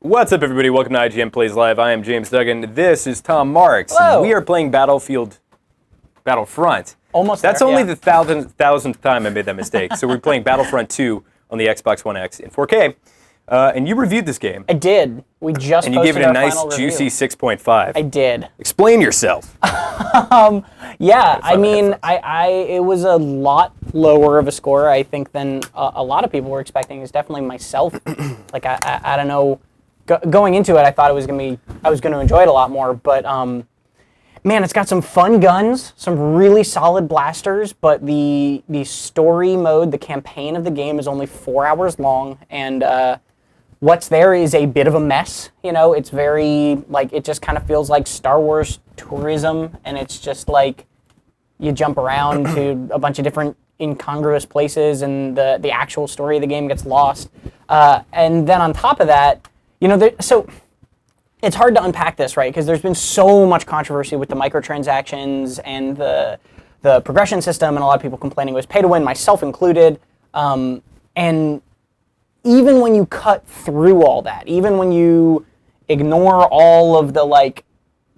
What's up, everybody? Welcome to IGN Plays Live. I am James Duggan. This is Tom Marks. Hello. We are playing Battlefront. Almost That's there, only yeah. the thousandth time I made that mistake. So we're playing Battlefront 2 on the Xbox One X in 4K. And you reviewed this game. I did. We just And you gave it a our nice, final juicy review. 6.5. I did. Explain yourself. Yeah, I mean, it was a lot lower of a score, I think, than a lot of people were expecting. It's definitely myself. Like, I don't know. Going into it, I thought I was going to enjoy it a lot more, but man, it's got some fun guns, some really solid blasters, but the story mode, the campaign of the game is only 4 hours long, and what's there is a bit of a mess. You know, it's very, like, it just kind of feels like Star Wars tourism, and it's just like you jump around to a bunch of different incongruous places, and the actual story of the game gets lost. And then on top of that, you know, so it's hard to unpack this, right? Because there's been so much controversy with the microtransactions and the progression system, and a lot of people complaining it was pay to win, myself included. And even when you cut through all that, even when you ignore all of the like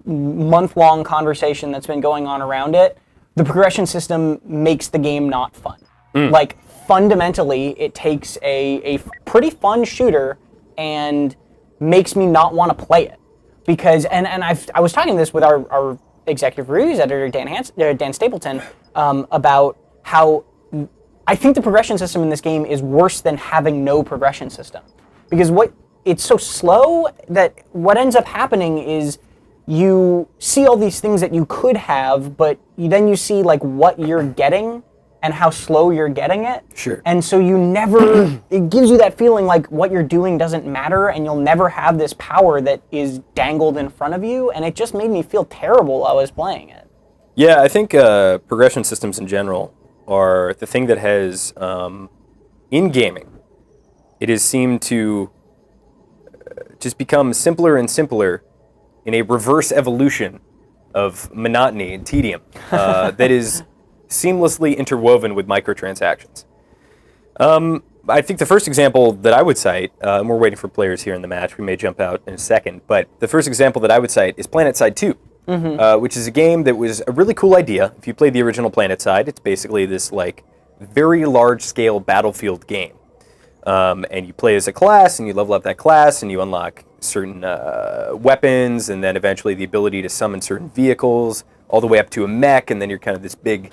month-long conversation that's been going on around it, the progression system makes the game not fun. Like, fundamentally, it takes a pretty fun shooter and makes me not want to play it, because I was talking this with our executive reviews editor Dan Stapleton about how I think the progression system in this game is worse than having no progression system, because it's so slow that what ends up happening is you see all these things that you could have, but then you see like what you're getting and how slow you're getting it. Sure. And so you never, it gives you that feeling like what you're doing doesn't matter, and you'll never have this power that is dangled in front of you, and it just made me feel terrible while I was playing it. Yeah, I think progression systems in general are the thing that has, in gaming, it has seemed to just become simpler and simpler in a reverse evolution of monotony and tedium that is seamlessly interwoven with microtransactions. I think the first example that I would cite, and we're waiting for players here in the match, we may jump out in a second, but the first example that I would cite is PlanetSide 2, which is a game that was a really cool idea. If you played the original PlanetSide, it's basically this like very large-scale battlefield game. And you play as a class, and you level up that class, and you unlock certain weapons, and then eventually the ability to summon certain vehicles, all the way up to a mech, and then you're kind of this big,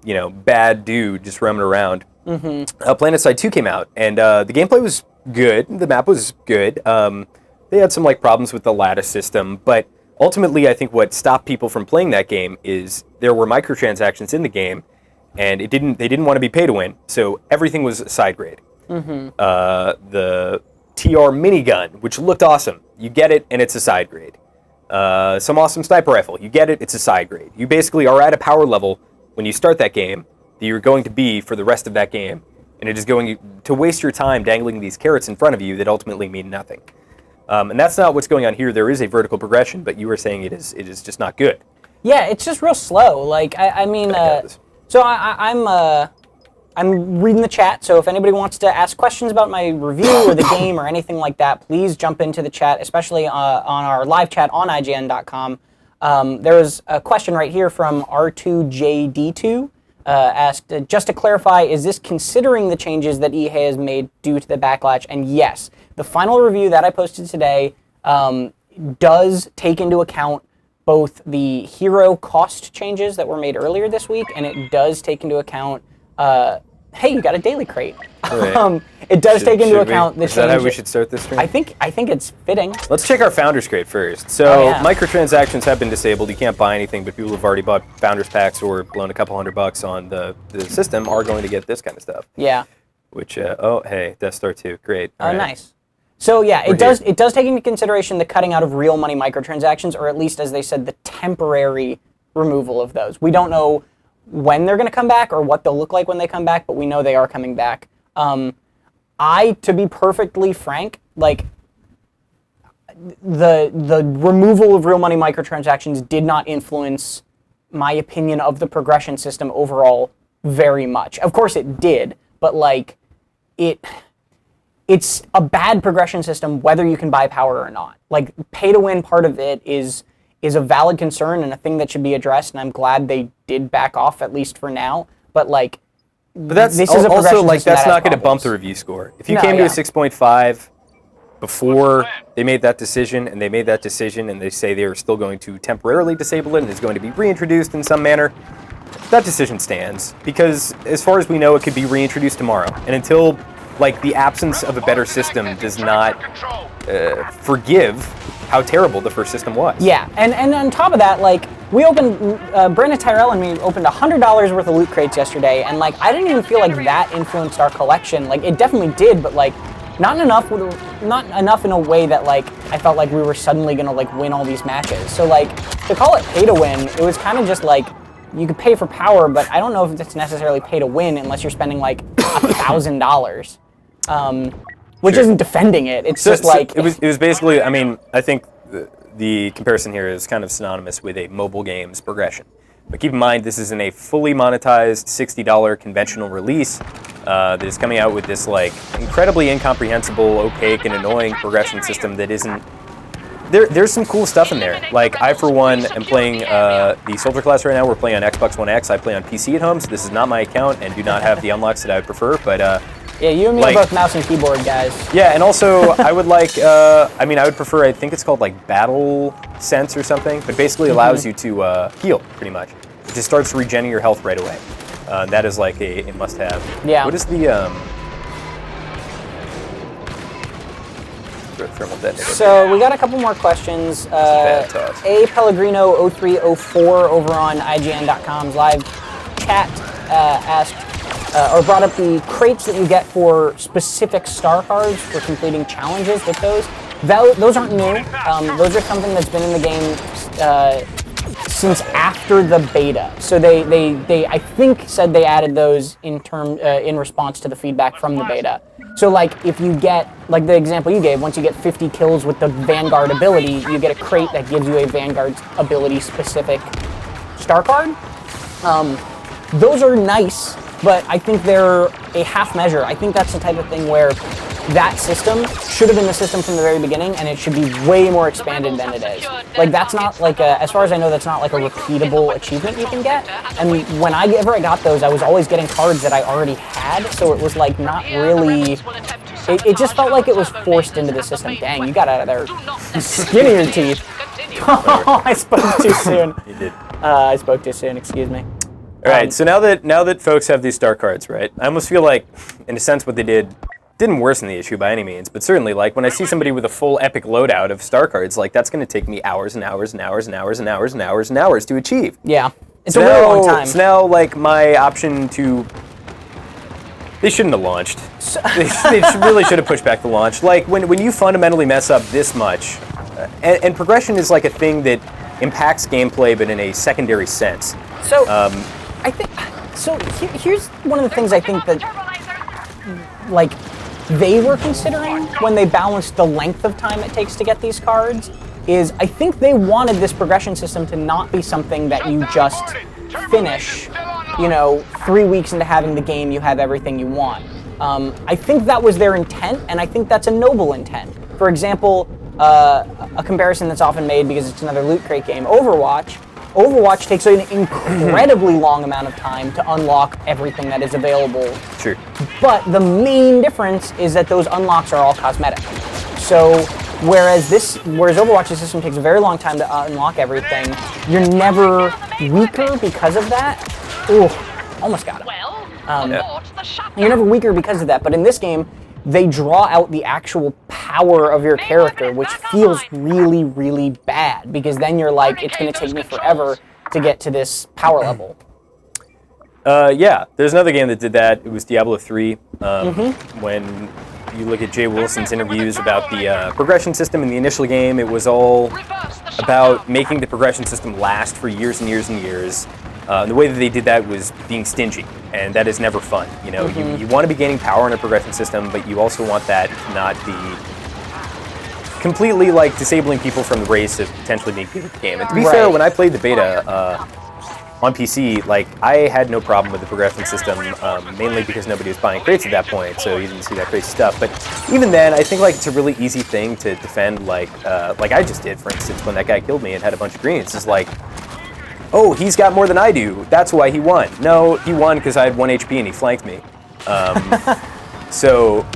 you know, bad dude just roaming around. PlanetSide 2 came out, and the gameplay was good. The map was good. They had some like problems with the lattice system, but ultimately, I think what stopped people from playing that game is there were microtransactions in the game, and they didn't want to be pay to win, so everything was side grade. The TR minigun, which looked awesome, you get it, and it's a side grade. Some awesome sniper rifle, you get it, it's a side grade. You basically are at a power level when you start that game that you're going to be for the rest of that game, and it is going to waste your time dangling these carrots in front of you that ultimately mean nothing. And that's not what's going on here. There is a vertical progression, but you were saying it is just not good. Yeah, it's just real slow. Like, I mean, so I'm reading the chat, so if anybody wants to ask questions about my review or the game or anything like that, please jump into the chat, especially on our live chat on IGN.com. There was a question right here from R2JD2, asked, just to clarify, is this considering the changes that EA has made due to the backlash? And yes, the final review that I posted today does take into account both the hero cost changes that were made earlier this week, and it does take into account, hey, you got a daily crate. Right. It does take into account the changes. Is that how we should start this stream? I think it's fitting. Let's check our Founders Crate first. So microtransactions have been disabled. You can't buy anything, but people who've already bought Founders Packs or blown a couple $100 on the system are going to get this kind of stuff. Yeah. Which, oh, hey, Death Star 2, great. Oh, nice. So yeah, it does take into consideration the cutting out of real money microtransactions, or at least, as they said, the temporary removal of those. We don't know when they're going to come back or what they'll look like when they come back, but we know they are coming back. To be perfectly frank, like, the removal of real money microtransactions did not influence my opinion of the progression system overall very much. Of course it did, but like, it's a bad progression system whether you can buy power or not. Like, pay to win part of it is a valid concern and a thing that should be addressed, and I'm glad they did back off, at least for now. But like, that's this is a also like system that's that not going to has bump the problems. review score. If you No, came to yeah. a 6.5 before they made that decision, and they say they are still going to temporarily disable it and it's going to be reintroduced in some manner, that decision stands, because as far as we know, it could be reintroduced tomorrow. And until like the absence of a better system does not forgive how terrible the first system was. Yeah, and on top of that, like, we opened, Brandon Tyrell and me opened $100 worth of loot crates yesterday, and like, I didn't even feel like that influenced our collection. Like, it definitely did, but like, not enough in a way that like I felt like we were suddenly gonna like win all these matches. So like, to call it pay to win, it was kind of just like, you could pay for power, but I don't know if it's necessarily pay to win unless you're spending like $1,000. Which Sure. isn't defending it. It's just like it was basically. I mean, I think the comparison here is kind of synonymous with a mobile game's progression. But keep in mind, this is in a fully monetized $60 conventional release that is coming out with this like incredibly incomprehensible, opaque, and annoying progression system that isn't. There's some cool stuff in there. Like, I, for one, am playing the Soldier class right now. We're playing on Xbox One X. I play on PC at home, so this is not my account and do not have the unlocks that I would prefer. But yeah, you and me like, are both mouse and keyboard guys. yeah, and also I would like. I mean, I would prefer. I think it's called like Battle Sense or something, but basically allows you to heal pretty much. It just starts regenerating your health right away. That is like a must-have. Yeah. What is the thermal detonator? So we got a couple more questions. bad toss. A Pellegrino 0304 over on IGN.com's live chat asked or brought up the crates that you get for specific star cards for completing challenges with those. Those aren't new. Those are something that's been in the game since after the beta. So they I think said they added those in response to the feedback from the beta. So like, if you get, like the example you gave, once you get 50 kills with the Vanguard ability, you get a crate that gives you a Vanguard ability specific star card. Those are nice, but I think they're a half measure. I think that's the type of thing where that system should have been the system from the very beginning, and it should be way more expanded than it is. Like, that's not like as far as I know, that's not like a repeatable achievement you can get. And whenever I got those, I was always getting cards that I already had, so it was like not really. It just felt like it was forced into the system. Dang, you got out of there skin of your teeth. Oh, I spoke too soon. You did. I spoke too soon. Excuse me. All right. So now that folks have these star cards, right? I almost feel like, in a sense, what they didn't worsen the issue by any means, but certainly, like, when I see somebody with a full epic loadout of star cards, like, that's going to take me hours and hours and hours and hours and hours and hours and hours to achieve. Yeah, it's a really long time. So now, like, my option to. They shouldn't have launched. They really should have pushed back the launch. Like, when you fundamentally mess up this much, and progression is like a thing that impacts gameplay, but in a secondary sense. So, I think, so here's one of the things I think that, like, they were considering when they balanced the length of time it takes to get these cards, is I think they wanted this progression system to not be something that you just finish, 3 weeks into having the game, you have everything you want. I think that was their intent, and I think that's a noble intent. For example, a comparison that's often made because it's another loot crate game, Overwatch. Overwatch takes an incredibly long amount of time to unlock everything that is available. Sure. But the main difference is that those unlocks are all cosmetic. So whereas Overwatch's system takes a very long time to unlock everything, you're never weaker because of that. Ooh, almost got it. You're never weaker because of that, but in this game, they draw out the actual power of your character, which feels really, really bad, because then you're like, it's going to take me forever to get to this power level. Yeah, there's another game that did that. It was Diablo 3. When you look at Jay Wilson's interviews about the progression system in the initial game, it was all about making the progression system last for years and years and years. The way that they did that was being stingy, and that is never fun. You want to be gaining power in a progression system, but you also want that to not be completely like disabling people from the race of potentially being good at the game. And to be fair, when I played the beta on PC, like, I had no problem with the progression system, mainly because nobody was buying crates at that point, so you didn't see that crazy stuff. But even then, I think, like, it's a really easy thing to defend, like I just did, for instance, when that guy killed me and had a bunch of greens. It's like, oh, he's got more than I do. That's why he won. No, he won because I had 1 HP and he flanked me. So,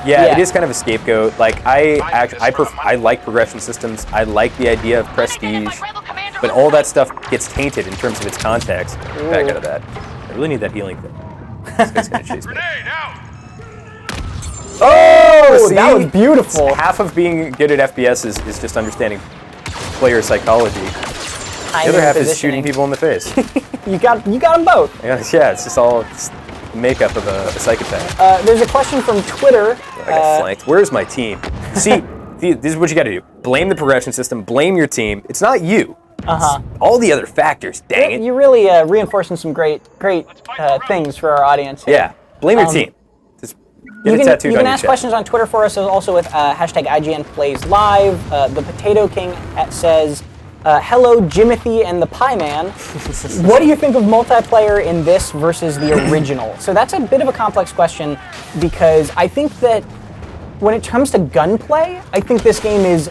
yeah, it is kind of a scapegoat. Like, I like progression systems. I like the idea of prestige. But all that stuff gets tainted in terms of its context. Back out of that. I really need that healing thing. This guy's gonna chase me. Oh, see? That was beautiful. Half of being good at FPS is just understanding player psychology. The other half is shooting people in the face. you got them both. Yeah, it's just all the makeup of a psychopath. There's a question from Twitter. I got flanked. Where's my team? See, this is what you got to do. Blame the progression system. Blame your team. It's not you. All the other factors, dang it. You're really reinforcing some great things for our audience here. Yeah, blame your team. Just get it tattooed on your chest. You can ask questions on Twitter for us, also with hashtag #IGNPlaysLive. The Potato King says, hello, Jimothy and the Pie Man. What do you think of multiplayer in this versus the original? So that's a bit of a complex question, because I think that when it comes to gunplay, I think this game is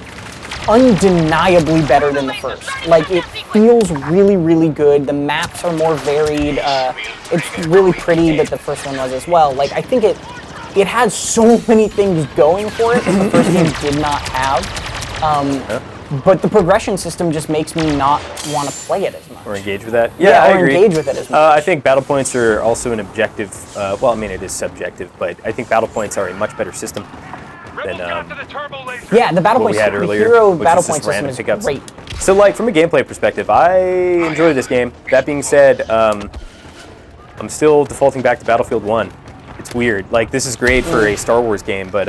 undeniably better than the first. Like, it feels really, really good. The maps are more varied. It's really pretty, but the first one was as well. Like, I think it has so many things going for it that the first game did not have. But the progression system just makes me not want to play it as much. Or engage with that. Yeah, I agree. Engage with it as much. I think battle points are also an objective. Well, I mean, it is subjective, but I think battle points are a much better system than the battle points. The hero battle point system is great. So, like, from a gameplay perspective, I enjoy this game. That being said, I'm still defaulting back to Battlefield 1. It's weird. Like, this is great for a Star Wars game, but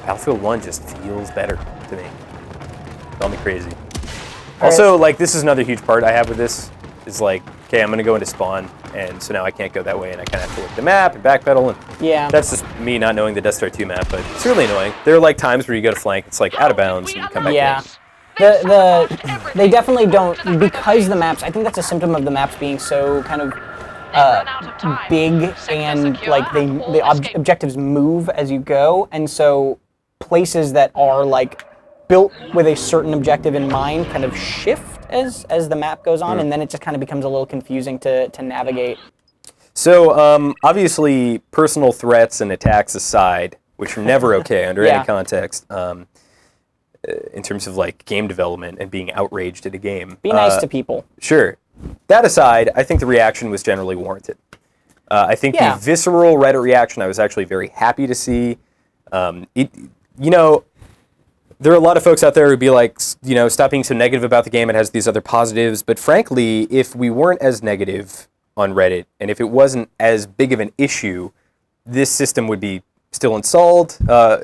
Battlefield 1 just feels better to me. Call me crazy. Also, like, this is another huge part I have with this. Is like, okay, I'm going to go into spawn, and so now I can't go that way, and I kind of have to look at the map and backpedal, and that's just me not knowing the Death Star 2 map, but it's really annoying. There are, like, times where you go to flank, it's, like, out of bounds, and you come back in. They definitely don't, because the maps, I think that's a symptom of the maps being so kind of big, and, like, the objectives move as you go, and so places that are, like, built with a certain objective in mind kind of shift as the map goes on, and then it just kind of becomes a little confusing to navigate. So, obviously, personal threats and attacks aside, which are never okay under any context, in terms of, like, game development and being outraged at a game. Be nice to people. Sure. That aside, I think the reaction was generally warranted. I think the visceral Reddit reaction I was actually very happy to see. There are a lot of folks out there who'd be like, stop being so negative about the game. It has these other positives. But frankly, if we weren't as negative on Reddit, and if it wasn't as big of an issue, this system would be still installed,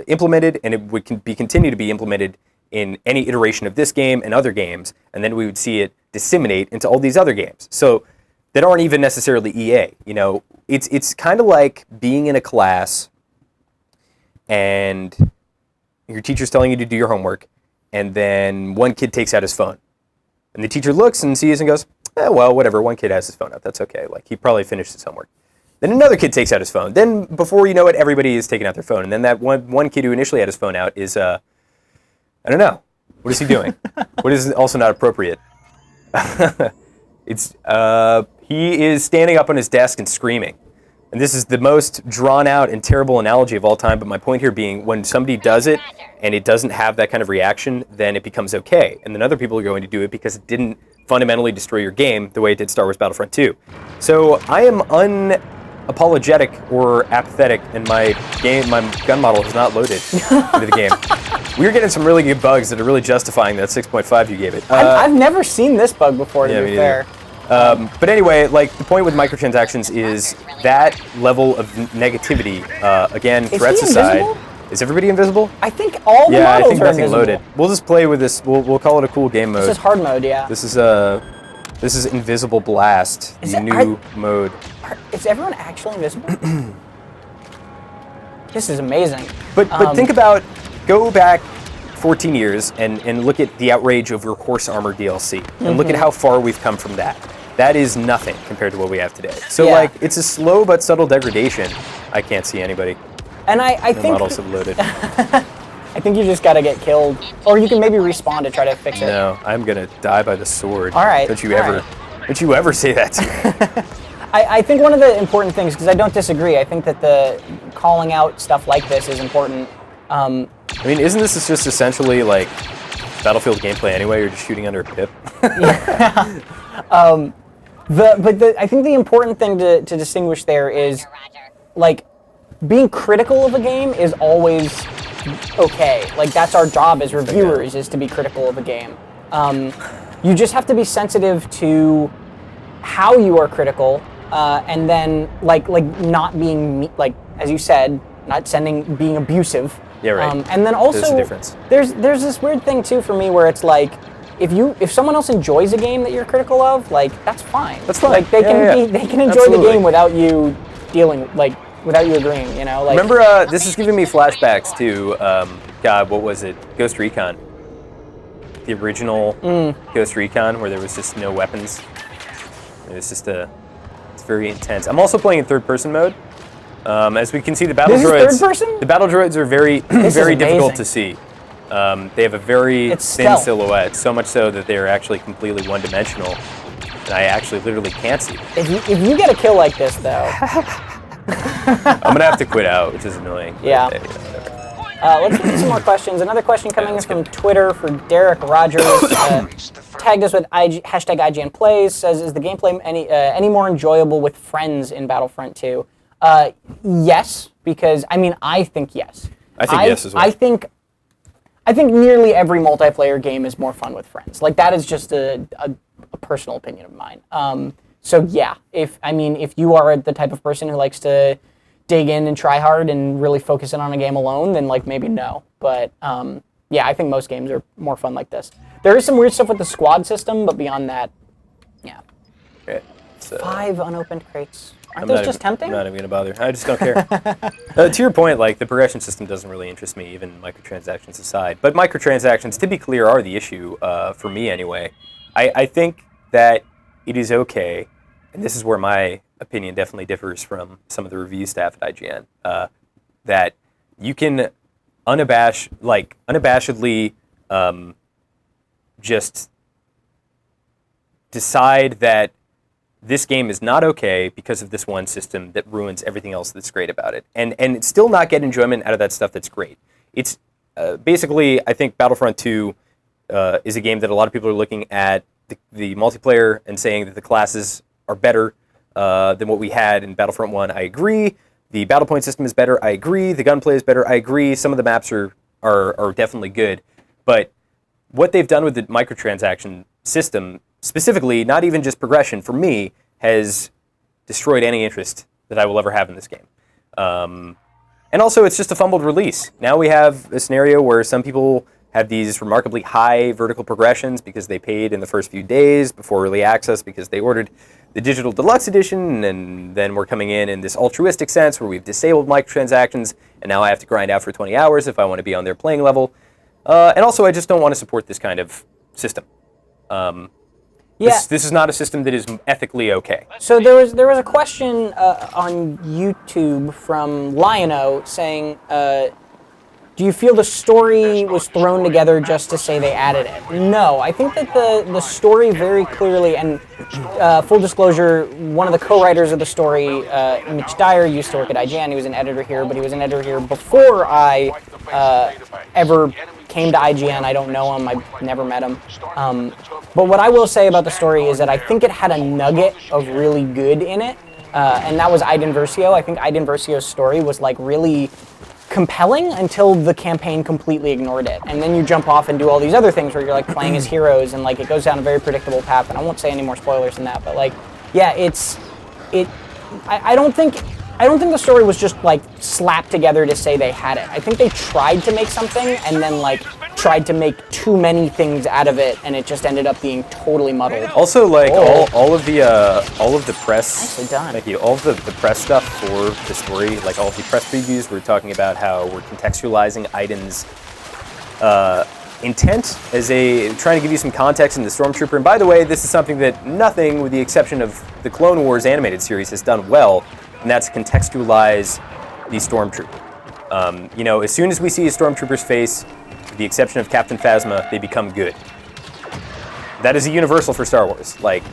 implemented, and it would continue to be implemented in any iteration of this game and other games. And then we would see it disseminate into all these other games. So that aren't even necessarily EA. It's kind of like being in a class and your teacher's telling you to do your homework, and then one kid takes out his phone. And the teacher looks and sees and goes, well, whatever, one kid has his phone out, that's okay. Like, he probably finished his homework. Then another kid takes out his phone. Then, before you know it, everybody is taking out their phone. And then that one kid who initially had his phone out is, I don't know. What is he doing? What is also not appropriate? He is standing up on his desk and screaming. And this is the most drawn out and terrible analogy of all time, but my point here being, when somebody does it and it doesn't have that kind of reaction, then it becomes okay. And then other people are going to do it because it didn't fundamentally destroy your game the way it did Star Wars Battlefront 2. So I am unapologetic or apathetic, and my gun model is not loaded into the game. We're getting some really good bugs that are really justifying that 6.5 you gave it. I've never seen this bug before, to be fair. But anyway, like, the point with microtransactions is that level of negativity, again, threats aside. Invisible? Is everybody invisible? I think all the models I think are nothing invisible. loaded. We'll just play with this. We'll call it a cool game mode. This is hard mode, yeah. This is Invisible Blast, the new mode. Is everyone actually invisible? This is amazing. But think about, go back 14 years and look at the outrage over Horse Armor DLC, and look at how far we've come from that. That is nothing compared to what we have today. So like, it's a slow but subtle degradation. I can't see anybody. And I The think models have loaded. I think you just got to get killed, or you can maybe respawn to try to fix it. No, I'm gonna die by the sword. All right. Don't you ever say that to me. I think one of the important things, because I don't disagree, I think that the calling out stuff like this is important. I mean, isn't this just essentially like Battlefield gameplay anyway? You're just shooting under a pip. I think the important thing to distinguish there is, like, being critical of a game is always okay. Like, that's our job as reviewers, is to be critical of a game. You just have to be sensitive to how you are critical, and then like not being like, as you said, not being abusive. Yeah, right. And then also, there's a difference. There's this weird thing too for me where it's like, if someone else enjoys a game that you're critical of, like, that's fine. That's fine. Like, they can enjoy Absolutely. the game without you without you agreeing. You know, like. Remember, this is giving me flashbacks to God, what was it? Ghost Recon. The original Ghost Recon, where there was just no weapons. It was just it's very intense. I'm also playing in third-person mode. As we can see, the battle droids. This is third person? The battle droids are very, very difficult to see. They have a very thin silhouette, so much so that they're actually completely one-dimensional, and I actually literally can't see them. If you get a kill like this, though, I'm gonna have to quit out, which is annoying. Yeah. Let's get to some more questions. Another question coming in from Twitter for Derek Rogers. Tagged us with hashtag IGN Plays. Says, is the gameplay any more enjoyable with friends in Battlefront 2? Yes, because I think yes. I think yes as well. I think nearly every multiplayer game is more fun with friends. Like, that is just a personal opinion of mine. So yeah, if you are the type of person who likes to dig in and try hard and really focus in on a game alone, then like maybe no. But yeah, I think most games are more fun like this. There is some weird stuff with the squad system, but beyond that, yeah. Okay. 5 unopened crates. Aren't those just tempting? I'm not even gonna bother. I just don't care. To your point, like, the progression system doesn't really interest me, even microtransactions aside. But microtransactions, to be clear, are the issue for me anyway. I think that it is okay, and this is where my opinion definitely differs from some of the review staff at IGN, that you can unabashedly just decide that this game is not okay because of this one system that ruins everything else that's great about it, and still not get enjoyment out of that stuff that's great. It's basically, I think Battlefront 2 is a game that a lot of people are looking at the multiplayer and saying that the classes are better than what we had in Battlefront 1. I agree. The battle point system is better. I agree. The gunplay is better. I agree. Some of the maps are definitely good, but what they've done with the microtransaction system, specifically, not even just progression, for me, has destroyed any interest that I will ever have in this game. And also, it's just a fumbled release. Now we have a scenario where some people have these remarkably high vertical progressions because they paid in the first few days before early access because they ordered the digital deluxe edition, and then we're coming in this altruistic sense where we've disabled microtransactions, and now I have to grind out for 20 hours if I want to be on their playing level. And also, I just don't want to support this kind of system. This is not a system that is ethically okay. So there was a question on YouTube from Lion-O saying, do you feel the story was thrown together just to say they added it? No, I think that the story very clearly, and full disclosure, one of the co-writers of the story, Mitch Dyer, used to work at IGN. He was an editor here, but he was an editor here before I ever came to IGN. I don't know him. I've never met him. But what I will say about the story is that I think it had a nugget of really good in it, and that was Aiden Versio. I think Aiden Versio's story was like really compelling until the campaign completely ignored it. And then you jump off and do all these other things where you're like playing as heroes, and like it goes down a very predictable path. And I won't say any more spoilers than that, but like, yeah, I don't think the story was just like slapped together to say they had it. I think they tried to make something and then like tried to make too many things out of it, and it just ended up being totally muddled. Also, like all of the press. Nicely done. Thank you. All of the press stuff for the story, like all of the press previews, we're talking about how we're contextualizing Aiden's intent, as trying to give you some context in the Stormtrooper. And by the way, this is something that nothing, with the exception of the Clone Wars animated series, has done well, and that's contextualize the Stormtrooper. You know, as soon as we see a Stormtrooper's face, with the exception of Captain Phasma, they become good. That is a universal for Star Wars. Like,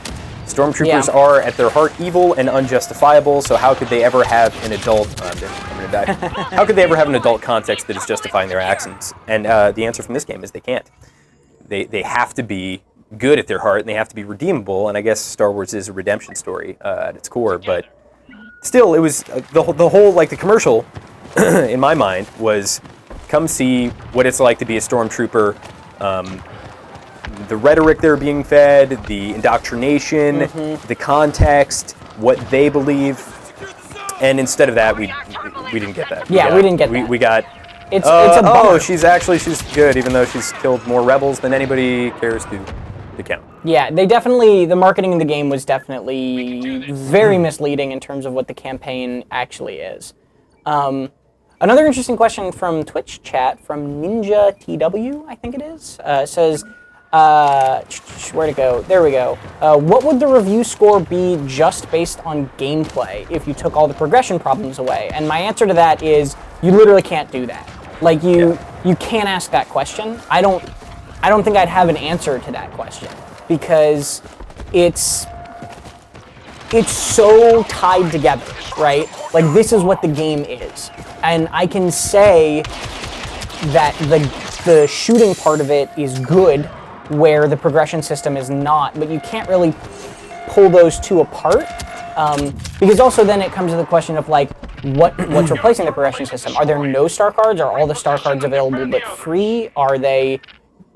Stormtroopers are at their heart evil and unjustifiable, so how could they ever have an adult... I'm gonna die. How could they ever have an adult context that is justifying their actions? And the answer from this game is they can't. They have to be good at their heart, and they have to be redeemable, and I guess Star Wars is a redemption story at its core, but still, it was... the whole, like, the commercial, in my mind, was come see what it's like to be a Stormtrooper, the rhetoric they're being fed, the indoctrination, the context, what they believe, and instead of that, we didn't get that. Yeah, we didn't get that. We got. It's a bummer. Oh, she's good, even though she's killed more rebels than anybody cares to count. Yeah, the marketing in the game was definitely very misleading in terms of what the campaign actually is. Another interesting question from Twitch chat from Ninja TW, I think it is, says. Where'd it go? There we go. What would the review score be just based on gameplay if you took all the progression problems away? And my answer to that is you literally can't do that. Like you can't ask that question. I don't think I'd have an answer to that question because it's so tied together, right? Like this is what the game is. And I can say that the shooting part of it is good where the progression system is not, but you can't really pull those two apart because also then it comes to the question of like what's replacing the progression system. Are there no star cards? Are all the star cards available but free? Are they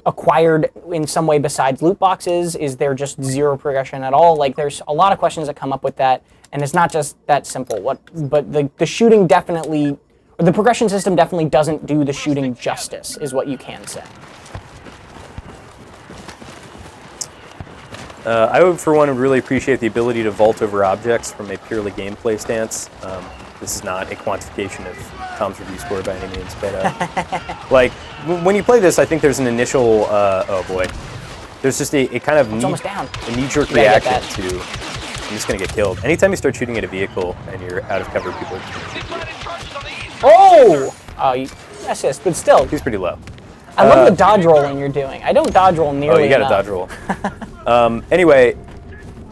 acquired in some way besides loot boxes? Is there just zero progression at all? Like there's a lot of questions that come up with that, and it's not just that simple. But the shooting definitely, or the progression system definitely doesn't do the shooting justice, is what you can say. I would, for one, really appreciate the ability to vault over objects from a purely gameplay stance. This is not a quantification of Tom's review score by any means, but like when you play this, I think there's an initial oh boy, there's just a kind of knee-jerk reaction to I'm just gonna get killed. Anytime you start shooting at a vehicle and you're out of cover, people. You assist, but still. He's pretty low. I love the dodge rolling you're doing. I don't dodge roll nearly enough. Oh, you gotta dodge roll. Anyway,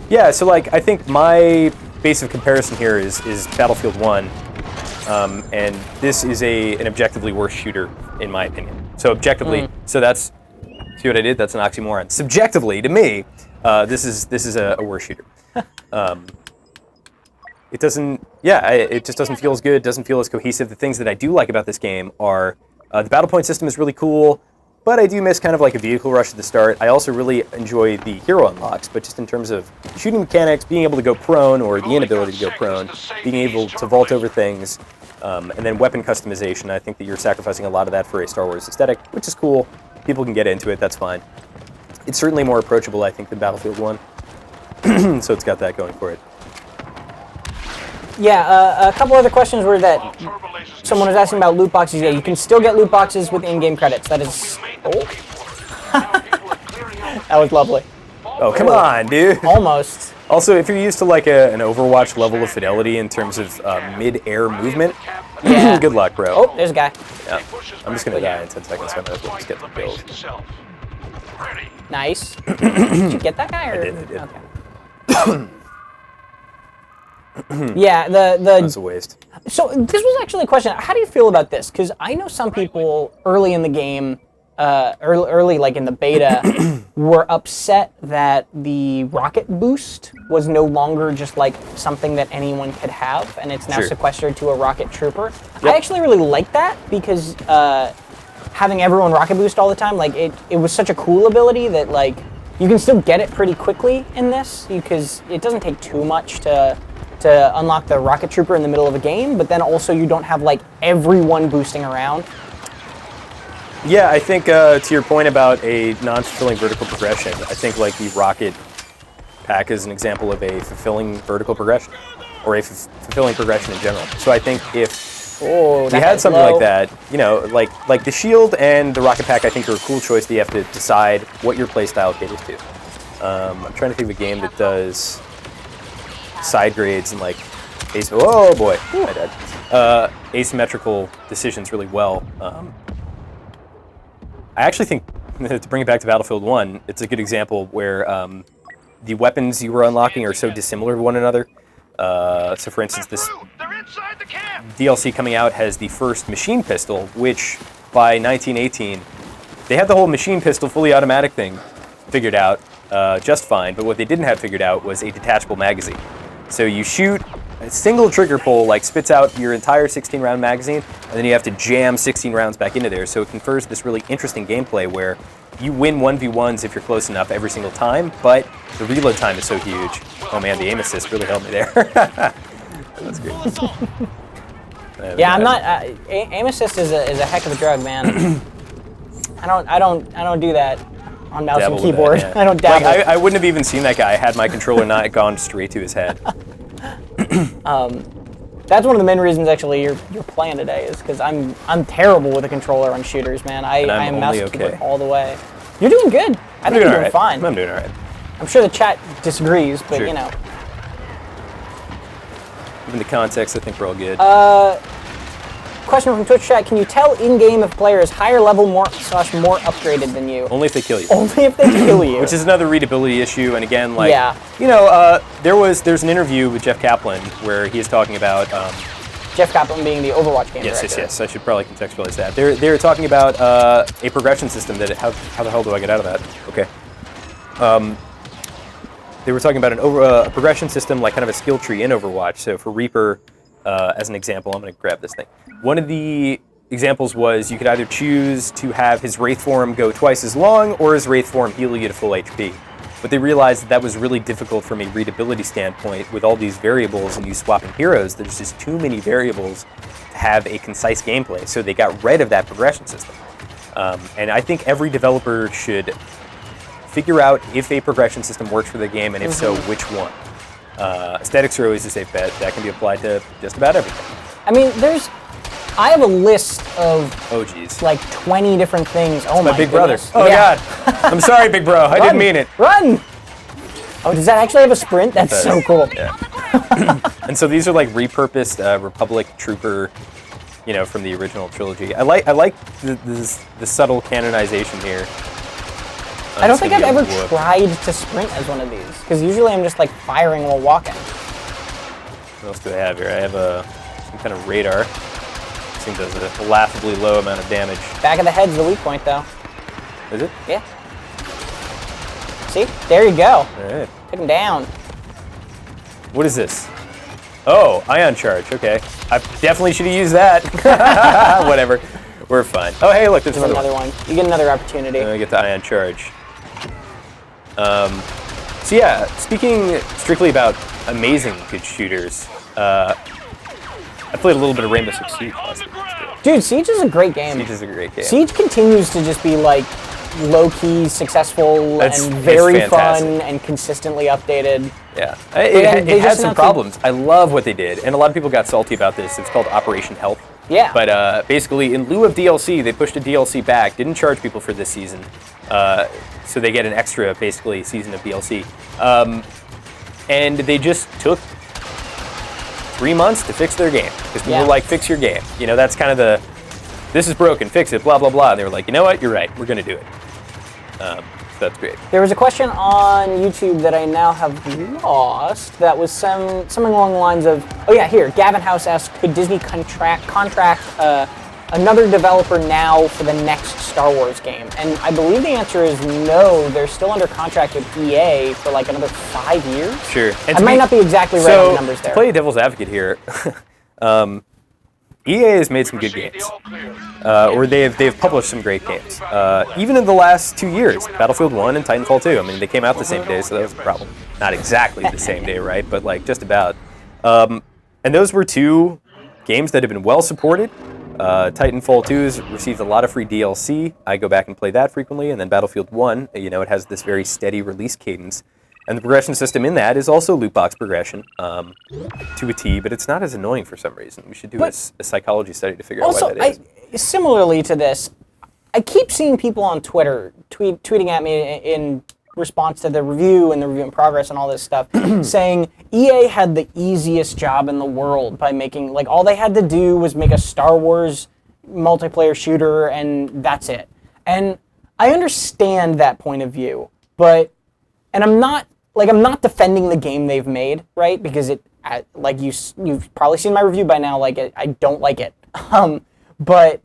yeah, so like I think my base of comparison here is Battlefield 1, and this is an objectively worse shooter, in my opinion. So objectively, so that's, see what I did? That's an oxymoron. Subjectively, to me, this is a worse shooter. It doesn't, it just doesn't feel as good, doesn't feel as cohesive. The things that I do like about this game are the battle point system is really cool, but I do miss kind of like a vehicle rush at the start. I also really enjoy the hero unlocks, but just in terms of shooting mechanics, being able to go prone, or the inability to go prone, being able to vault over things, and then weapon customization, I think that you're sacrificing a lot of that for a Star Wars aesthetic, which is cool. People can get into it, that's fine. It's certainly more approachable, I think, than Battlefield 1, so it's got that going for it. Yeah, a couple other questions were that someone was asking about loot boxes. Yeah, you can still get loot boxes with in-game credits. That is... That was lovely. Oh, come on, dude. Almost. Also, if you're used to like an Overwatch level of fidelity in terms of mid-air movement, good luck, bro. Oh, there's a guy. Yeah. I'm just going to die in 10 seconds, so I might as well just get the build. Nice. Did you get that guy? Or? I did. Okay. Yeah, That's a waste. So this was actually a question. How do you feel about this? Because I know some people early in the game, early like in the beta, were upset that the rocket boost was no longer just like something that anyone could have, and it's now sequestered to a rocket trooper. Yep. I actually really like that because having everyone rocket boost all the time, like it was such a cool ability that like you can still get it pretty quickly in this because it doesn't take too much to unlock the rocket trooper in the middle of a game, but then also you don't have like everyone boosting around. Yeah, I think to your point about a non-fulfilling vertical progression, I think like the rocket pack is an example of a fulfilling vertical progression, or a fulfilling progression in general. So I think if Oh, We had something like that, you know, like the shield and the rocket pack. I think are a cool choice. That you have to decide what your playstyle caters to. I'm trying to think of a game that does side grades and like, oh boy, my dad. Asymmetrical decisions really well. I actually think, to bring it back to Battlefield 1, it's a good example where the weapons you were unlocking are so dissimilar to one another. So for instance, this DLC coming out has the first machine pistol, which by 1918, they had the whole machine pistol fully automatic thing figured out just fine, but what they didn't have figured out was a detachable magazine. So you shoot, a single trigger pull like spits out your entire 16-round magazine, and then you have to jam 16 rounds back into there. So it confers this really interesting gameplay where you win 1v1s if you're close enough every single time, but the reload time is so huge. Oh man, the aim assist really helped me there. That's great. Yeah, I'm not. Aim assist is a heck of a drug, man. I don't do that on mouse and keyboard. That, yeah. I don't dabble. Like, I wouldn't have even seen that guy had my controller not gone straight to his head. That's one of the main reasons actually you're playing today is because I'm terrible with a controller on shooters, man. I am mouse and keyboard all the way. You're doing good. I think you're doing fine. I'm doing all right. I'm sure the chat disagrees, but sure. you know. Given the context, I think we're all good. Question from Twitch chat: can you tell in-game if a player is higher level, more upgraded than you? Only if they kill you. Only if they kill you. Which is another readability issue, and again, like, yeah. you know, there's an interview with Jeff Kaplan where he is talking about Jeff Kaplan being the Overwatch game director. Yes. I should probably contextualize that. They're talking about a progression system that how the hell do I get out of that? Okay. They were talking about a progression system, like kind of a skill tree in Overwatch. So for Reaper, as an example, I'm going to grab this thing. One of the examples was you could either choose to have his Wraith form go twice as long or his Wraith form heal you to full HP. But they realized that was really difficult from a readability standpoint with all these variables and you swapping heroes. There's just too many variables to have a concise gameplay. So they got rid of that progression system. And I think every developer should figure out if a progression system works for the game, and if so, which one. Aesthetics are always a safe bet. That can be applied to just about everything. I mean, I have a list of like 20 different things. Oh my big goodness. brother. Oh yeah. God. I'm sorry, big bro. I didn't mean it. Run! Oh, does that actually have a sprint? That's so cool. Yeah. And so these are like repurposed Republic Trooper, you know, from the original trilogy. I like the subtle canonization here. I don't think I've ever tried to sprint as one of these, because usually I'm just like firing while walking. What else do I have here? I have some kind of radar. This thing does a laughably low amount of damage. Back of the head's the weak point, though. Is it? Yeah. See? There you go. All right. Took him down. What is this? Oh, ion charge. Okay. I definitely should have used that. Whatever. We're fine. Oh, hey, look, there's another one. You get another opportunity. And I get the ion charge. So yeah, speaking strictly about amazing good shooters, I played a little bit of Rainbow Six Siege last night. Dude, Siege is a great game. Siege is a great game. Siege continues to just be like low-key, successful, and very fun and consistently updated. Yeah, it had some problems. I love what they did, and a lot of people got salty about this. It's called Operation Health. Yeah. But basically, in lieu of DLC, they pushed a DLC back, didn't charge people for this season, so they get an extra, basically, season of DLC. And they just took 3 months to fix their game, because people were like, fix your game. You know, that's kind of this is broken, fix it, blah, blah, blah. And they were like, you know what, you're right, we're going to do it. So that's great. There was a question on YouTube that I now have lost that was something along the lines of, oh yeah, here, Gavin House asked, could Disney contract another developer now for the next Star Wars game? And I believe the answer is no. They're still under contract with EA for like another 5 years. Sure. And I might not be exactly right on the numbers there. To play devil's advocate here, EA has made some good games, or they've published some great games. Even in the last 2 years, Battlefield 1 and Titanfall 2. I mean, they came out the same day, so that was a problem. Not exactly the same day, right? But like just about. And those were two games that have been well supported. Titanfall 2 has received a lot of free DLC. I go back and play that frequently, and then Battlefield 1, you know, it has this very steady release cadence. And the progression system in that is also loot box progression to a T, but it's not as annoying for some reason. We should do a psychology study to figure out why that is. Similarly to this, I keep seeing people on Twitter tweeting at me in response to the review and the review in progress and all this stuff, saying EA had the easiest job in the world by making, like, all they had to do was make a Star Wars multiplayer shooter and that's it. And I understand that point of view, but, and I'm not defending the game they've made, right? Because like you've probably seen my review by now, like I don't like it. But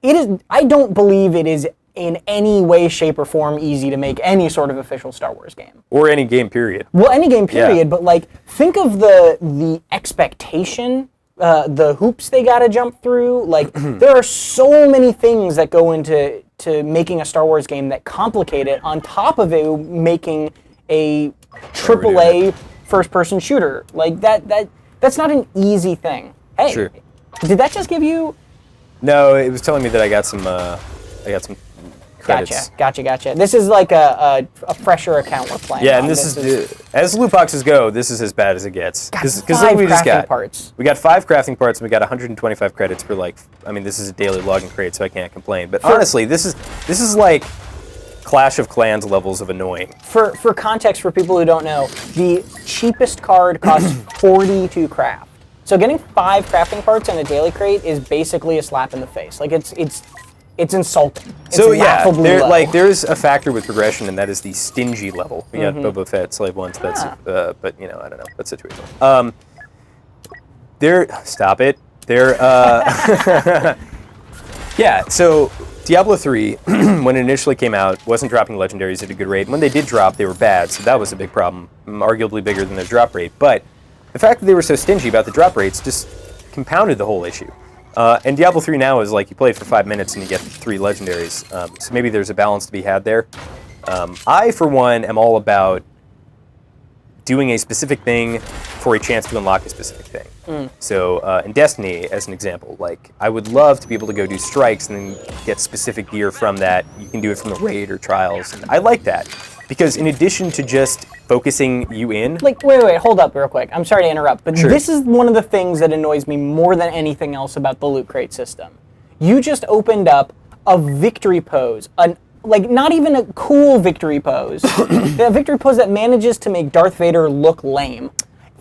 it is, I don't believe it is in any way, shape, or form easy to make any sort of official Star Wars game. Or any game, period. Well, any game, period, but like, think of the expectation, the hoops they gotta jump through. Like, there are so many things that go into making a Star Wars game that complicate it, on top of it making a AAA first-person shooter. Like, that's not an easy thing. Hey, sure. Did that just give you... No, it was telling me that I got some credits. Gotcha. This is like a fresher account we're playing. Yeah, and this is as loot boxes go, this is as bad as it gets. Because we just got parts. We got 5 crafting parts, and we got 125 credits for, like, I mean, this is a daily login crate, so I can't complain. But honestly, this is like Clash of Clans levels of annoying. For context, for people who don't know, the cheapest card costs 40 to craft. So getting 5 crafting parts in a daily crate is basically a slap in the face. Like, it's insulting. It's laughably low. There's a factor with progression, and that is the stingy level. We got Boba Fett, Slave One, that's but I don't know, that's situational. Stop it. Yeah. So Diablo 3, when it initially came out, wasn't dropping legendaries at a good rate. When they did drop, they were bad, so that was a big problem, arguably bigger than their drop rate. But the fact that they were so stingy about the drop rates just compounded the whole issue. And Diablo 3 now is like you play it for 5 minutes and you get 3 legendaries. So maybe there's a balance to be had there. I, for one, am all about doing a specific thing for a chance to unlock a specific thing. So in Destiny, as an example, like, I would love to be able to go do strikes and then get specific gear from that. You can do it from the raid or trials. And I like that. Because in addition to just focusing you in... Like, wait, hold up real quick. I'm sorry to interrupt, but This is one of the things that annoys me more than anything else about the loot crate system. You just opened up a victory pose, not even a cool victory pose, a victory pose that manages to make Darth Vader look lame,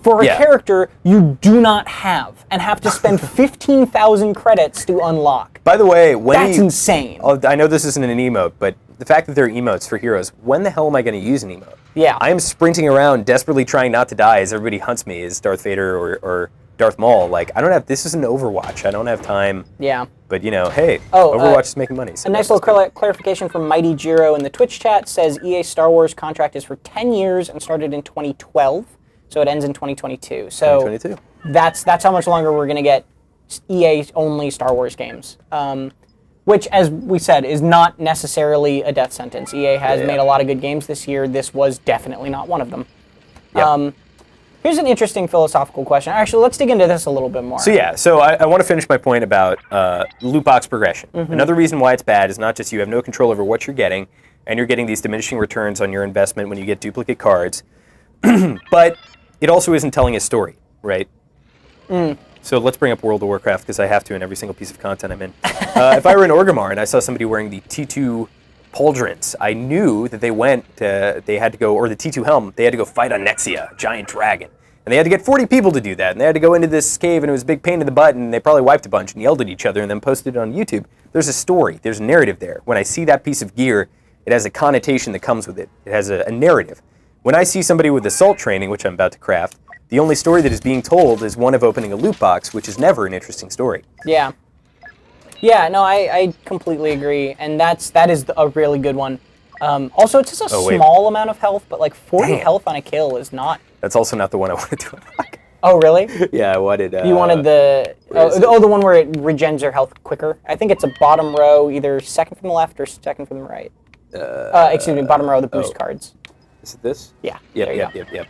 for a character you do not have, and have to spend 15,000 credits to unlock. By the way, that's insane. I know this isn't an emote, but the fact that there are emotes for heroes, when the hell am I going to use an emote? Yeah. I am sprinting around desperately trying not to die as everybody hunts me as Darth Vader or Darth Maul. Like, this is an Overwatch. I don't have time. Yeah. But, hey, Overwatch is making money. So a nice little clarification from Mighty Jiro in the Twitch chat says EA Star Wars contract is for 10 years and started in 2012, so it ends in 2022. So 2022. That's how much longer we're going to get EA-only Star Wars games. Which, as we said, is not necessarily a death sentence. EA has made a lot of good games this year. This was definitely not one of them. Yep. Here's an interesting philosophical question. Actually, let's dig into this a little bit more. So I want to finish my point about loot box progression. Another reason why it's bad is not just you have no control over what you're getting, and you're getting these diminishing returns on your investment when you get duplicate cards, but it also isn't telling a story, right? So let's bring up World of Warcraft, because I have to in every single piece of content I'm in. If I were in Orgrimmar and I saw somebody wearing the T2 pauldrons, I knew that they had to go, or the T2 helm, they had to go fight on Nexia, a giant dragon. And they had to get 40 people to do that, and they had to go into this cave, and it was a big pain in the butt, and they probably wiped a bunch and yelled at each other and then posted it on YouTube. There's a story, there's a narrative there. When I see that piece of gear, it has a connotation that comes with it. It has a narrative. When I see somebody with assault training, which I'm about to craft, the only story that is being told is one of opening a loot box, which is never an interesting story. Yeah. Yeah, no, I completely agree, and that is a really good one. Also, it's just a small amount of health, but like 40 health on a kill is not... That's also not the one I wanted to unlock. Oh, really? Yeah, I wanted... You wanted the... the one where it regens your health quicker. I think it's a bottom row, either second from the left or second from the right. Excuse me, bottom row of the boost cards. Is it this? Yeah. Yep. Is it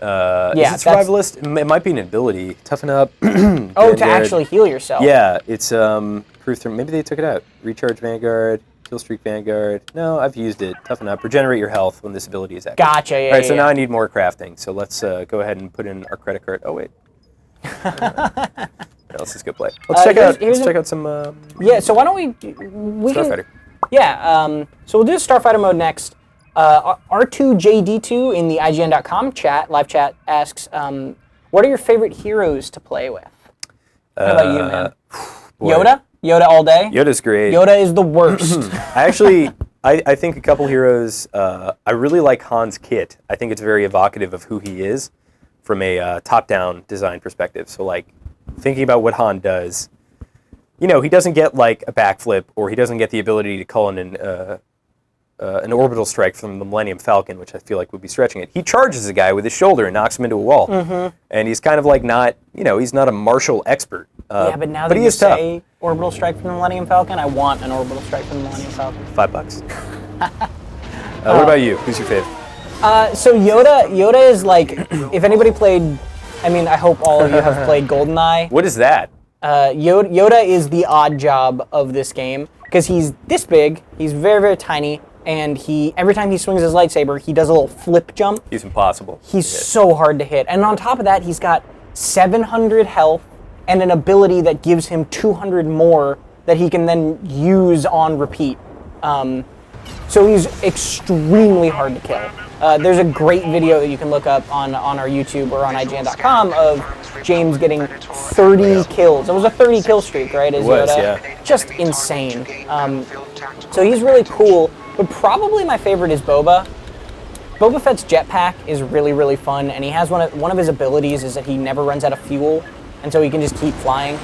survivalist? It might be an ability. Toughen up. To actually heal yourself. Yeah, it's proof through. Maybe they took it out. Recharge Vanguard. Kill streak Vanguard. No, I've used it. Toughen up. Regenerate your health when this ability is active. Gotcha. Yeah. All right, so now I need more crafting. So let's go ahead and put in our credit card. Oh wait. Let's just go play. Let's check out some. Yeah. So why don't we Starfighter. Yeah. So we'll do Starfighter mode next. R2JD2 in the IGN.com chat, live chat, asks, what are your favorite heroes to play with? How about you, man? Boy. Yoda? Yoda all day? Yoda's great. Yoda is the worst. I think a couple heroes, I really like Han's kit. I think it's very evocative of who he is from a top-down design perspective. So, like, thinking about what Han does, you know, he doesn't get, like, a backflip, or he doesn't get the ability to call in an orbital strike from the Millennium Falcon, which I feel like would be stretching it. He charges a guy with his shoulder and knocks him into a wall. Mm-hmm. And he's kind of like not, you know, he's not a martial expert. Yeah, but now that you say orbital strike from the Millennium Falcon, I want an orbital strike from the Millennium Falcon. $5. What about you? Who's your fave? So Yoda is like, if anybody played, I mean, I hope all of you have played GoldenEye. What is that? Yoda is the odd job of this game, because he's this big, he's very, very tiny, and every time he swings his lightsaber, he does a little flip jump. He's impossible. He's so hard to hit. And on top of that, he's got 700 health and an ability that gives him 200 more that he can then use on repeat. So he's extremely hard to kill. There's a great video that you can look up on our YouTube or on IGN.com of James getting 30 kills. It was a 30 kill streak, right? It was, yeah. Just insane. So he's really cool. But probably my favorite is Boba. Boba Fett's jetpack is really, really fun, and he has one of his abilities is that he never runs out of fuel, and so he can just keep flying.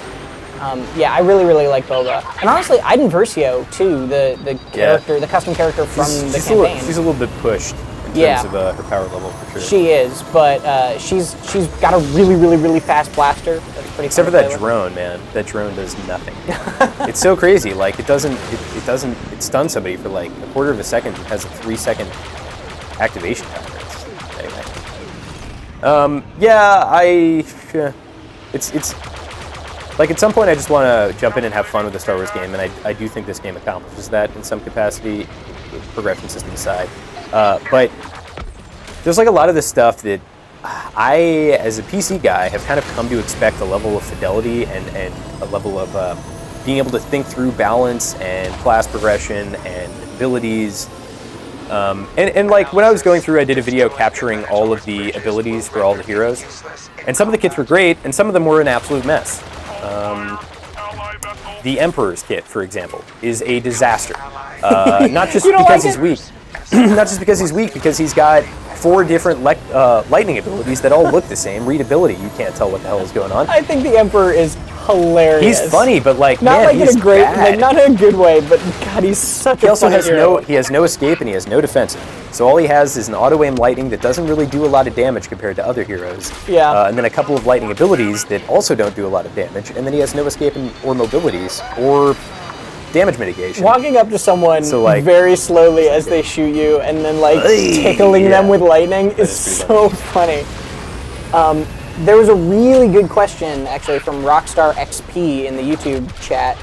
Yeah, I really, really like Boba. And honestly, Iden Versio, too, the character, the custom character from the campaign. She's a little bit pushed in terms of her power level, for sure. She is, but she's got a really, really, really fast blaster. That's pretty Except for that drone, man. That drone does nothing. It's so crazy. Like, it stuns somebody for like a quarter of a second. It has a 3-second activation time. Anyway. It's like, at some point I just want to jump in and have fun with the Star Wars game, and I do think this game accomplishes that in some capacity, progression system aside. But there's like a lot of this stuff that I, as a PC guy, have kind of come to expect a level of fidelity and a level of being able to think through balance and class progression and abilities. And like, when I was going through, I did a video capturing all of the abilities for all the heroes. And some of the kits were great, and some of them were an absolute mess. The Emperor's kit, for example, is a disaster. Not just because he's weak. Not just because he's weak, because he's got 4 different lightning abilities that all look the same. Readability, you can't tell what the hell is going on. I think the Emperor is hilarious. He's funny, but like, not man, like he's in a great, bad. like, not in a good way, but God, he's such He a also funny has hero. he has no escape, and he has no defensive. So all he has is an auto-aim lightning that doesn't really do a lot of damage compared to other heroes. Yeah. And then a couple of lightning abilities that also don't do a lot of damage, and then he has no escape or mobilities or damage mitigation. Walking up to someone very slowly as they shoot you, and then like tickling them with lightning is so funny. There was a really good question actually from Rockstar XP in the YouTube chat,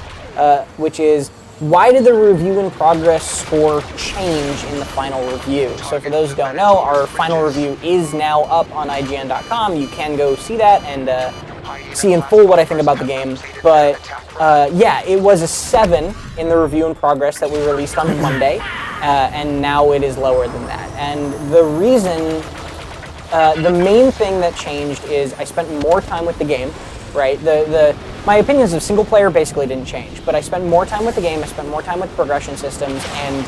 which is, why did the review in progress score change in the final review? So for those who don't know, our final review is now up on IGN.com. You can go see that and see in full what I think about the game. But yeah, it was a 7 in the review in progress that we released on Monday, and now it is lower than that. And the reason, the main thing that changed is I spent more time with the game, right? My opinions of single player basically didn't change, but I spent more time with the game, I spent more time with progression systems, and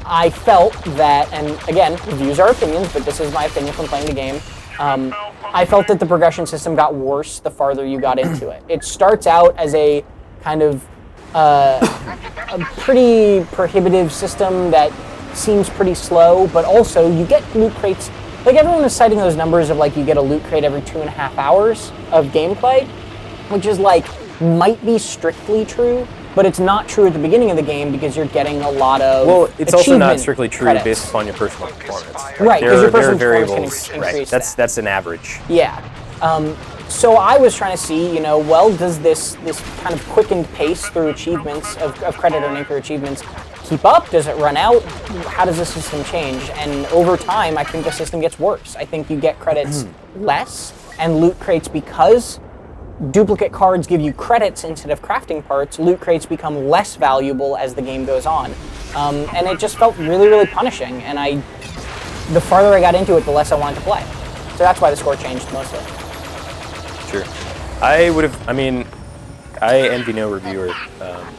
I felt that, and again, reviews are opinions, but this is my opinion from playing the game, I felt that the progression system got worse the farther you got into it. It starts out as a kind of a pretty prohibitive system that seems pretty slow, but also you get loot crates. Like, everyone is citing those numbers of like you get a loot crate every 2.5 hours of gameplay, which is like, might be strictly true, but it's not true at the beginning of the game because you're getting a lot of it's also not strictly true credits. based upon your personal performance. Right, because your personal variables, performance can increase that's an average. Yeah. So I was trying to see, you know, well, does this kind of quickened pace through achievements of credit earning for achievements keep up? Does it run out? How does the system change? And over time, I think the system gets worse. I think you get credits less, and loot crates, because duplicate cards give you credits instead of crafting parts, loot crates become less valuable as the game goes on. And it just felt really, really punishing. And the farther I got into it, the less I wanted to play. So that's why the score changed mostly. Sure. I envy no reviewer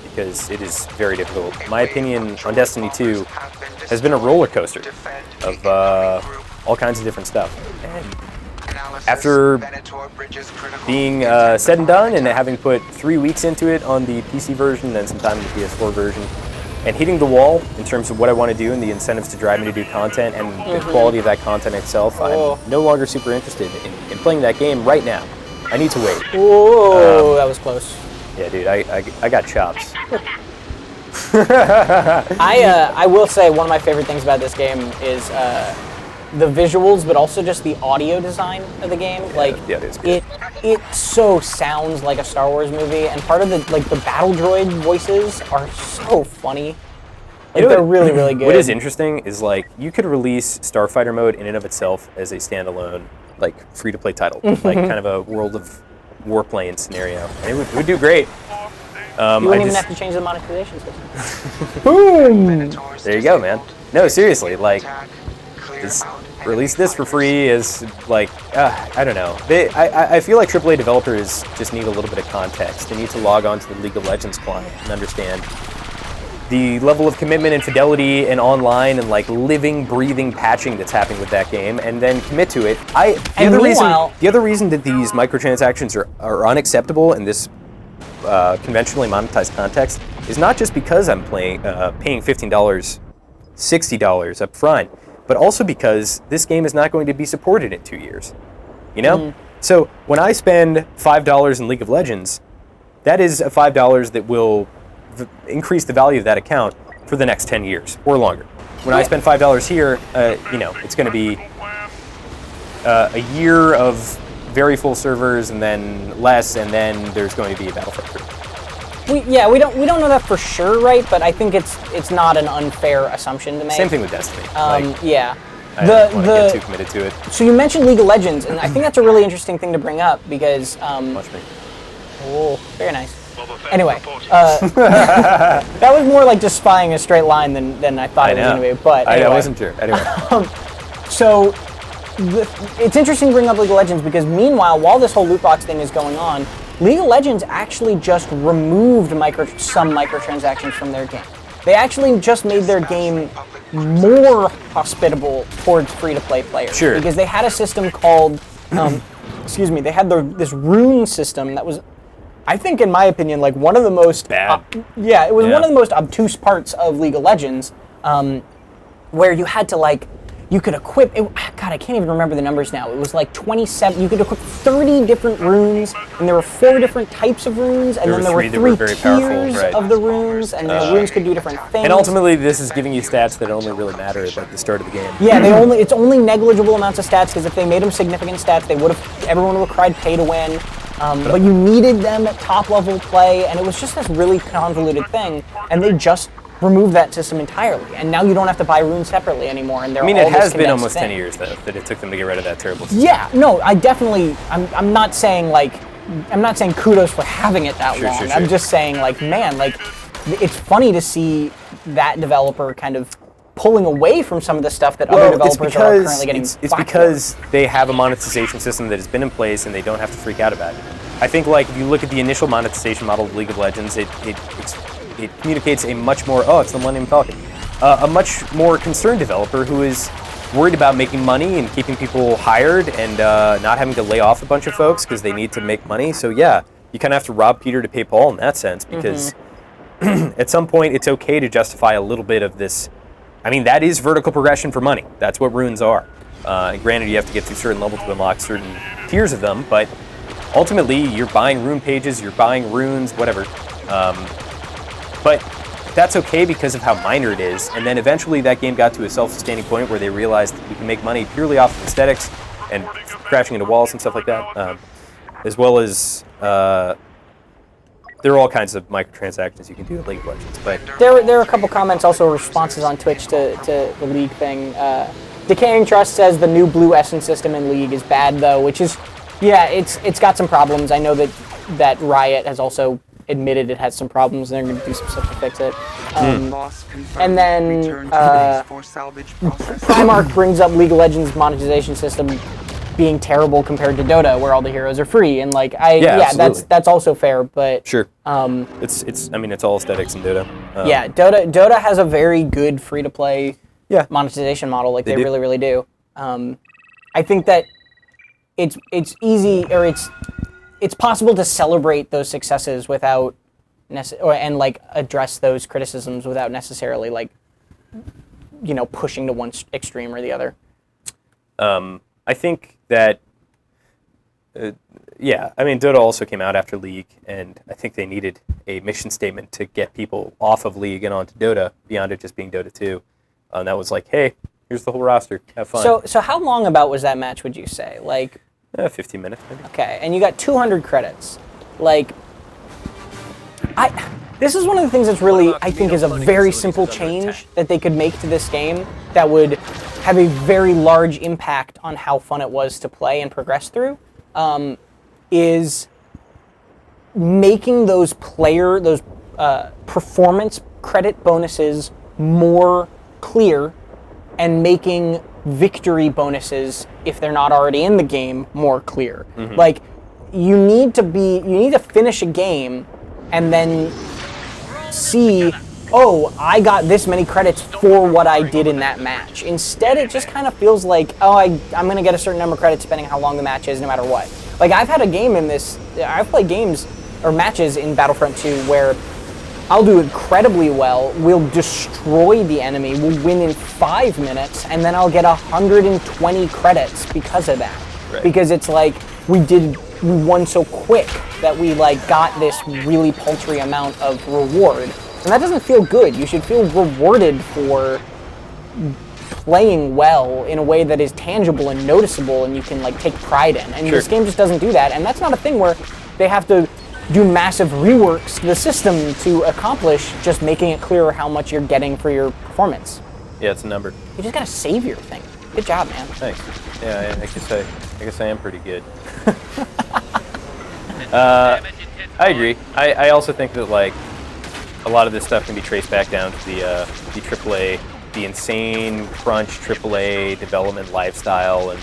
because it is very difficult. My opinion on Destiny 2 has been a roller coaster of all kinds of different stuff. And after being said and done and having put 3 weeks into it on the PC version, then some time in the PS4 version, and hitting the wall in terms of what I want to do and the incentives to drive me to do content and the quality of that content itself, I'm no longer super interested in playing that game right now. I need to wait. Whoa, that was close. Yeah, dude, I got chops. I will say one of my favorite things about this game is the visuals, but also just the audio design of the game. Yeah, it's good. It so sounds like a Star Wars movie, and part of the battle droid voices are so funny. They're really, really good. What is interesting is you could release Starfighter mode in and of itself as a standalone, free-to-play title, kind of a World of Warplane scenario, and it would do great. You wouldn't even have to change the monetization system. Boom! There you go, man. No, seriously, just release this for free is I don't know. I feel like AAA developers just need a little bit of context. They need to log on to the League of Legends client and understand the level of commitment and fidelity and online and living, breathing patching that's happening with that game, and then commit to it. The other reason that these microtransactions are unacceptable in this conventionally monetized context is not just because I'm paying $15, $60 up front, but also because this game is not going to be supported in 2 years. You know? So when I spend $5 in League of Legends, that is a $5 that will increase the value of that account for the next 10 years or longer. When I spend $5 here, it's going to be a year of very full servers and then less, and then there's going to be a Battlefront 3. We don't know that for sure, right? But I think it's not an unfair assumption to make. Same thing with Destiny. Yeah. I don't want to get too committed to it. So you mentioned League of Legends, and I think that's a really interesting thing to bring up because. Watch me. Oh, very nice. Anyway, that was more like just spying a straight line than I thought it was going to be. But anyway. I wasn't sure. Anyway. So it's interesting to bring up League of Legends because meanwhile, while this whole loot box thing is going on, League of Legends actually just removed some microtransactions from their game. They actually just made their game more hospitable towards free-to-play players. Sure. Because they had a system called, they had this rune system that was, I think, in my opinion, one of the most bad. One of the most obtuse parts of League of Legends, where you had to you could equip. God, I can't even remember the numbers now. It was 27. You could equip 30 different runes, and there were 4 different types of runes, and then there were 3 tiers of the runes, and the runes could do different things. And ultimately, this is giving you stats that only really matter at the start of the game. Yeah, it's only negligible amounts of stats because if they made them significant stats, everyone would have cried pay to win. But you needed them at top level play, and it was just this really convoluted thing, and they just removed that system entirely, and now you don't have to buy runes separately anymore, and they're all it has been almost thing. 10 years, though, that it took them to get rid of that terrible system. Yeah, no, I'm not saying kudos for having it that long. Sure. I'm just saying, it's funny to see that developer kind of pulling away from some of the stuff that other developers are currently getting. It's because they have a monetization system that has been in place and they don't have to freak out about it. I think if you look at the initial monetization model of League of Legends, it communicates a much more it's the Millennium Falcon, a much more concerned developer who is worried about making money and keeping people hired and not having to lay off a bunch of folks because they need to make money. So yeah, you kind of have to rob Peter to pay Paul in that sense because at some point it's okay to justify a little bit of this. That is vertical progression for money. That's what runes are. And granted, you have to get to a certain level to unlock certain tiers of them, but ultimately, you're buying rune pages, you're buying runes, whatever. But that's okay because of how minor it is. And then eventually, that game got to a self-sustaining point where they realized that you can make money purely off of aesthetics and crashing into walls and stuff like that, as well as there are all kinds of microtransactions you can do in League of Legends, but There were a couple comments, also responses on Twitch to the League thing. Decaying Trust says the new blue essence system in League is bad though, which is, yeah, it's got some problems. I know that Riot has also admitted it has some problems, and they're going to do some stuff to fix it. And then Primark brings up League of Legends monetization system being terrible compared to Dota, where all the heroes are free, and like that's also fair, but sure. It's all aesthetics in Dota. Dota has a very good free to play monetization model, like they really, really do. I think that it's easy, or it's possible to celebrate those successes without and like address those criticisms without necessarily like pushing to one extreme or the other. I think that Dota also came out after League, and I think they needed a mission statement to get people off of League and onto Dota beyond it just being Dota 2. And that was like, hey, here's the whole roster, have fun. So how long about was that match, would you say? Like 15 minutes maybe. Okay, and you got 200 credits. Like, this is one of the things that's really, I think, is a very simple change that they could make to this game that would have a very large impact on how fun it was to play and progress through, is making those performance credit bonuses more clear, and making victory bonuses, if they're not already in the game, more clear. Mm-hmm. Like, you need to finish a game and then see, oh, I got this many credits for what I did in that match. Instead, it just kind of feels like, oh, I'm going to get a certain number of credits depending on how long the match is, no matter what. Like, I've played games or matches in Battlefront 2 where I'll do incredibly well, we'll destroy the enemy, we'll win in 5 minutes, and then I'll get 120 credits because of that. Right. Because it's like, we won so quick that we like got this really paltry amount of reward. And that doesn't feel good. You should feel rewarded for playing well in a way that is tangible and noticeable and you can like take pride in. And this game just doesn't do that. And that's not a thing where they have to do massive reworks to the system to accomplish just making it clearer how much you're getting for your performance. Yeah, it's a number. You just gotta save your thing. Good job, man. Thanks. Yeah, I guess I am pretty good. I agree. I also think that like a lot of this stuff can be traced back down to the AAA, the insane crunch AAA development lifestyle. And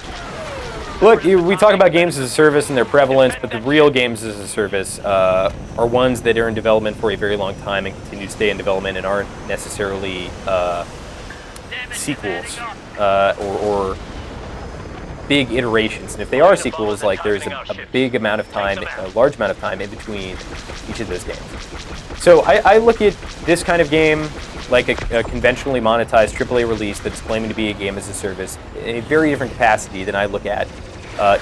look, we talk about games as a service and their prevalence, but the real games as a service are ones that are in development for a very long time and continue to stay in development and aren't necessarily sequels or big iterations. And if they are sequels, like there's a big amount of time, a large amount of time in between each of those games. So I look at this kind of game like a conventionally monetized AAA release that's claiming to be a game as a service in a very different capacity than I look at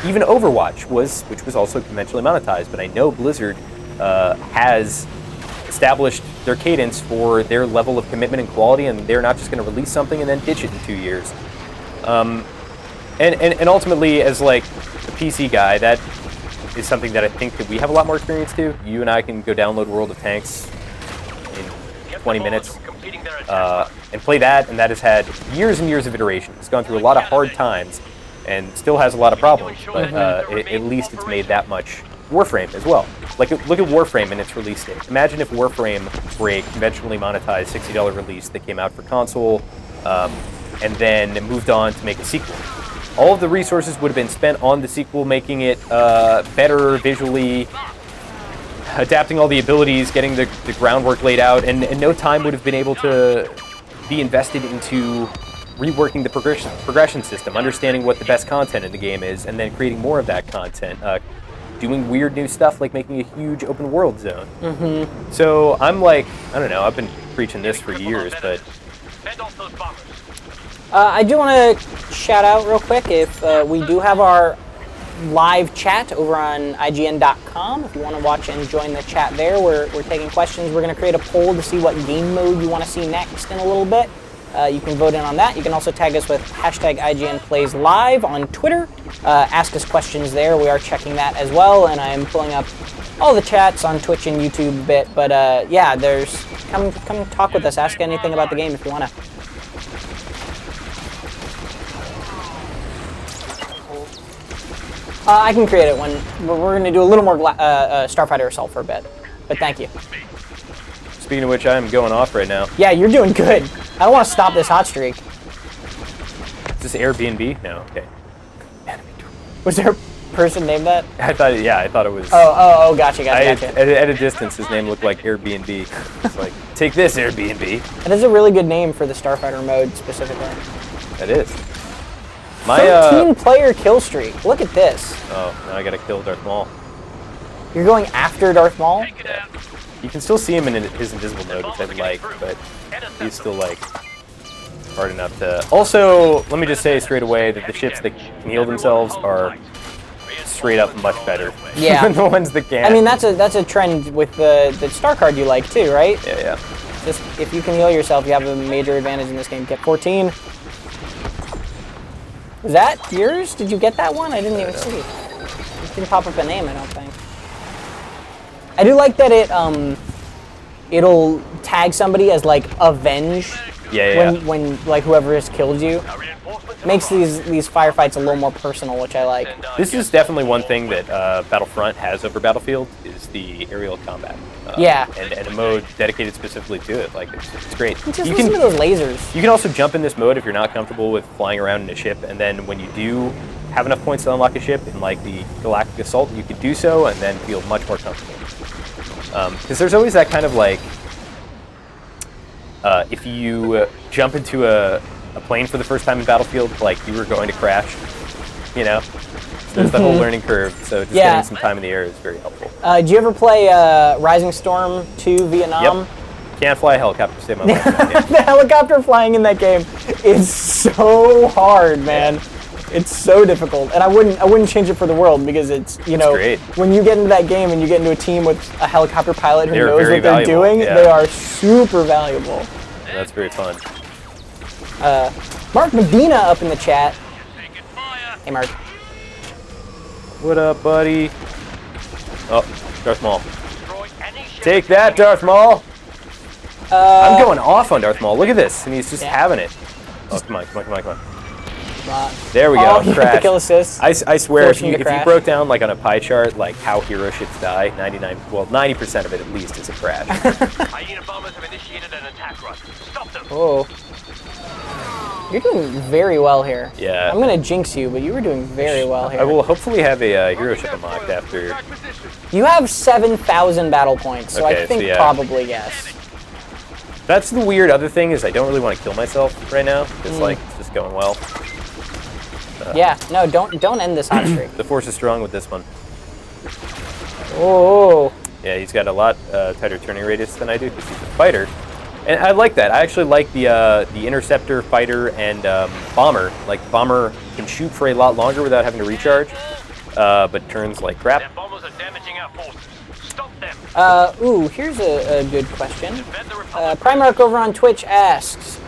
even Overwatch which was also conventionally monetized. But I know Blizzard has established their cadence for their level of commitment and quality, and they're not just going to release something and then ditch it in 2 years. And ultimately, as like a PC guy, that is something that I think that we have a lot more experience to. You and I can go download World of Tanks in 20 minutes and play that, and that has had years and years of iteration. It's gone through a lot of hard times and still has a lot of problems, but at least it's made that much. Warframe as well. Like, look at Warframe and its release date. Imagine if Warframe were a conventionally monetized $60 release that came out for console and then moved on to make a sequel. All of the resources would have been spent on the sequel, making it better visually, adapting all the abilities, getting the groundwork laid out, and no time would have been able to be invested into reworking the progression system, understanding what the best content in the game is, and then creating more of that content. Doing weird new stuff like making a huge open world zone. Mm-hmm. So I'm like, I don't know, I've been preaching this for years, but... I do want to shout out real quick if we do have our live chat over on IGN.com. If you want to watch and join the chat there, we're taking questions. We're going to create a poll to see what game mode you want to see next in a little bit. You can vote in on that. You can also tag us with hashtag IGNPlaysLive on Twitter. Ask us questions there. We are checking that as well, and I am pulling up all the chats on Twitch and YouTube a bit. But yeah, come talk with us. Ask anything about the game if you want to. I can create it when we're going to do a little more Starfighter Assault for a bit. But thank you. Speaking of which, I'm going off right now. Yeah, you're doing good. I don't want to stop this hot streak. Is this Airbnb? No, okay. Was there a person named that? I thought it was. Oh, gotcha. At a distance, his name looked like Airbnb. It's like, take this, Airbnb. That is a really good name for the Starfighter mode, specifically. That is. 13-player kill streak. Look at this. Oh, now I gotta kill Darth Maul. You're going after Darth Maul? Yeah. You can still see him in his invisible mode, which I like, but he's still, like, hard enough to... Also, let me just say straight away that the ships that can heal themselves are straight up much better than the ones that can't. I mean, that's a trend with the star card you like, too, right? Yeah. Just, if you can heal yourself, you have a major advantage in this game. Get 14. Was that yours? Did you get that one? I didn't even see. It didn't pop up a name, I don't think. I do like that it'll tag somebody as like avenge when like whoever has killed you. Makes these firefights a little more personal, which I like. This is definitely one thing that Battlefront has over Battlefield is the aerial combat. And a mode dedicated specifically to it. Like it's great. Just listen to those lasers. You can also jump in this mode if you're not comfortable with flying around in a ship, and then when you do have enough points to unlock a ship in like the Galactic Assault, you can do so and then feel much more comfortable. Because there's always that kind of like, if you jump into a plane for the first time in Battlefield, like you were going to crash, you know? So there's that whole learning curve, so just getting some time in the air is very helpful. Do you ever play Rising Storm 2 Vietnam? Yep. Can't fly a helicopter to save my life. The helicopter flying in that game is so hard, man. Yeah. It's so difficult, and I wouldn't change it for the world because it's great. When you get into that game and you get into a team with a helicopter pilot who knows what they're doing, they are super valuable. Yeah, that's very fun. Mark Medina up in the chat. Hey, Mark. What up, buddy? Oh, Darth Maul. Take that, Darth Maul. I'm going off on Darth Maul. Look at this, and he's just having it. Oh, come on. There we go. Crash. Kill assist. I swear, if you broke down like on a pie chart, like how hero ships die, 90% of it at least is a crash. Hyena bombers have initiated an attack run. Stop them. Oh, you're doing very well here. Yeah. I'm gonna jinx you, but you were doing very well here. I will hopefully have a hero ship unlocked after. You have 7,000 battle points, so I think probably yes. That's the weird other thing is I don't really want to kill myself right now. It's like it's just going well. Yeah, no, don't end this hot streak. The force is strong with this one. Oh. Yeah, he's got a lot tighter turning radius than I do because he's a fighter, and I like that. I actually like the interceptor, fighter, and bomber. Like bomber can shoot for a lot longer without having to recharge, but turns like crap. Their bombers are damaging our forces. Stop them. Ooh, here's a good question. Primarch over on Twitch asks,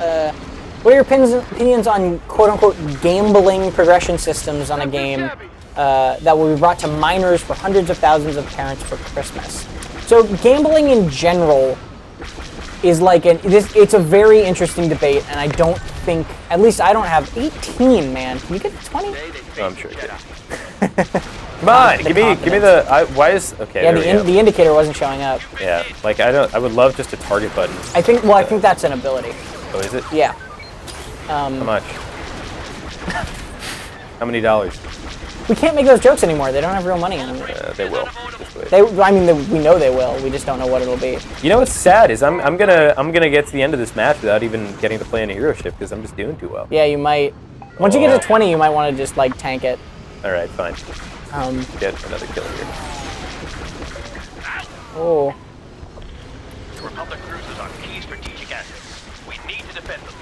what are your opinions on quote-unquote gambling progression systems on a game that will be brought to minors for hundreds of thousands of parents for Christmas? So gambling in general is like it's a very interesting debate, and I don't think, at least I don't have 18, man. Can you get 20? Oh, I'm sure you can. Come on, give me the. Why is okay? Yeah, the indicator wasn't showing up. Yeah, like I would love just a target button. I think that's an ability. Oh, is it? Yeah. How much? How many dollars? We can't make those jokes anymore. They don't have real money in them. They will. We know they will. We just don't know what it'll be. You know what's sad is I'm gonna get to the end of this match without even getting to play any hero ship because I'm just doing too well. Yeah, you might. Once you get to 20, you might want to just like tank it. All right, fine. Get another kill here. Oh. The Republic cruisers are key strategic assets. We need to defend them.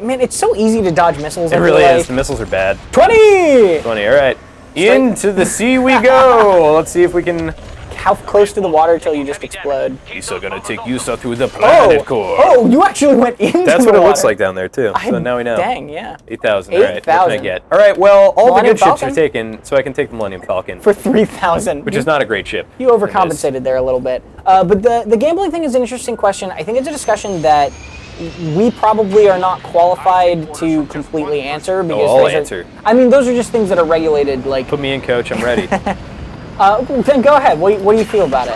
Man, it's so easy to dodge missiles. It really is. The missiles are bad. 20! 20, all right. Into the sea we go. Let's see if we can how close to the water till you just explode? He's gonna take Yusa through the planet core. Oh, you actually went into That's the what it water. looks like down there too. So now we know. Dang, yeah. 8,000. All right, what can I 8,000. get? All right, well, all Millennium the good ships Falcon? are taken, so I can take the Millennium Falcon, For 3,000. which is not a great ship. You overcompensated there a little bit. But the gambling thing is an interesting question. I think it's a discussion that we probably are not qualified to completely answer because I'll those answer. I mean, those are just things that are regulated. Like, Put me in, coach. I'm ready. then go ahead. What do you feel about it?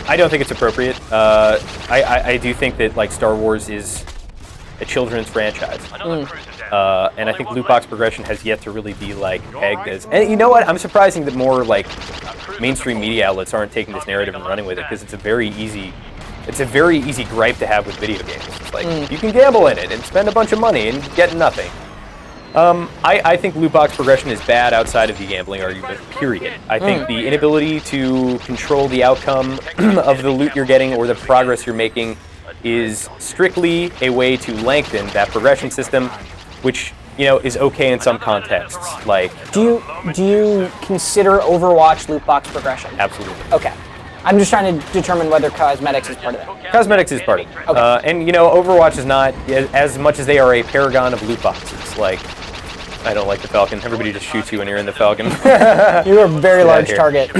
I don't think it's appropriate. I do think that like Star Wars is a children's franchise, and I think loot box progression has yet to really be like pegged as. And you know what? I'm surprising that more like mainstream media outlets aren't taking this narrative and running with it because it's a very easy gripe to have with video games. It's like you can gamble in it and spend a bunch of money and get nothing. I think loot box progression is bad outside of the gambling argument, period. I think the inability to control the outcome of the loot you're getting or the progress you're making is strictly a way to lengthen that progression system, which, you know, is okay in some contexts. Like, Do you consider Overwatch loot box progression? absolutely. Okay. I'm just trying to determine whether cosmetics is part of that. Cosmetics is part of it. Okay. And, you know, Overwatch is not, as much as they are a paragon of loot boxes. Like, I don't like the Falcon. Everybody just shoots you when you're in the Falcon. You're a very large here. target.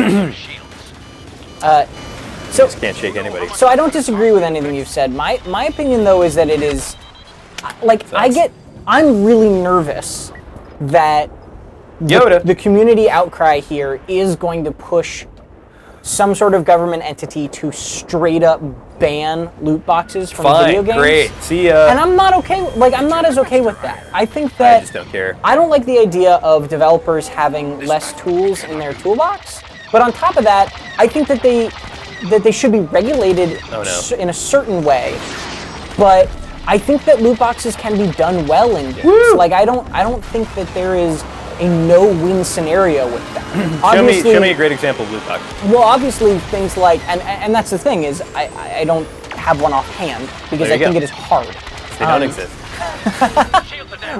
Just can't shake anybody. So I don't disagree with anything you've said. My opinion, though, is that it is, like, I'm really nervous that Yoda. the community outcry here is going to push some sort of government entity to straight up ban loot boxes from video games. Great. See ya. And I'm not okay. Like, I'm not as okay with that. I think I that just don't care. I don't like the idea of developers having less tools in their toolbox. But on top of that, I think that they should be regulated in a certain way. But I think that loot boxes can be done well in games. Woo! Like, I don't think that there is a no-win scenario with that. Show me a great example of loot box. Well, obviously things like, and that's the thing is, I don't have one offhand because I think it is hard. They don't exist.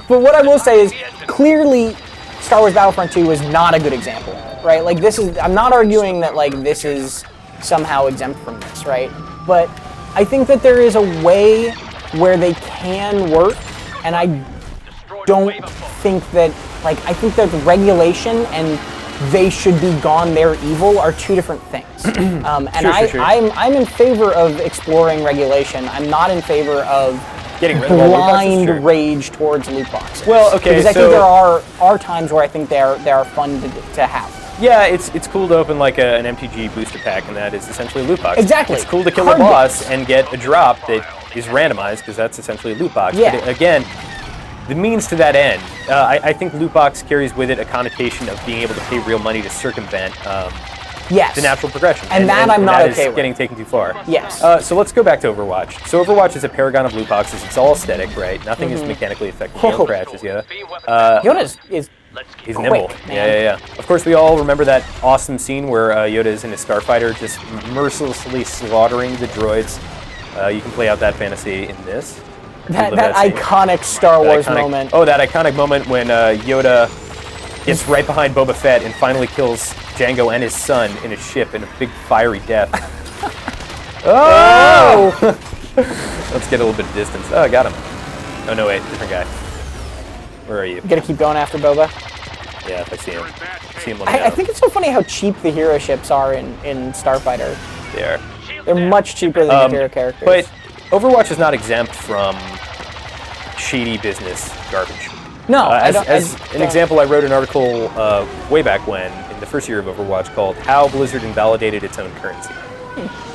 But what I will say is, clearly, Star Wars Battlefront 2 is not a good example, right? Like, I'm not arguing that, like, this is somehow exempt from this, right? But I think that there is a way where they can work, and I don't think that, like, I think that regulation and they should be gone, they're evil are two different things. And Sure. I'm in favor of exploring regulation. I'm not in favor of Getting rid of all loot boxes, blind sure. rage towards loot boxes. Well, okay, because I so- think there are times where I think they are fun to have. Yeah, it's cool to open like an MTG booster pack, and that is essentially a loot box. Exactly. It's cool to kill Card a boss games. and get a drop that is randomized, because that's essentially a loot box. Yeah. But again, the means to that end, I think loot box carries with it a connotation of being able to pay real money to circumvent Yes. the natural progression. And that I'm not that okay is with. getting taken too far. Yes. So let's go back to Overwatch. So Overwatch is a paragon of loot boxes. It's all aesthetic, right? Nothing is mechanically effective. You don't crash, yeah. Yoda is He's quick, nimble. man. Yeah. Of course, we all remember that awesome scene where Yoda is in his Starfighter just mercilessly slaughtering the droids. You can play out that fantasy in this. that scene. iconic Star That Wars iconic- moment. Oh, that iconic moment when Yoda gets right behind Boba Fett and finally kills Jango and his son in his ship in a big fiery death. Oh! Let's get a little bit of distance. Oh, I got him. Oh, no, wait. Different guy. Where are you? You gotta keep going after Boba. Yeah, if I see him. See him, let me I know. think it's so funny how cheap the hero ships are in Starfighter. They are. They're much cheaper than the hero characters. But Overwatch is not exempt from shady business garbage. no, I As don't. an example, I wrote an article way back when, in the first year of Overwatch, called How Blizzard Invalidated Its Own Currency.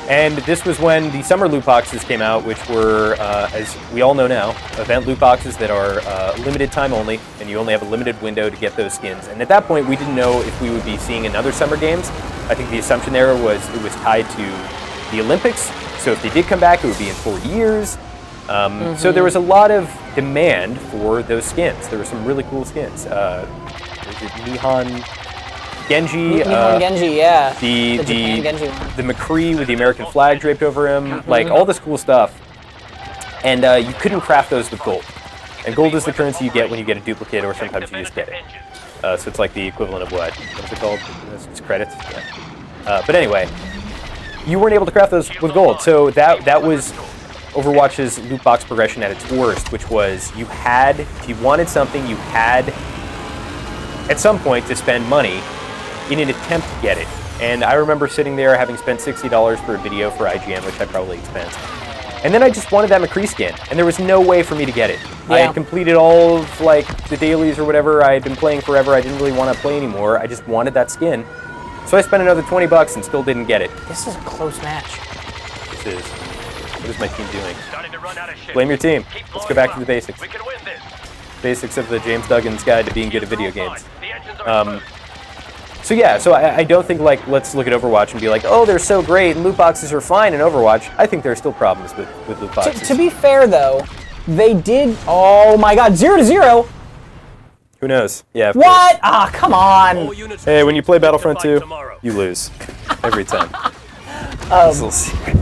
And this was when the summer loot boxes came out, which were, as we all know now, event loot boxes that are limited time only, and you only have a limited window to get those skins. And at that point, we didn't know if we would be seeing another Summer Games. I think the assumption there was it was tied to the Olympics, so if they did come back, it would be in 4 years. So there was a lot of demand for those skins. There were some really cool skins. Was it Nihon Genji? Nihon Genji, yeah. The Japan Genji one. the McCree with the American flag draped over him, like all this cool stuff. And you couldn't craft those with gold. And gold is the currency you get when you get a duplicate, or sometimes you just get it. So it's like the equivalent of what's it called? It's credits. Yeah. But anyway, you weren't able to craft those with gold. So that was Overwatch's loot box progression at its worst, which was you had, if you wanted something, you had at some point to spend money in an attempt to get it. And I remember sitting there having spent $60 for a video for IGN, which I probably expensed. And then I just wanted that McCree skin, and there was no way for me to get it. Yeah. I had completed all of like the dailies or whatever. I had been playing forever. I didn't really want to play anymore. I just wanted that skin. So I spent another $20 and still didn't get it. This is a close match. This is. What is my team doing? Starting to run out of ships. Blame your team. Keep Let's go back to the blowing basics. up. We can win this. Basics of the James Duggan's Guide to Being Good at Video Games. The engines are exposed. So yeah, so I don't think like let's look at Overwatch and be like, oh, they're so great and loot boxes are fine in Overwatch. I think there are still problems with loot boxes. To be fair, though, they did. Oh my God, 0-0. Who knows? Yeah. of What? Ah, come on. course. Hey, when you play Battlefront 2, you lose every time. This little secret.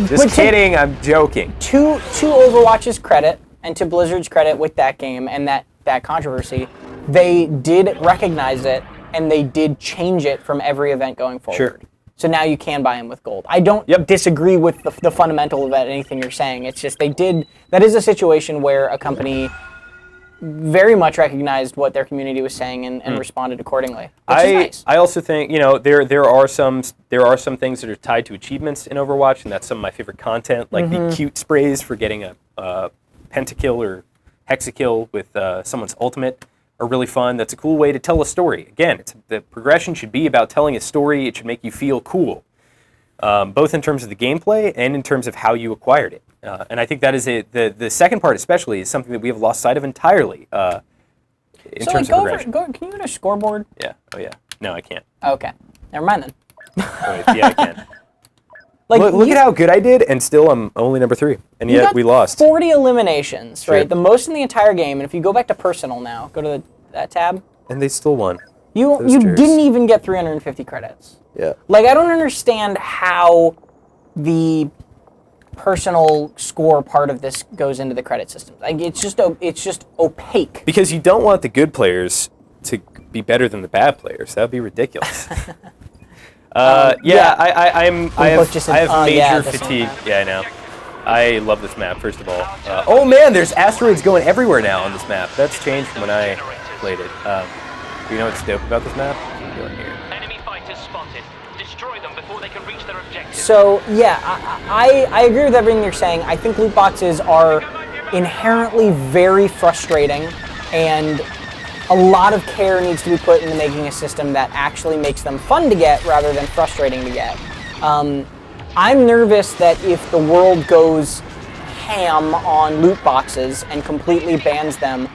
Just kidding. I'm joking. To Overwatch's credit and to Blizzard's credit with that game and that controversy, they did recognize it and they did change it from every event going forward. Sure. So now you can buy them with gold. I don't disagree with the fundamental of anything you're saying. It's just they did. That is a situation where a company very much recognized what their community was saying and responded accordingly. Which is nice. I also think there are some things that are tied to achievements in Overwatch, and that's some of my favorite content, like the cute sprays for getting a pentakill or hexakill with someone's ultimate are really fun. That's a cool way to tell a story. Again, the progression should be about telling a story. It should make you feel cool, both in terms of the gameplay and in terms of how you acquired it. And I think that is the second part especially is something that we have lost sight of entirely in terms of progression. Can you go to scoreboard? Yeah. Oh yeah. No, I can't. Okay. Never mind then. Oh, wait, yeah, I can. Like, look at how good I did, and still I'm only number 3, and you yet got we lost. 40 eliminations, Sure. right? The most in the entire game. And if you go back to personal now, go to that tab. And they still won. You jerks. didn't even get 350 credits. Yeah. Like, I don't understand how the personal score part of this goes into the credit system. Like, it's just opaque. Because you don't want the good players to be better than the bad players. That would be ridiculous. I have major fatigue. Yeah, I know. I love this map, first of all. Oh man, there's asteroids going everywhere now on this map. That's changed from when I played it. Do you know what's dope about this map? What are you doing here? Enemy fighters spotted. Destroy them before they can reach their objective. So, yeah, I agree with everything you're saying. I think loot boxes are inherently very frustrating, and a lot of care needs to be put into making a system that actually makes them fun to get rather than frustrating to get. I'm nervous that if the world goes ham on loot boxes and completely bans them,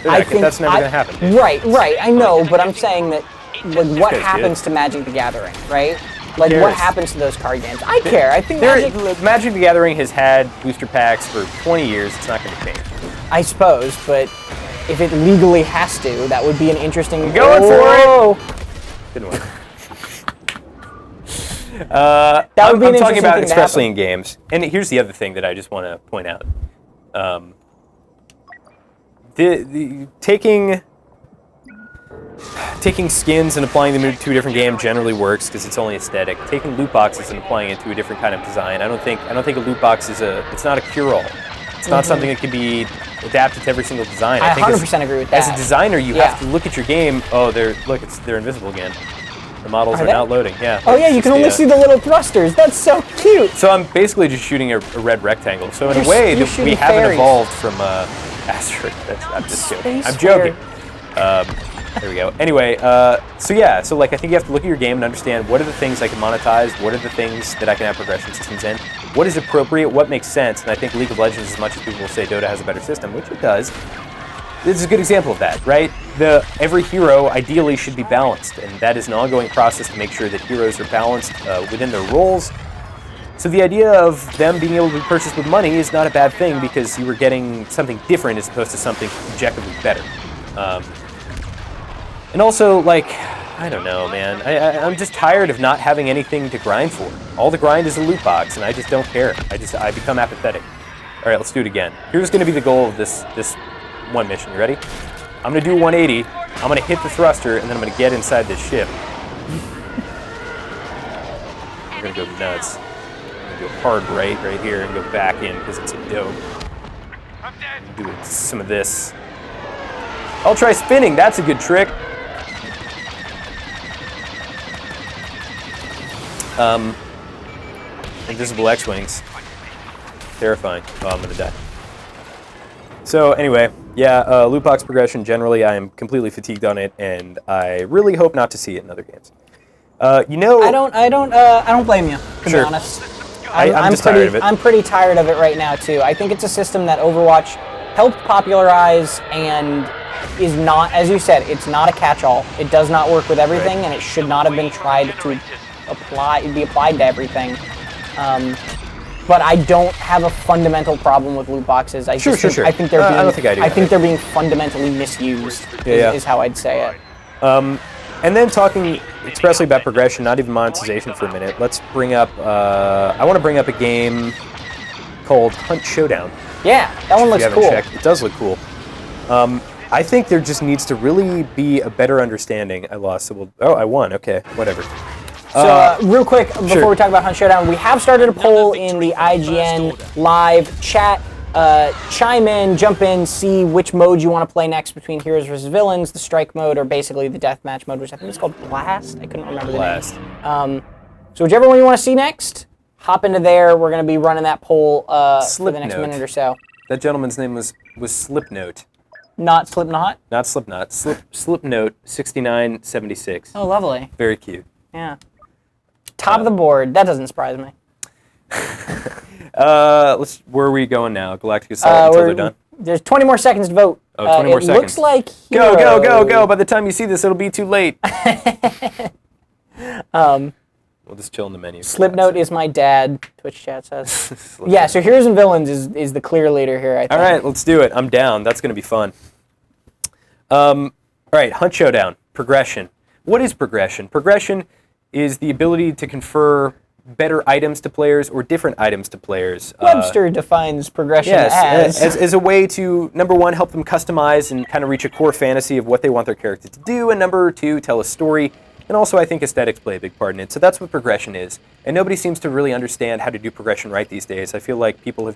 I think that's never going to happen. Dude. Right, I know, but I'm saying that what happens to Magic the Gathering, right? Like, what happens to those card games? I care. I think Magic the Gathering has had booster packs for 20 years. It's not going to change. I suppose, but if it legally has to, that would be an interesting... Going for it! Didn't work. That would be an I'm talking interesting about thing to especially happen. in games. And here's the other thing that I just want to point out. Taking skins and applying them to a different game generally works because it's only aesthetic. Taking loot boxes and applying it to a different kind of design, I don't think a loot box it's not a cure-all. It's not something that can be adapted to every single design. I think 100% agree with that. As a designer, you have to look at your game. Oh, they're invisible again. The models are not loading. Yeah. Oh yeah, you can only see the little thrusters. That's so cute. So I'm basically just shooting a red rectangle. So in a way, we haven't evolved from asteroid. I'm just joking. I'm joking. There we go. Anyway, so like I think you have to look at your game and understand what are the things I can monetize, what are the things that I can have progression systems in, what is appropriate, what makes sense, and I think League of Legends, as much as people will say Dota has a better system, which it does, this is a good example of that, right? Every hero ideally should be balanced, and that is an ongoing process to make sure that heroes are balanced within their roles. So the idea of them being able to be purchased with money is not a bad thing because you were getting something different as opposed to something objectively better. And also, like, I don't know, man. I'm just tired of not having anything to grind for. All the grind is a loot box, and I just don't care. I become apathetic. All right, let's do it again. Here's going to be the goal of this one mission. You ready? I'm going to do 180, I'm going to hit the thruster, and then I'm going to get inside this ship. We're going to go nuts. I'm going to do a hard right here and go back in because it's a dope. I'm dead. Do some of this. I'll try spinning. That's a good trick. Invisible X-Wings. Terrifying. Oh, I'm going to die. So anyway, yeah, loot box progression, generally I am completely fatigued on it, and I really hope not to see it in other games. I don't blame you, to be honest. I'm just tired of it. I'm pretty tired of it right now too. I think it's a system that Overwatch helped popularize and is not, as you said, it's not a catch-all. It does not work with everything, and it should not have been tried to be applied to everything. But I don't have a fundamental problem with loot boxes. I think they're being, I don't think I do. I think they're being fundamentally misused. Is how I'd say it. And then talking expressly about progression, not even monetization for a minute. Let's bring up. I want to bring up a game called Hunt Showdown. Yeah, that one looks cool. Checked. It does look cool. I think there just needs to really be a better understanding. I lost. So I won. Okay, whatever. So real quick, before we talk about Hunt Showdown, we have started a poll in the IGN live chat. Chime in, jump in, see which mode you want to play next between Heroes vs. Villains, the Strike mode, or basically the Deathmatch mode, which I think is called Blast. I couldn't remember the name. So whichever one you want to see next, hop into there. We're going to be running that poll for the next minute or so. That gentleman's name was Slipnote. Not Slipknot? Not Slipknot. Slipnote 6976. Oh, lovely. Very cute. Yeah. Top of the board. That doesn't surprise me. Where are we going now? Galactic Assault until they're done? There's 20 more seconds to vote. Oh, 20 more seconds. It looks like Go. By the time you see this, it'll be too late. We'll just chill in the menu. Slipnote is my dad, Twitch chat says. Yeah, so Heroes and Villains is the clear leader here, I think. All right, let's do it. I'm down. That's going to be fun. All right, Hunt Showdown. Progression. What is progression? Progression is the ability to confer better items to players or different items to players. Webster defines progression as a way to, number one, help them customize and kind of reach a core fantasy of what they want their character to do, and number two, tell a story. And also, I think aesthetics play a big part in it. So that's what progression is. And nobody seems to really understand how to do progression right these days. I feel like people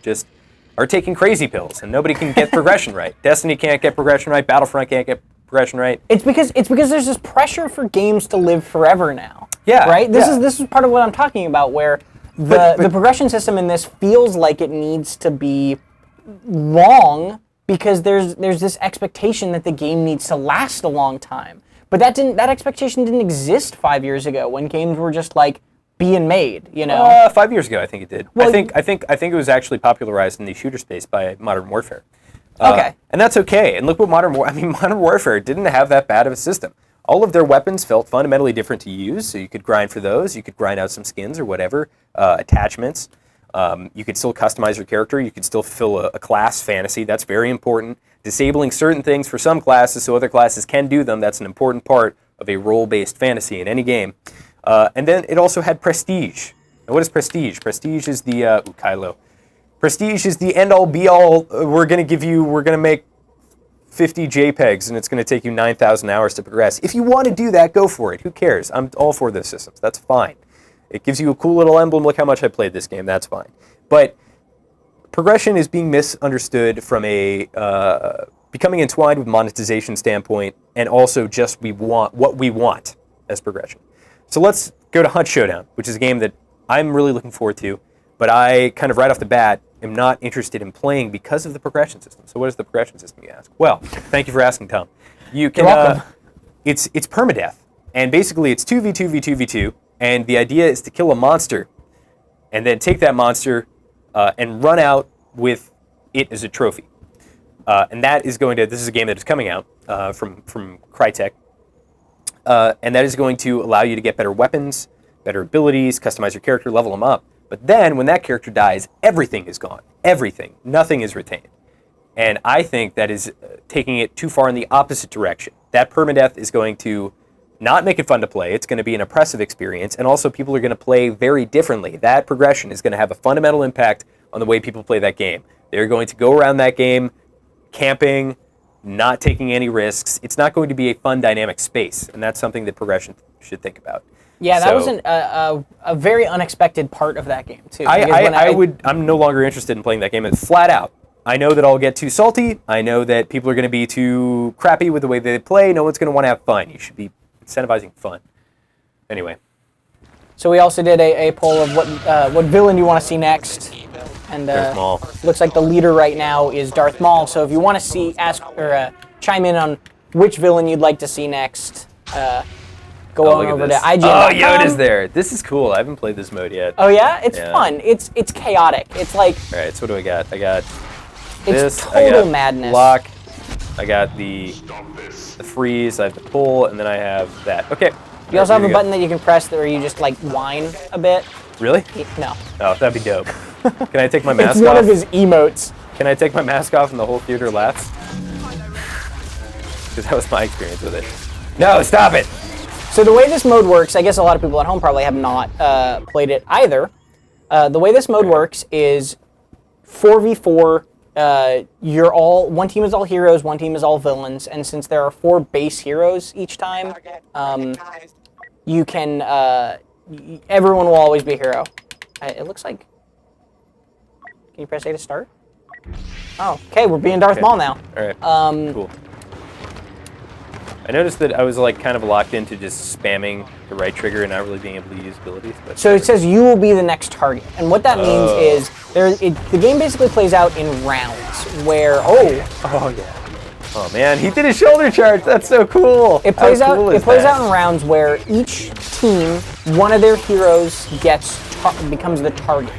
are taking crazy pills, and nobody can get progression right. Destiny can't get progression right. Battlefront can't get progression right. It's because there's this pressure for games to live forever now. Yeah. Right? This is part of what I'm talking about, where the progression system in this feels like it needs to be long because there's this expectation that the game needs to last a long time. But that expectation didn't exist 5 years ago when games were just like being made, you know. 5 years ago, I think it did. Well, I think it was actually popularized in the shooter space by Modern Warfare. Okay. And that's okay. And look what Modern Warfare didn't have that bad of a system. All of their weapons felt fundamentally different to use, so you could grind for those. You could grind out some skins or whatever, attachments. You could still customize your character. You could still fulfill a class fantasy. That's very important. Disabling certain things for some classes so other classes can do them. That's an important part of a role-based fantasy in any game. And then it also had prestige. And what is prestige? Prestige is the Kylo. Prestige is the end-all, be-all. We're going to make 50 JPEGs, and it's going to take you 9,000 hours to progress. If you want to do that, go for it. Who cares? I'm all for those systems. That's fine. It gives you a cool little emblem. Look how much I played this game. That's fine. But progression is being misunderstood from a becoming entwined with monetization standpoint, and also just what we want as progression. So let's go to Hunt Showdown, which is a game that I'm really looking forward to, but I kind of right off the bat am not interested in playing because of the progression system. So what is the progression system, you ask? Well, thank you for asking, Tom. You can. You're welcome. It's permadeath, and basically it's 2v2v2v2, and the idea is to kill a monster, and then take that monster and run out with it as a trophy. And that is this is a game that is coming out from Crytek, and that is going to allow you to get better weapons, better abilities, customize your character, level them up. But then when that character dies, everything is gone. Everything. Nothing is retained. And I think that is taking it too far in the opposite direction. That permadeath is going to not make it fun to play. It's going to be an oppressive experience, and also people are going to play very differently. That progression is going to have a fundamental impact on the way people play that game. They're going to go around that game camping, not taking any risks. It's not going to be a fun, dynamic space, and that's something that progression should think about. Yeah, that So, was a very unexpected part of that game too. because I'm no longer interested in playing that game. It's flat out. I know that I'll get too salty. I know that people are going to be too crappy with the way they play. No one's going to want to have fun. You should be incentivizing fun. Anyway. So we also did a poll of what villain you want to see next, and Darth Maul. looks like the leader right now is Darth Maul. So if you want to chime in on which villain you'd like to see next, go on over to IGN. Oh, Yoda's there. This is cool. I haven't played this mode yet. Oh yeah, it's fun. It's chaotic. It's like All right, so what do I got? I got it's this. I total got madness. Block. I got the freeze. I have the pull, and then I have that. Okay. You also have a button that you can press where you just like whine a bit. Really? No. Oh, that'd be dope. Can I take my mask It's one off? of his emotes. Can I take my mask off and the whole theater laughs? Because that was my experience with it. No, stop it! So the way this mode works, I guess a lot of people at home probably have not played it either. The way this mode works is 4v4. One team is all heroes, one team is all villains, and since there are 4 base heroes each time, you can. Everyone will always be a hero. It looks like. Can you press A to start? Oh, okay. We're being Darth Maul now. All right. Cool. I noticed that I was like kind of locked into just spamming the right trigger and not really being able to use abilities. But so it says you will be the next target, and what that means is the game basically plays out in rounds where oh yeah. Oh man, he did a shoulder charge. That's so cool. It plays out in rounds where each team, one of their heroes becomes the target.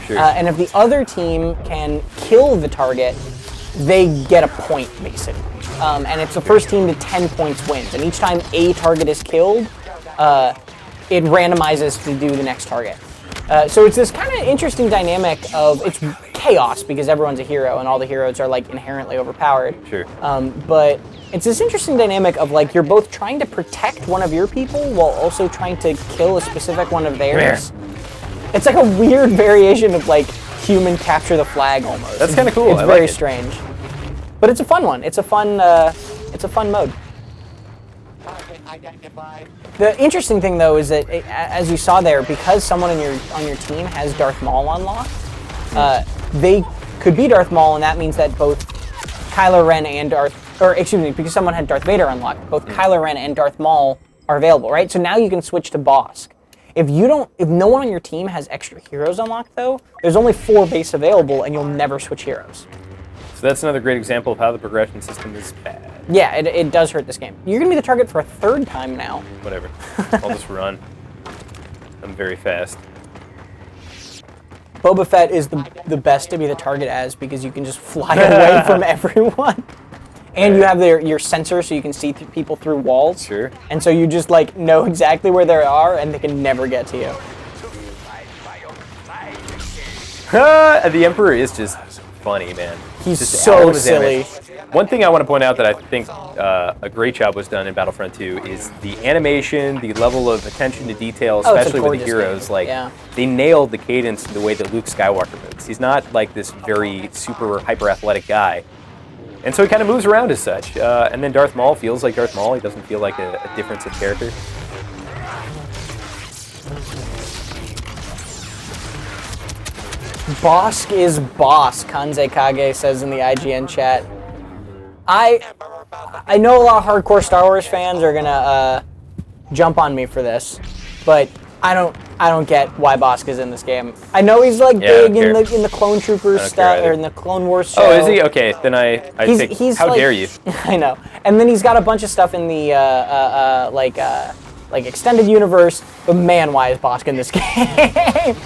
Sure. And if the other team can kill the target, they get a point, basically. And it's the first team to 10 points wins. And each time a target is killed, it randomizes to do the next target. So it's this kind of interesting dynamic of, it's chaos because everyone's a hero and all the heroes are like inherently overpowered. Sure. But it's this interesting dynamic of like, you're both trying to protect one of your people while also trying to kill a specific one of theirs. It's like a weird variation of like human capture the flag almost. That's kind of cool. It's very strange. But it's a fun one. It's a fun mode. The interesting thing though is that as you saw there, because someone on your team has Darth Maul unlocked, they could be Darth Maul, and that means that both Kylo Ren and because someone had Darth Vader unlocked, both Kylo Ren and Darth Maul are available, right? So now you can switch to Bosk. If no one on your team has extra heroes unlocked though, there's only 4 base available, and you'll never switch heroes. So that's another great example of how the progression system is bad. Yeah, it does hurt this game. You're gonna be the target for a 3rd time now. Whatever. I'll just run. I'm very fast. Boba Fett is the best to be the target as because you can just fly away from everyone. And you have your sensor so you can see people through walls. Sure. And so you just like know exactly where they are and they can never get to you. The Emperor is just funny, man. He's just so silly. One thing I want to point out that I think a great job was done in Battlefront 2 is the animation, the level of attention to detail, especially with the heroes. Game. Like they nailed the cadence the way that Luke Skywalker moves. He's not like this very super hyper athletic guy. And so he kind of moves around as such. And then Darth Maul feels like Darth Maul. He doesn't feel like a difference of character. Bosk is boss, Kanze Kage says in the IGN chat. I know a lot of hardcore Star Wars fans are gonna jump on me for this, but I don't get why Bosk is in this game. I know he's like big in the Clone Troopers stuff or in the Clone Wars show. Oh, is he? Okay, then I take. How like, dare you? I know. And then he's got a bunch of stuff in the like extended universe. But man, why is Bosk in this game?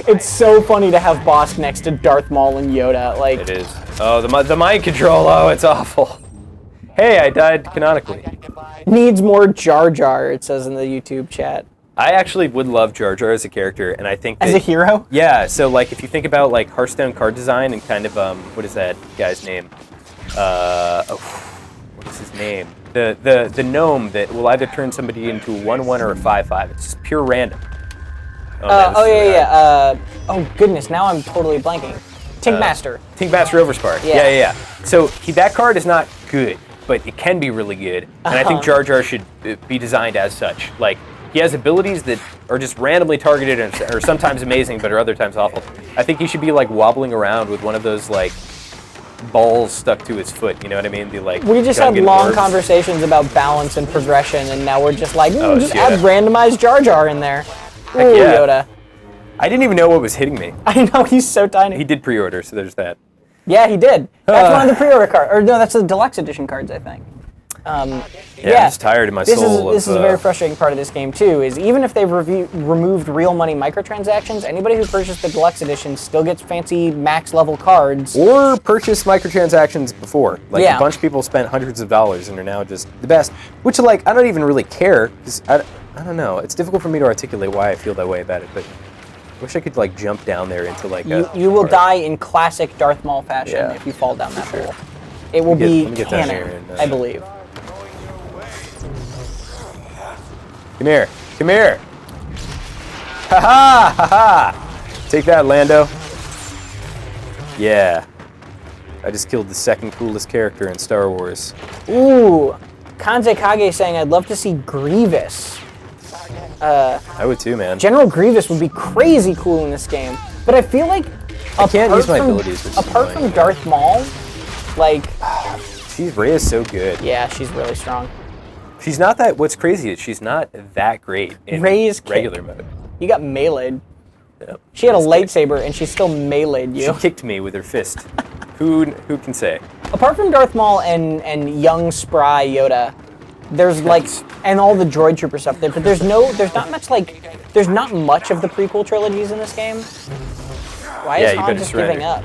It's so funny to have Bosk next to Darth Maul and Yoda. Like it is. Oh, the mind control. Oh, it's awful. Hey, I died canonically. Needs more Jar Jar. It says in the YouTube chat. I actually would love Jar Jar as a character, and I think that, as a hero. Yeah. So like, if you think about like Hearthstone card design and kind of what is that guy's name? What is his name? The gnome that will either turn somebody into a 1/1 or a 5/5. It's just pure random. Oh goodness, now I'm totally blanking. Tinkmaster. Tinkmaster Overspark. Yeah. So that card is not good, but it can be really good, and I think Jar Jar should be designed as such. Like, he has abilities that are just randomly targeted and are sometimes amazing, but are other times awful. I think he should be like wobbling around with one of those like balls stuck to his foot. You know what I mean? We just had long conversations about balance and progression, and now we're just like, just Yoda. add randomized Jar Jar in there. Ooh, yeah. Yoda. I didn't even know what was hitting me. I know, he's so tiny. He did pre-order, so there's that. Yeah, he did. That's one of the pre-order cards. Or no, that's the deluxe edition cards, I think. I'm just tired in my soul. This is a very frustrating part of this game too. Is even if they've removed real money microtransactions, anybody who purchased the deluxe edition still gets fancy max level cards. Or purchased microtransactions before. Like, Yeah. a bunch of people spent hundreds of dollars and are now just the best. Which, like, I don't even really care, because I don't know. It's difficult for me to articulate why I feel that way about it, but I wish I could, like, jump down there into, like, You will die in classic Darth Maul fashion Yeah. if you fall down that hole. It will be let me get down here canon, and, I believe. Come here. Come here. Ha-ha! Ha-ha! Take that, Lando. Yeah. I just killed the second coolest character in Star Wars. Ooh, Kanze Kage saying, I'd love to see Grievous. I would too, man. General Grievous would be crazy cool in this game. But I feel like I can't use my abilities, which is apart from annoying. Darth Maul, like, Rey is so good. yeah, she's really strong. She's not that. What's crazy is she's not that great in Rey's regular mode. You got meleeed. Yep. She had a lightsaber and she still meleeed you. She kicked me with her fist. Who can say? Apart from Darth Maul and young spry Yoda, there's like, and all the droid trooper stuff there, but there's not much of the prequel trilogies in this game. Why is Han just giving up?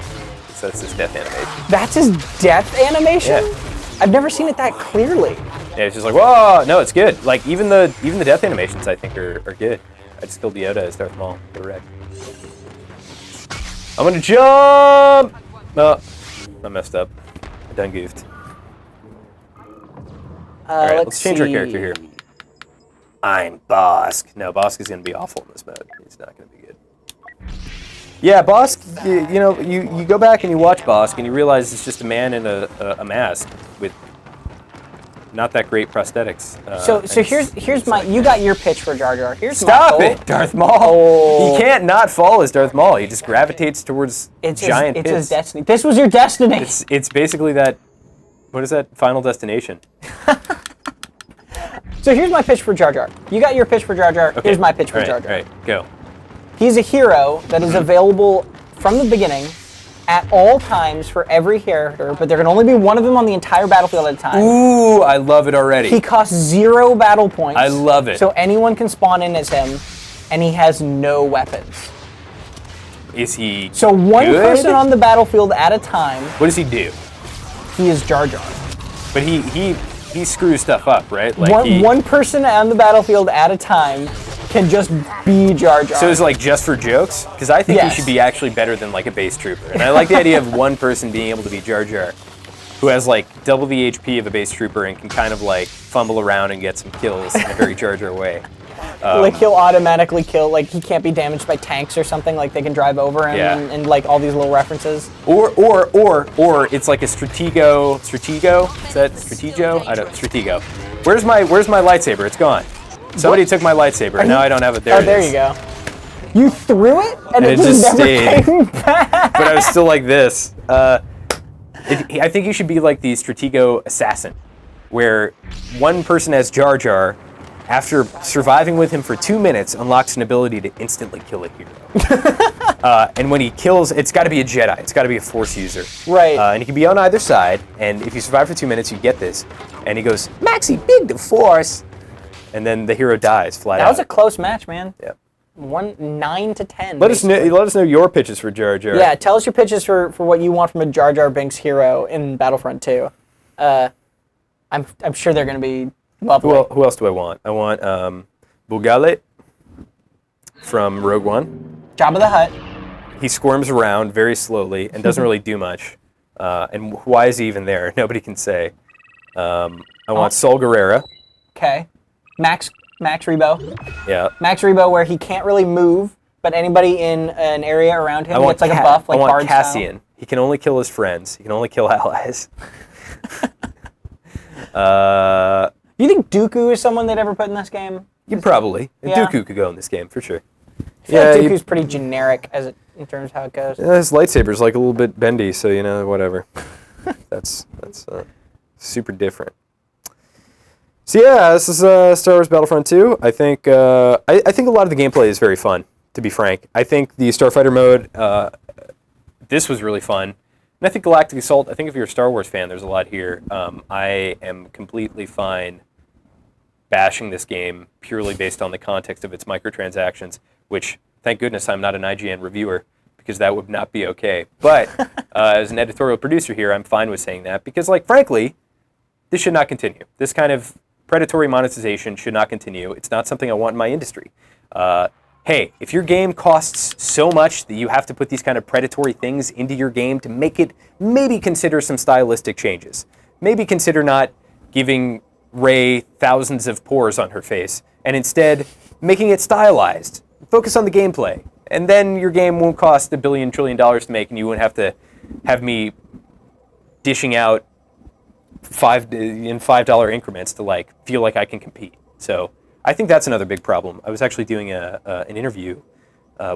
So that's his death animation. That's his death animation? Yeah. I've never seen it that clearly. Yeah, it's just like, whoa, no, it's good. Like, even the death animations, I think, are good. I just killed Yoda as Darth Maul with a wreck. I'm gonna jump! Oh, I messed up. I done goofed. Alright, let's change our character here. I'm Bosk. No, Bosk is gonna be awful in this mode. He's not gonna be good. Yeah, Bosk, you go back and you watch Bosk and you realize it's just a man in a mask with not that great prosthetics. So here's my, you got your pitch for Jar Jar. Here's Stop my it, Darth Maul! Oh. He can't not fall as Darth Maul. He just gravitates towards giant It's pits. his destiny. This was your destiny. It's basically that. What is that? Final Destination. So here's my pitch for Jar Jar. You got your pitch for Jar Jar. Okay. Here's my pitch for Jar Jar. All right, go. He's a hero that is available from the beginning at all times for every character, but there can only be one of them on the entire battlefield at a time. Ooh, I love it already. He costs 0 battle points. I love it. So anyone can spawn in as him, and he has no weapons. Is he So one good? person on the battlefield at a time, What does he do? he is Jar Jar. But he screws stuff up, right? Like One person on the battlefield at a time can just be Jar Jar. So it's like just for jokes? Because I think Yes. he should be actually better than like a base trooper. And I like the idea of one person being able to be Jar Jar, who has like double the HP of a base trooper and can kind of like fumble around and get some kills in a very Jar Jar way. Like he'll automatically kill, like he can't be damaged by tanks or something, like they can drive over him Yeah. and like all these little references. Or it's like a Stratego. Is that Stratego? I don't. Stratego. Where's my lightsaber? It's gone. Somebody took my lightsaber, and now I don't have it. There it there is. you go. You threw it, and it just never stayed. came back. But I was still like this. I think you should be like the Stratego assassin, where one person as Jar Jar, after surviving with him for 2 minutes, unlocks an ability to instantly kill a hero. And when he kills, it's got to be a Jedi. It's got to be a Force user. Right. And he can be on either side. And if you survive for 2 minutes, you get this. And he goes, Maxi, big the Force. And then the hero dies flat out. That was a close match, man. Yeah. 9 to 10. Let us know your pitches for Jar Jar. Yeah, tell us your pitches for what you want from a Jar Jar Binks hero in Battlefront 2. I'm sure they're going to be lovely. Who else do I want? I want Bugale from Rogue One. Jabba the Hutt. He squirms around very slowly and doesn't really do much. And why is he even there? Nobody can say. I want Sol Guerrera. Okay. Max Rebo. Yeah. Max Rebo, where he can't really move, but anybody in an area around him I want gets like a buff, like I want Bard Cassian. style. He can only kill his friends. He can only kill allies. You think Dooku is someone they'd ever put in this game? You probably. Yeah. Dooku could go in this game for sure. I feel like Dooku's pretty generic in terms of how it goes. His lightsaber's like a little bit bendy, so whatever. that's super different. So yeah, this is Star Wars Battlefront 2. I think I think a lot of the gameplay is very fun. To be frank, I think the Starfighter mode, this was really fun, and I think Galactic Assault. I think if you're a Star Wars fan, there's a lot here. I am completely fine bashing this game purely based on the context of its microtransactions, which, thank goodness, I'm not an IGN reviewer, because that would not be okay. But as an editorial producer here, I'm fine with saying that, because, like, frankly, this should not continue. This kind of predatory monetization should not continue. It's not something I want in my industry. Hey, if your game costs so much that you have to put these kind of predatory things into your game to make it, maybe consider some stylistic changes. Maybe consider not giving Rey thousands of pores on her face, and instead making it stylized. Focus on the gameplay, and then your game won't cost $1 billion trillion to make, and you won't have to have me dishing out $5 increments to like feel like I can compete. So I think that's another big problem. I was actually doing an interview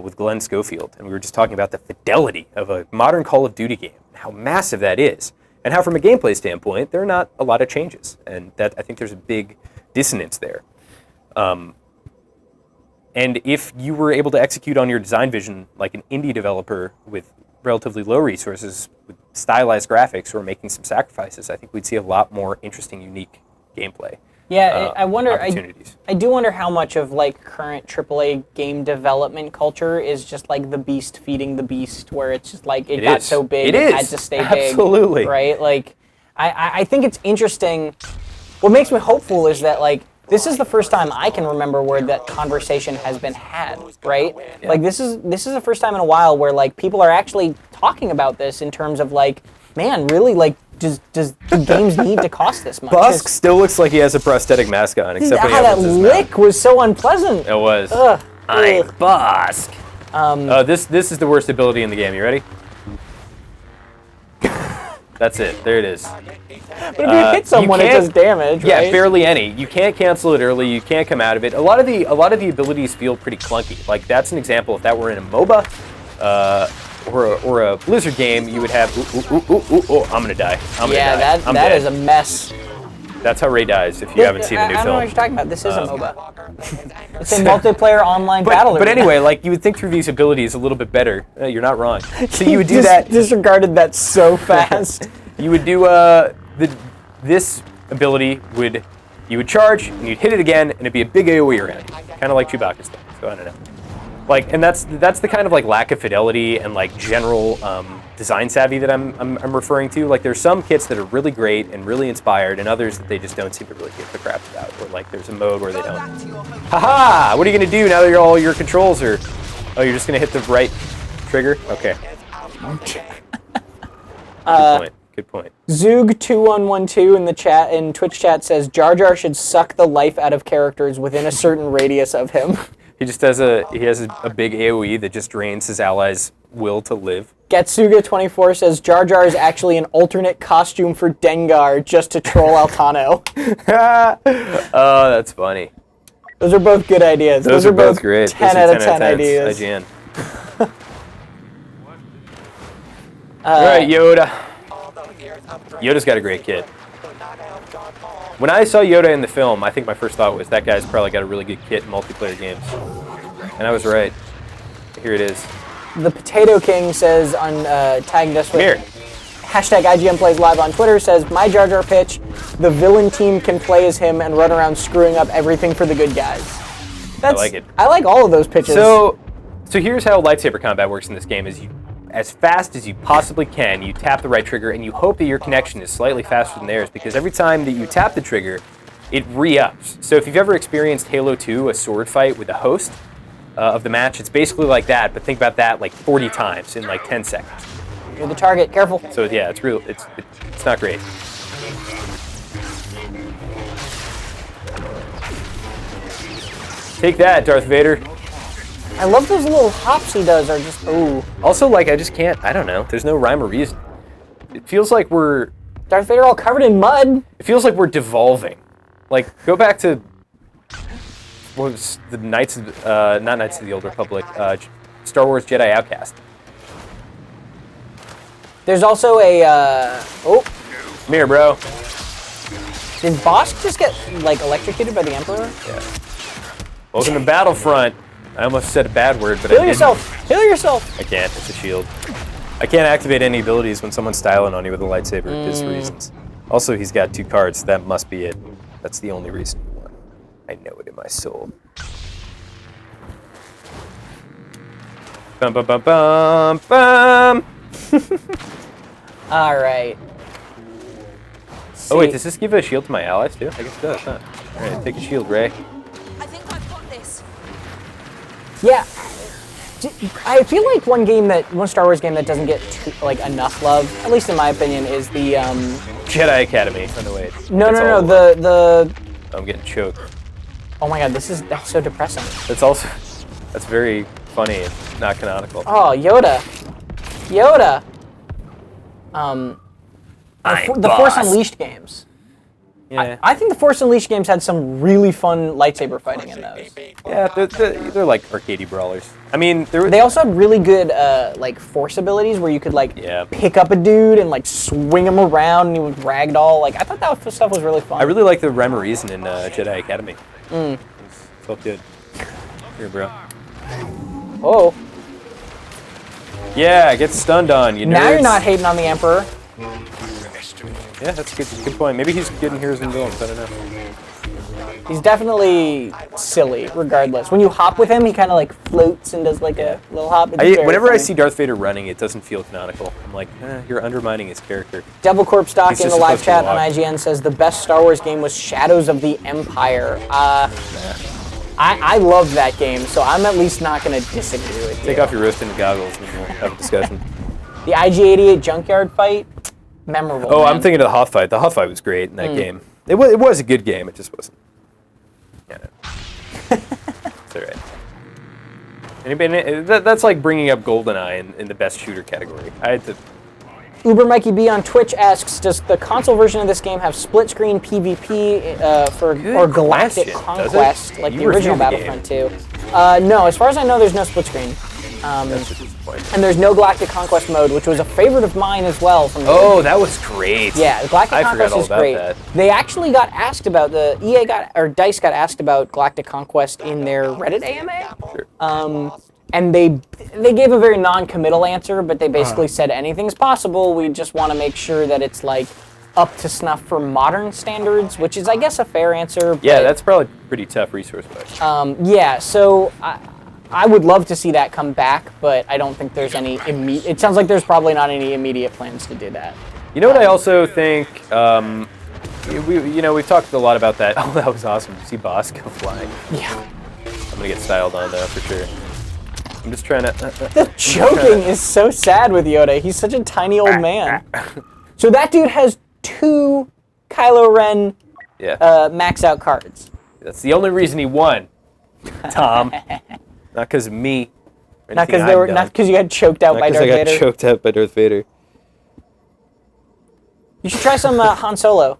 with Glenn Schofield, and we were just talking about the fidelity of a modern Call of Duty game, how massive that is, and how from a gameplay standpoint, there are not a lot of changes, and that I think there's a big dissonance there. And if you were able to execute on your design vision like an indie developer with relatively low resources, with stylized graphics, or making some sacrifices, I think we'd see a lot more interesting, unique gameplay. Yeah, I wonder. Opportunities. I do wonder how much of like current AAA game development culture is just like the beast feeding the beast, where it's just like it got so big, it had to stay big. Absolutely. Right? Like, I think it's interesting. What makes me hopeful is that like this is the first time I can remember where that conversation has been had. Right? Yeah. Like this is the first time in a while where like people are actually talking about this in terms of like, man, really like. Does the games need to cost this much? Busk still looks like he has a prosthetic mask on, except when he that opens his lick mouth. was so unpleasant. It was. I'm Busk. This is the worst ability in the game. You ready? That's it. There it is. But if you hit someone, it does damage. Yeah, right? barely any. You can't cancel it early. You can't come out of it. A lot of the abilities feel pretty clunky. Like that's an example. If that were in a MOBA. Or a Blizzard game, you would have, I'm gonna die. That is a mess. That's how Rey dies if you haven't seen the new film. I don't know what you're talking about. This is a MOBA. It's a multiplayer online battle. But anyway, like you would think through these abilities a little bit better. You're not wrong. So you would do that. Disregarded that so fast. You would do this ability you would charge and you'd hit it again and it'd be a big AOE around you, kind of like Chewbacca's thing. So I don't know. Like, and that's the kind of like lack of fidelity and like general design savvy that I'm referring to. Like, there's some kits that are really great and really inspired, and others that they just don't seem to really give the crap about. Or like, there's a mode where they don't. Haha! What are you gonna do now that all your controls are? Oh, you're just gonna hit the right trigger? Okay. Good point. Zoog2112 in the chat in Twitch chat says Jar Jar should suck the life out of characters within a certain radius of him. He just has a big AOE that just drains his allies' will to live. Getsuga24 says Jar Jar is actually an alternate costume for Dengar just to troll Altano. Oh, that's funny. Those are both good ideas. Those are both great. 10 out of 10 ideas. IGN. All right, Yoda. Yoda's got a great kit. When I saw Yoda in the film, I think my first thought was that guy's probably got a really good kit in multiplayer games. And I was right. Here it is. The Potato King says on tagged us with Here. hashtag IGN Plays Live on Twitter, says my Jar Jar pitch, the villain team can play as him and run around screwing up everything for the good guys. I like it. I like all of those pitches. So here's how lightsaber combat works in this game: is as fast as you possibly can, you tap the right trigger, and you hope that your connection is slightly faster than theirs, because every time that you tap the trigger, it re-ups. So if you've ever experienced Halo 2, a sword fight with a host of the match, it's basically like that, but think about that like 40 times in like 10 seconds. You're the target, careful. So yeah, it's real. It's not great. Take that, Darth Vader. I love those little hops he does. Are just ooh. Also, like, I just can't. I don't know. There's no rhyme or reason. It feels like we're. Darth Vader all covered in mud. It feels like we're devolving. Like, go back to. What was the Knights of, not Knights of the Old Republic, Star Wars Jedi Outcast. There's also a, oh. Come here, bro. Did Bosk just get, like, electrocuted by the Emperor? Yeah. Welcome to Battlefront. I almost said a bad word, but Heal I didn't. yourself! Heal yourself! I can't. It's a shield. I can't activate any abilities when someone's styling on you with a lightsaber for his reasons. Also, he's got 2 cards. That must be it. That's the only reason he won. I know it in my soul. Bum bum bum bum bum. All right. Oh wait, does this give a shield to my allies too? I guess it does, huh? All right, take a shield, Ray. I think I've got this. Yeah. I feel like one Star Wars game that doesn't get like enough love, at least in my opinion, is the Jedi Academy. Oh no, wait. No, That's all- the. I'm getting choked. Oh my God, that's so depressing. That's very funny and not canonical. Oh, Yoda. The Force Unleashed games. Yeah. I think the Force Unleashed games had some really fun lightsaber fighting in those. Yeah, they're like arcadey brawlers. I mean, They also had really good like force abilities where you could like Yeah. pick up a dude and like swing him around and he would ragdoll. Like I thought that stuff was really fun. I really like the rhyme or reason in Jedi Academy. It felt good. Here, bro. Oh, Yeah, get stunned on, you nerds. now you're not hating on the Emperor. Yeah, that's a good point. Maybe he's good in Heroes and Villains. I don't know. He's definitely silly, regardless. When you hop with him, he kind of like floats and does like a little hop. It's very Whenever I funny. see Darth Vader running, it doesn't feel canonical. I'm like, you're undermining his character. Devil Corp Stock He's in just the live supposed to chat on walk. IGN says the best Star Wars game was Shadows of the Empire. I love that game, so I'm at least not going to disagree with you. Take off your rose-tinted goggles and we'll have a discussion. The IG-88 junkyard fight, memorable. Oh, man. I'm thinking of the Hoth fight. The Hoth fight was great in that game. It was a good game. It just wasn't. Yeah, no. It's all right. Anybody? That's like bringing up GoldenEye in the best shooter category. I had to. Uber Mikey B on Twitch asks, does the console version of this game have split screen PvP or Galactic question. Does it? Conquest like You the original reviewed the Battlefront 2? No, as far as I know, there's no split screen. That's a disappointment. And there's no Galactic Conquest mode, which was a favorite of mine as well. From the Oh, that was great. Yeah, Galactic I Conquest forgot all is about great. that. They actually got asked about DICE got asked about Galactic Conquest in their Reddit AMA. Sure. And they gave a very non-committal answer, but they basically said anything's possible. We just want to make sure that it's like up to snuff for modern standards, which is, I guess, a fair answer. Yeah, but, that's probably pretty tough resource-wise. yeah. So I would love to see that come back, but I don't think there's any immediate. It sounds like there's probably not any immediate plans to do that. You know what I also think? We've talked a lot about that. Oh, that was awesome. Did you see Boss go flying? Yeah. I'm gonna get styled on though for sure. I'm just trying to. The joking is so sad with Yoda. He's such a tiny old man. So that dude has 2 Kylo Ren Yeah. max out cards. That's the only reason he won, Tom. Not because of me. or Not anything because I've done. you got choked out Not by 'cause Darth I got Vader. choked out by Darth Vader. You should try some Han Solo.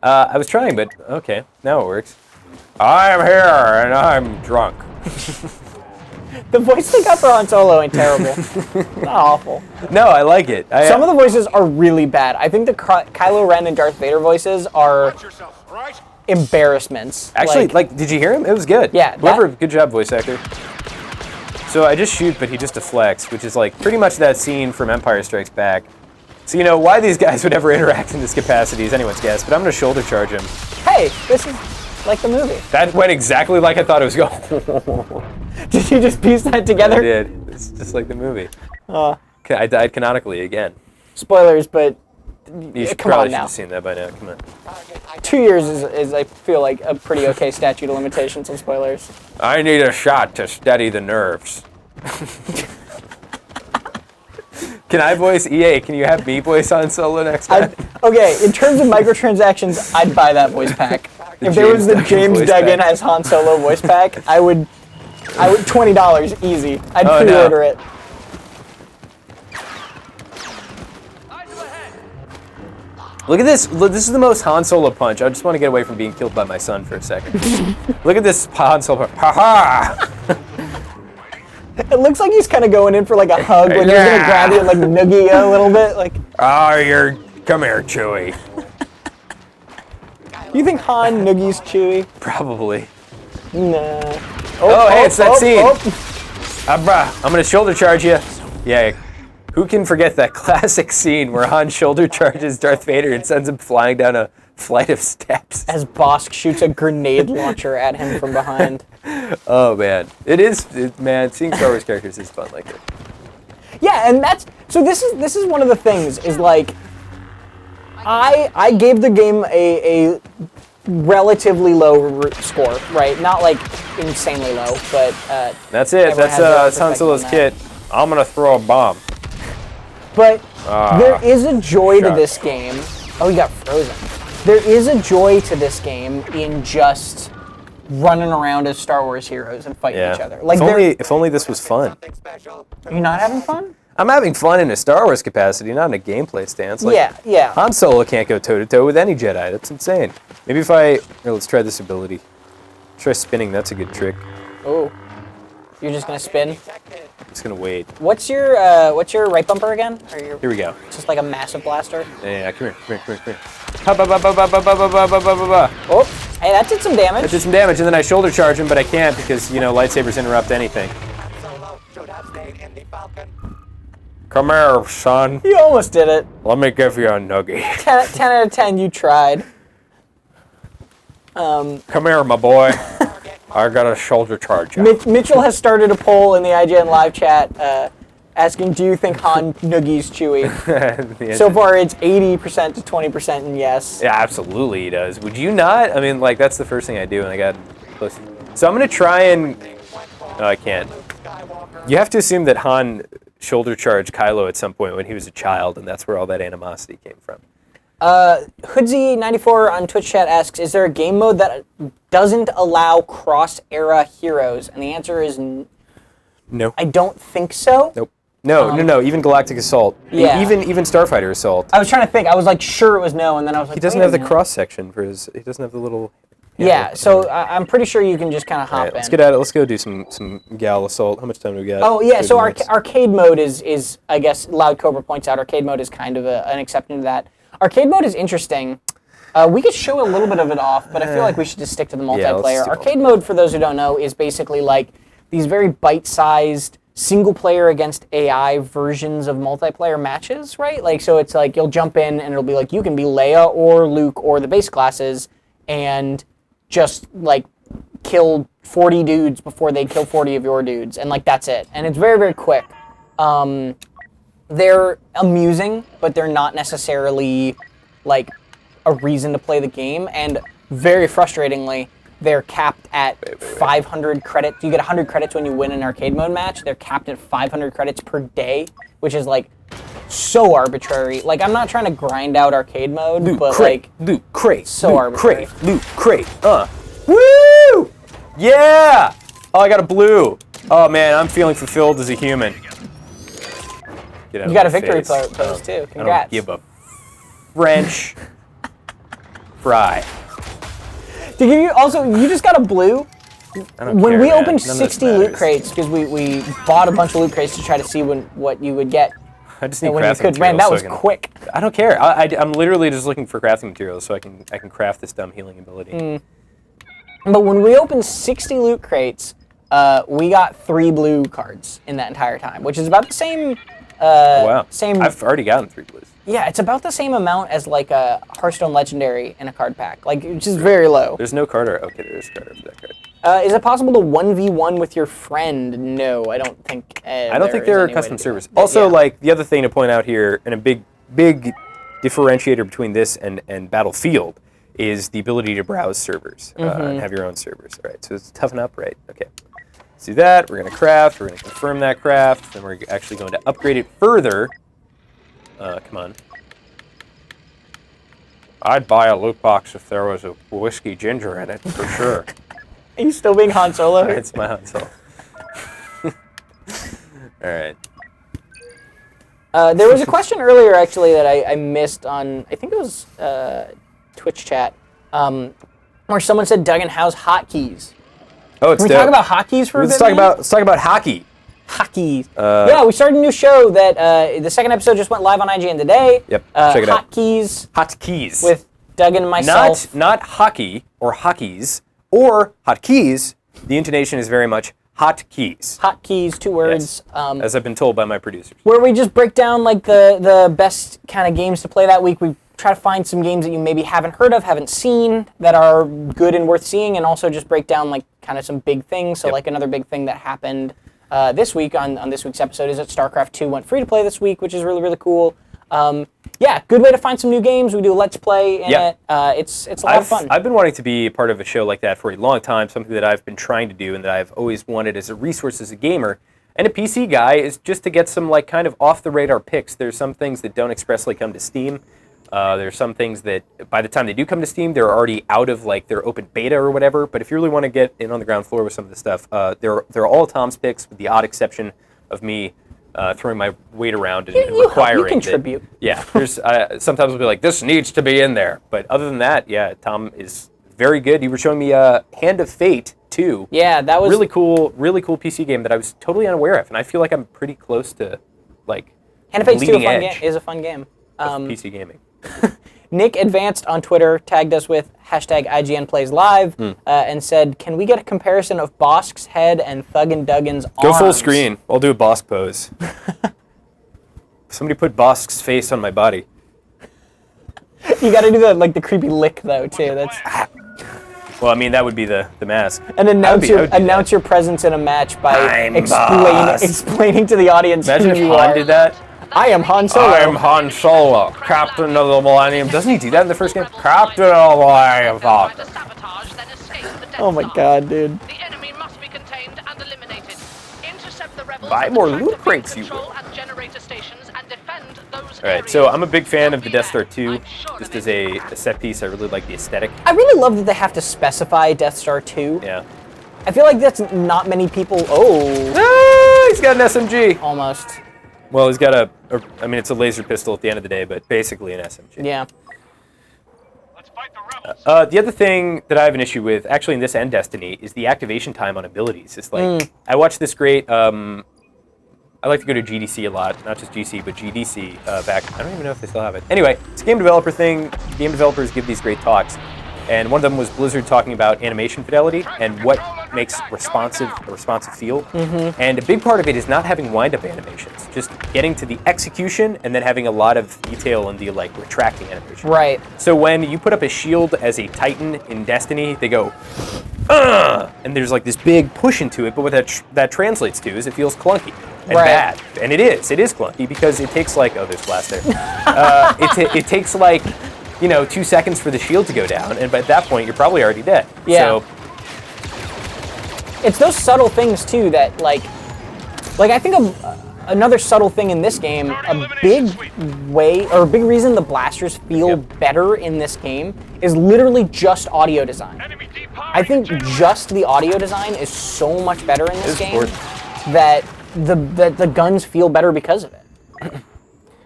I was trying, but okay, now it works. I'm here and I'm drunk. The voice they got for Han Solo ain't terrible. Not awful. No, I like it. Some of the voices are really bad. I think the Kylo Ren and Darth Vader voices are Watch yourself, all right? embarrassments. Actually, did you hear him? It was good. Yeah, Whoever, good job, voice actor. So I just shoot, but he just deflects, which is like pretty much that scene from Empire Strikes Back. So you know why these guys would ever interact in this capacity is anyone's guess, but I'm gonna shoulder charge him. Hey, this is like the movie. That went exactly like I thought it was going. Did you just piece that together? I did. It's just like the movie. I died canonically again. Spoilers, but You come probably on should now. have seen that by now. Come on. 2 years is I feel like a pretty okay statute of limitations on spoilers. I need a shot to steady the nerves. Can I voice EA? Can you have me voice Han Solo next time? Okay, in terms of microtransactions, I'd buy that voice pack. If there was the James James voice Duggan pack. as Han Solo voice pack, I would I would $20 easy. I'd Oh, no. pre-order it. Look at this. Look, this is the most Han Solo punch. I just want to get away from being killed by my son for a second. Look at this Han Solo. Ha ha! It looks like he's kind of going in for like a hug, like he's gonna Yeah. grab you and like noogie you a little bit. Like, Oh, come here, Chewie. you think Han noogies Chewie? Probably. Nah. Oh, hey, it's that scene. Oh. I'm gonna shoulder charge you. Yeah. Who can forget that classic scene where Han shoulder charges Darth Vader and sends him flying down a flight of steps? As Bosk shoots a grenade launcher at him from behind. Oh man, man. Seeing Star Wars characters is fun like it. Yeah, and this is one of the things is like I gave the game a relatively low score, right? Not like insanely low, but That's it. everyone That's has their own Han Solo's perspective kit. I'm gonna throw a bomb. But there is a joy to shot. this game. Oh, you got frozen. There is a joy to this game in just running around as Star Wars heroes and fighting each other. Like, if only this was fun. you're not having fun? I'm having fun in a Star Wars capacity, not in a gameplay stance. Like, Yeah. Han Solo can't go toe to toe with any Jedi. That's insane. Maybe if here, let's try this ability. Try spinning. That's a good trick. Oh, you're just gonna spin. Just gonna wait. What's your right bumper again? Or your, Here we go. just like a massive blaster? Yeah, come here. Ha, ba, ba, ba, ba, ba, ba, ba, ba, ba, ba, ba. Oh, hey, that did some damage. I did some damage, and then I shoulder charge him, but I can't because, lightsabers interrupt anything. Come here, son. You almost did it. Let me give you a noogie. 10 out of 10, you tried. Come here, my boy. I got a shoulder charge. Mitchell has started a poll in the IGN live chat asking, do you think Han noogies Chewie? So far, it's 80% to 20% and yes. Yeah, absolutely he does. Would you not? I mean, like, that's the first thing I do when I got close. So I'm going to try and... No, I can't. You have to assume that Han shoulder charged Kylo at some point when he was a child, and that's where all that animosity came from. Hoodsie94 on Twitch chat asks, is there a game mode that doesn't allow cross-era heroes? And the answer is No. I don't think so. Nope. No. Even Galactic Assault. Yeah. Even Starfighter Assault. I was trying to think. I was like sure it was no, and then I was like, He doesn't wait have a the minute. cross section for his. He doesn't have the little. Yeah, so I'm pretty sure you can just kind of hop All right, in. let's get at it. Let's go do some Gal Assault. How much time do we got? Oh yeah, 30 so minutes. arcade mode is I guess Loud Cobra points out arcade mode is kind of an exception to that. Arcade mode is interesting. We could show a little bit of it off, but I feel like we should just stick to the Yeah, let's multiplayer. do Arcade mode, for those who don't know, is basically like these very bite-sized single player against AI versions of multiplayer matches, right? Like, so it's like you'll jump in and it'll be like you can be Leia or Luke or the base classes and just like kill 40 dudes before they kill 40 of your dudes, and like that's it. And it's very, very quick. They're amusing, but they're not necessarily like a reason to play the game, and very frustratingly, they're capped at 500 credits. You get 100 credits when you win an arcade mode match. They're capped at 500 credits per day, which is like so arbitrary. Like, I'm not trying to grind out arcade mode, but like Loot crate. so loot arbitrary. crate. Loot crate. Woo! Yeah! Oh, I got a blue. Oh man, I'm feeling fulfilled as a human. Get out You of got my a victory face. pose too. I don't Congrats. give a French fry. To give you also, you just got a blue. I don't When care, we man. opened None of this 60 loot matters. crates, because we bought a bunch of loot crates to try to see what you would get. I just need And when you crafting could, man, materials that so was I can- quick. I don't care. I'm literally just looking for crafting materials so I can craft this dumb healing ability. But when we opened 60 loot crates, we got 3 blue cards in that entire time, which is about the same. Wow. Same. I've already gotten 3 blues. Yeah, it's about the same amount as like a Hearthstone Legendary in a card pack, like which is very low. There's no card art. Okay, there is card art for that card. Is it possible to 1v1 with your friend? No, I don't think. I don't think there are custom servers. But Also, yeah. like the other thing to point out here, and a big differentiator between this and Battlefield is the ability to browse servers and have your own servers. All right, so it's toughen up, right? Okay. Let's do that. We're going to craft. We're going to confirm that craft. Then we're actually going to upgrade it further. Come on. I'd buy a loot box if there was a whiskey ginger in it, for sure. Are you still being Han Solo? It's my Han Solo. All right. There was a question earlier, actually, that I missed on, I think it was Twitch chat, where someone said, Duggan, how's hotkeys? Oh, it's Can we dope. talk about hotkeys for a bit, man? Let's talk about hockey. Hotkeys. Yeah, we started a new show that the second episode just went live on IGN today. Yep, check it out. Hotkeys. Hotkeys. With Duggan and myself. Not hockey or hockeys or hotkeys. The intonation is very much hotkeys. Hotkeys, 2 words. Yes. As I've been told by my producers. Where we just break down like the best kind of games to play that week. We try to find some games that you maybe haven't heard of, haven't seen, that are good and worth seeing, and also just break down like kind of some big things. So like another big thing that happened this week on this week's episode is that StarCraft 2 went free to play this week, which is really, really cool. Yeah, good way to find some new games. We do a Let's Play in it. It's a lot of fun. I've been wanting to be part of a show like that for a long time, something that I've been trying to do and that I've always wanted as a resource as a gamer and a PC guy, is just to get some like kind of off-the-radar picks. There's some things that don't expressly come to Steam. There's some things that by the time they do come to Steam, they're already out of like their open beta or whatever. But if you really want to get in on the ground floor with some of the stuff, they're all Tom's picks, with the odd exception of me throwing my weight around and requiring. You contribute. There's sometimes we'll be like, this needs to be in there. But other than that, yeah, Tom is very good. You were showing me Hand of Fate 2. Yeah, that was really cool PC game that I was totally unaware of, and I feel like I'm pretty close to like Hand of Fate 2 is a fun game. PC gaming. Nick Advanced on Twitter tagged us with hashtag IGN Plays Live and said, can we get a comparison of Bosk's head and Thug and Duggan's arms? Go full screen. I'll do a Bosk pose. Somebody put Bosk's face on my body. You got to do the creepy lick though too. That's. Well, I mean that would be the mask. And announce your presence in a match by explaining to the audience Imagine who if you Han are. did that. I am Han Solo. I am Han Solo, Captain of the Millennium. Doesn't he do that in the first game? Captain of the Millennium Falcon. Oh my god, dude. The enemy must be contained and eliminated. Intercept the rebels. Buy more loot crates, you will. Alright, so I'm a big fan of the Death Star 2. Just as a set piece, I really like the aesthetic. I really love that they have to specify Death Star 2. Yeah. I feel like that's not many people. He's got an SMG. Almost. Well, he's got it's a laser pistol at the end of the day, but basically an SMG. Yeah. Let's fight the rebels. The other thing that I have an issue with, actually in this and Destiny, is the activation time on abilities. It's like, I watched this great, I like to go to GDC a lot, not just GC, but GDC back, I don't even know if they still have it. Anyway, it's a game developer thing. Game developers give these great talks. And one of them was Blizzard talking about animation fidelity and what makes a responsive feel. And a big part of it is not having wind-up animations, just getting to the execution and then having a lot of detail in the like retracting animation. Right. So when you put up a shield as a Titan in Destiny, they go, and there's like this big push into it, but what that translates to is it feels clunky and bad. And it is clunky because it takes like, oh, there's glass there. It takes like, 2 seconds for the shield to go down, and by that point, you're probably already dead. Yeah. So, it's those subtle things too that like I think of another subtle thing in this game. A big reason the blasters feel better in this game is literally just audio design. I think just the audio design is so much better in this game that the guns feel better because of it.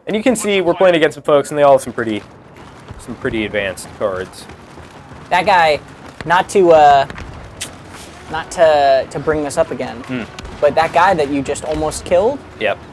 And you can see we're playing against some folks, and they all have some pretty advanced cards. That guy, not to bring this up again, but that guy that you just almost killed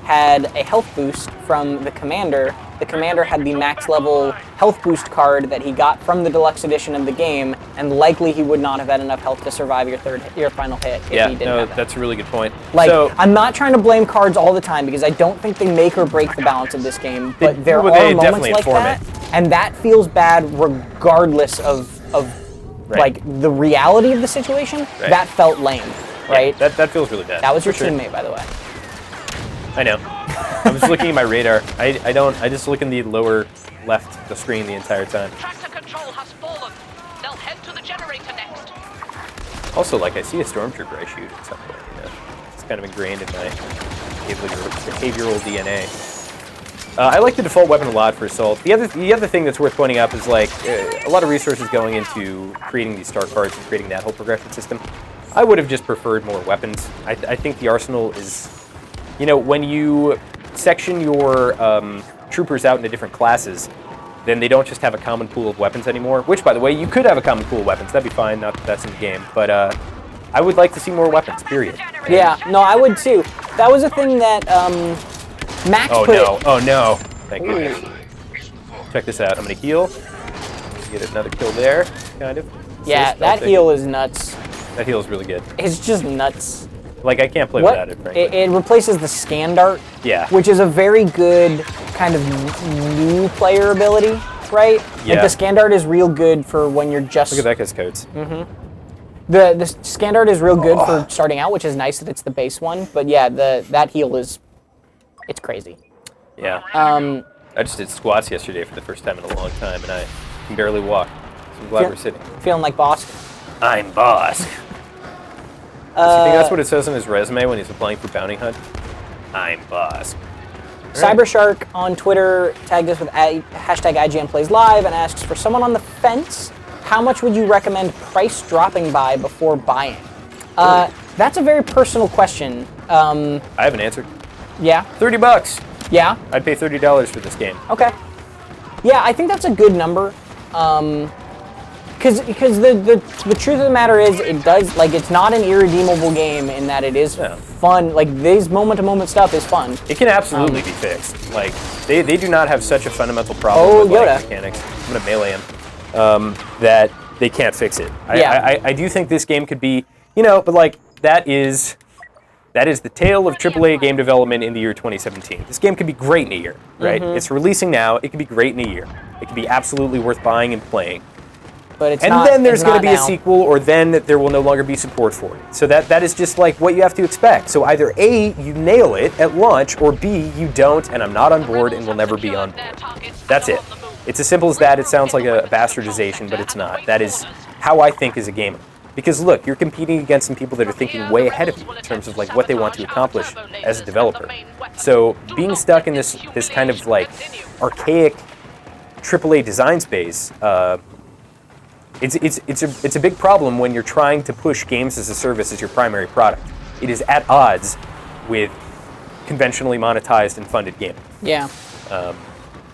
had a health boost from the commander. The commander had the max level health boost card that he got from the deluxe edition of the game, and likely he would not have had enough health to survive your final hit if he didn't have that. That's a really good point. Like, I'm not trying to blame cards all the time because I don't think they make or break the balance of this game, but there are moments like that, and that feels bad regardless of like the reality of the situation. That felt lame, right? Yeah, that feels really bad. That was your teammate, by the way. I know. I was looking at my radar. I just look in the lower left of the screen the entire time. Tractor control has fallen. They'll head to the generator next. Also, like, I see a stormtrooper I shoot at some point, It's kind of ingrained in my behavioral DNA. I like the default weapon a lot for Assault. The other thing that's worth pointing out is, like, a lot of resources going into creating these star cards and creating that whole progression system. I would have just preferred more weapons. I think the arsenal is when you section your troopers out into different classes, then they don't just have a common pool of weapons anymore, which, by the way, you could have a common pool of weapons. That'd be fine, not that that's in the game. But I would like to see more weapons, period. Yeah, no, I would too. That was a thing that Max put... Oh, no. Thank goodness. Check this out. I'm going to heal. Get another kill there, kind of. Yeah, that heal is nuts. That heal is really good. It's just nuts. Like, I can't play without it, frankly. It replaces the scan dart, Yeah. which is a very good kind of new player ability, right? Yeah. Like the scan dart is real good for when you're just... Look at that guy's codes. The scan dart is real good for starting out, which is nice that it's the base one. But yeah, that heal is... It's crazy. Yeah. I just did squats yesterday for the first time in a long time, and I can barely walk. So I'm glad we're sitting. Feeling like boss? I'm boss. Does you think that's what it says on his resume when he's applying for bounty hunt? I'm boss. Cybershark on Twitter tagged us with hashtag IGNPlaysLive and asks, for someone on the fence, how much would you recommend price dropping by before buying? That's a very personal question. I have an answer. Yeah? $30. Yeah? I'd pay $30 for this game. Okay. Yeah, I think that's a good number. Because the truth of the matter is, it's not an irredeemable game in that it is fun. Like, this moment-to-moment stuff is fun. It can absolutely be fixed. Like, they do not have such a fundamental problem with like, mechanics. I'm going to melee him. That they can't fix it. I do think this game could be, but like, that is the tale of AAA game development in the year 2017. This game could be great in a year, right? It's releasing now. It could be great in a year. It could be absolutely worth buying and playing. But it's and not, then there's going to be now. a sequel, or then there will no longer be support for it. So that is just like what you have to expect. So either A, you nail it at launch, or B, you don't, and I'm not on board and will never be on board. That's it. It's as simple as that. It sounds like a bastardization, but it's not. That is how I think as a gamer. Because look, you're competing against some people that are thinking way ahead of you in terms of like what they want to accomplish as a developer. So being stuck in this kind of like archaic AAA design space, it's a big problem when you're trying to push games as a service as your primary product. It is at odds with conventionally monetized and funded gaming. Yeah.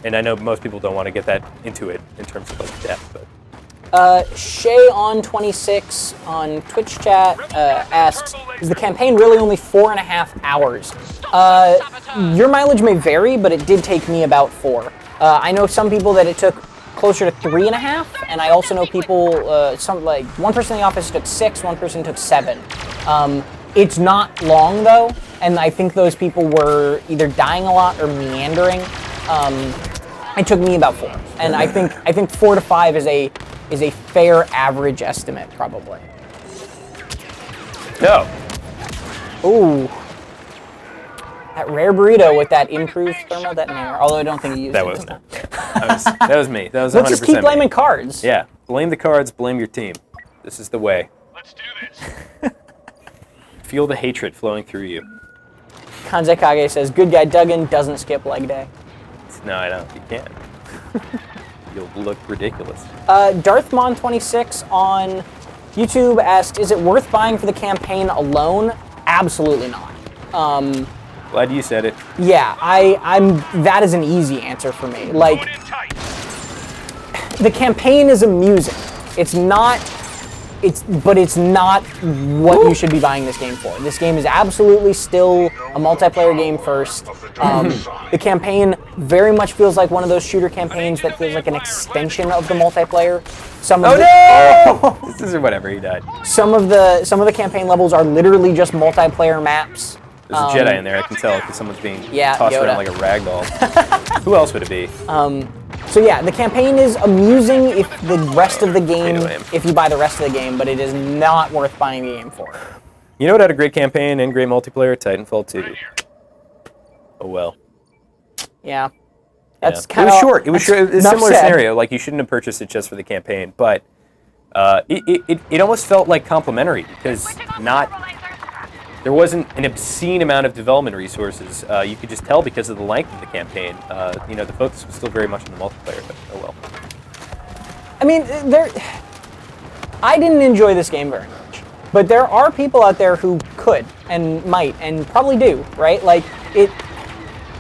And I know most people don't want to get that into it in terms of like depth, but. Shay on 26 on Twitch chat asks, is the campaign really only 4.5 hours? Your mileage may vary, but it did take me about 4. I know some people that it took closer to 3.5, and I also know people, one person in the office took 6, one person took 7. It's not long though, and I think those people were either dying a lot or meandering. It took me about 4, and I think 4 to 5 is a fair average estimate, probably. No. Ooh. That rare burrito with that improved thermal detonator, although I don't think he used that it. Was that was me. That was 100% Let's just keep blaming me. cards. Yeah. Blame the cards, blame your team. This is the way. Let's do this. Feel the hatred flowing through you. Kanze Kage says, good guy Duggan doesn't skip leg day. No, I don't. You can't. You'll look ridiculous. Darthmon26 on YouTube asked, is it worth buying for the campaign alone? Absolutely not. Glad you said it. Yeah, that is an easy answer for me. Like, the campaign is amusing. But it's not what you should be buying this game for. This game is absolutely still a multiplayer game first. The campaign very much feels like one of those shooter campaigns that feels like an extension of the multiplayer. This is whatever, he died. Some of the campaign levels are literally just multiplayer maps. There's a Jedi in there, I can tell, because someone's being tossed Yoda. around like a rag doll. Who else would it be? So yeah, the campaign is amusing if the rest of the game, if you buy the rest of the game, but it is not worth buying the game for. You know what had a great campaign and great multiplayer? Titanfall 2. Oh well. Yeah. That's kind of... It was short. It was a similar scenario. Like, you shouldn't have purchased it just for the campaign, but it almost felt like complimentary because there wasn't an obscene amount of development resources. You could just tell because of the length of the campaign. The focus was still very much on the multiplayer, but oh well. I mean, I didn't enjoy this game very much, but there are people out there who could. and might and probably do, right? Like it.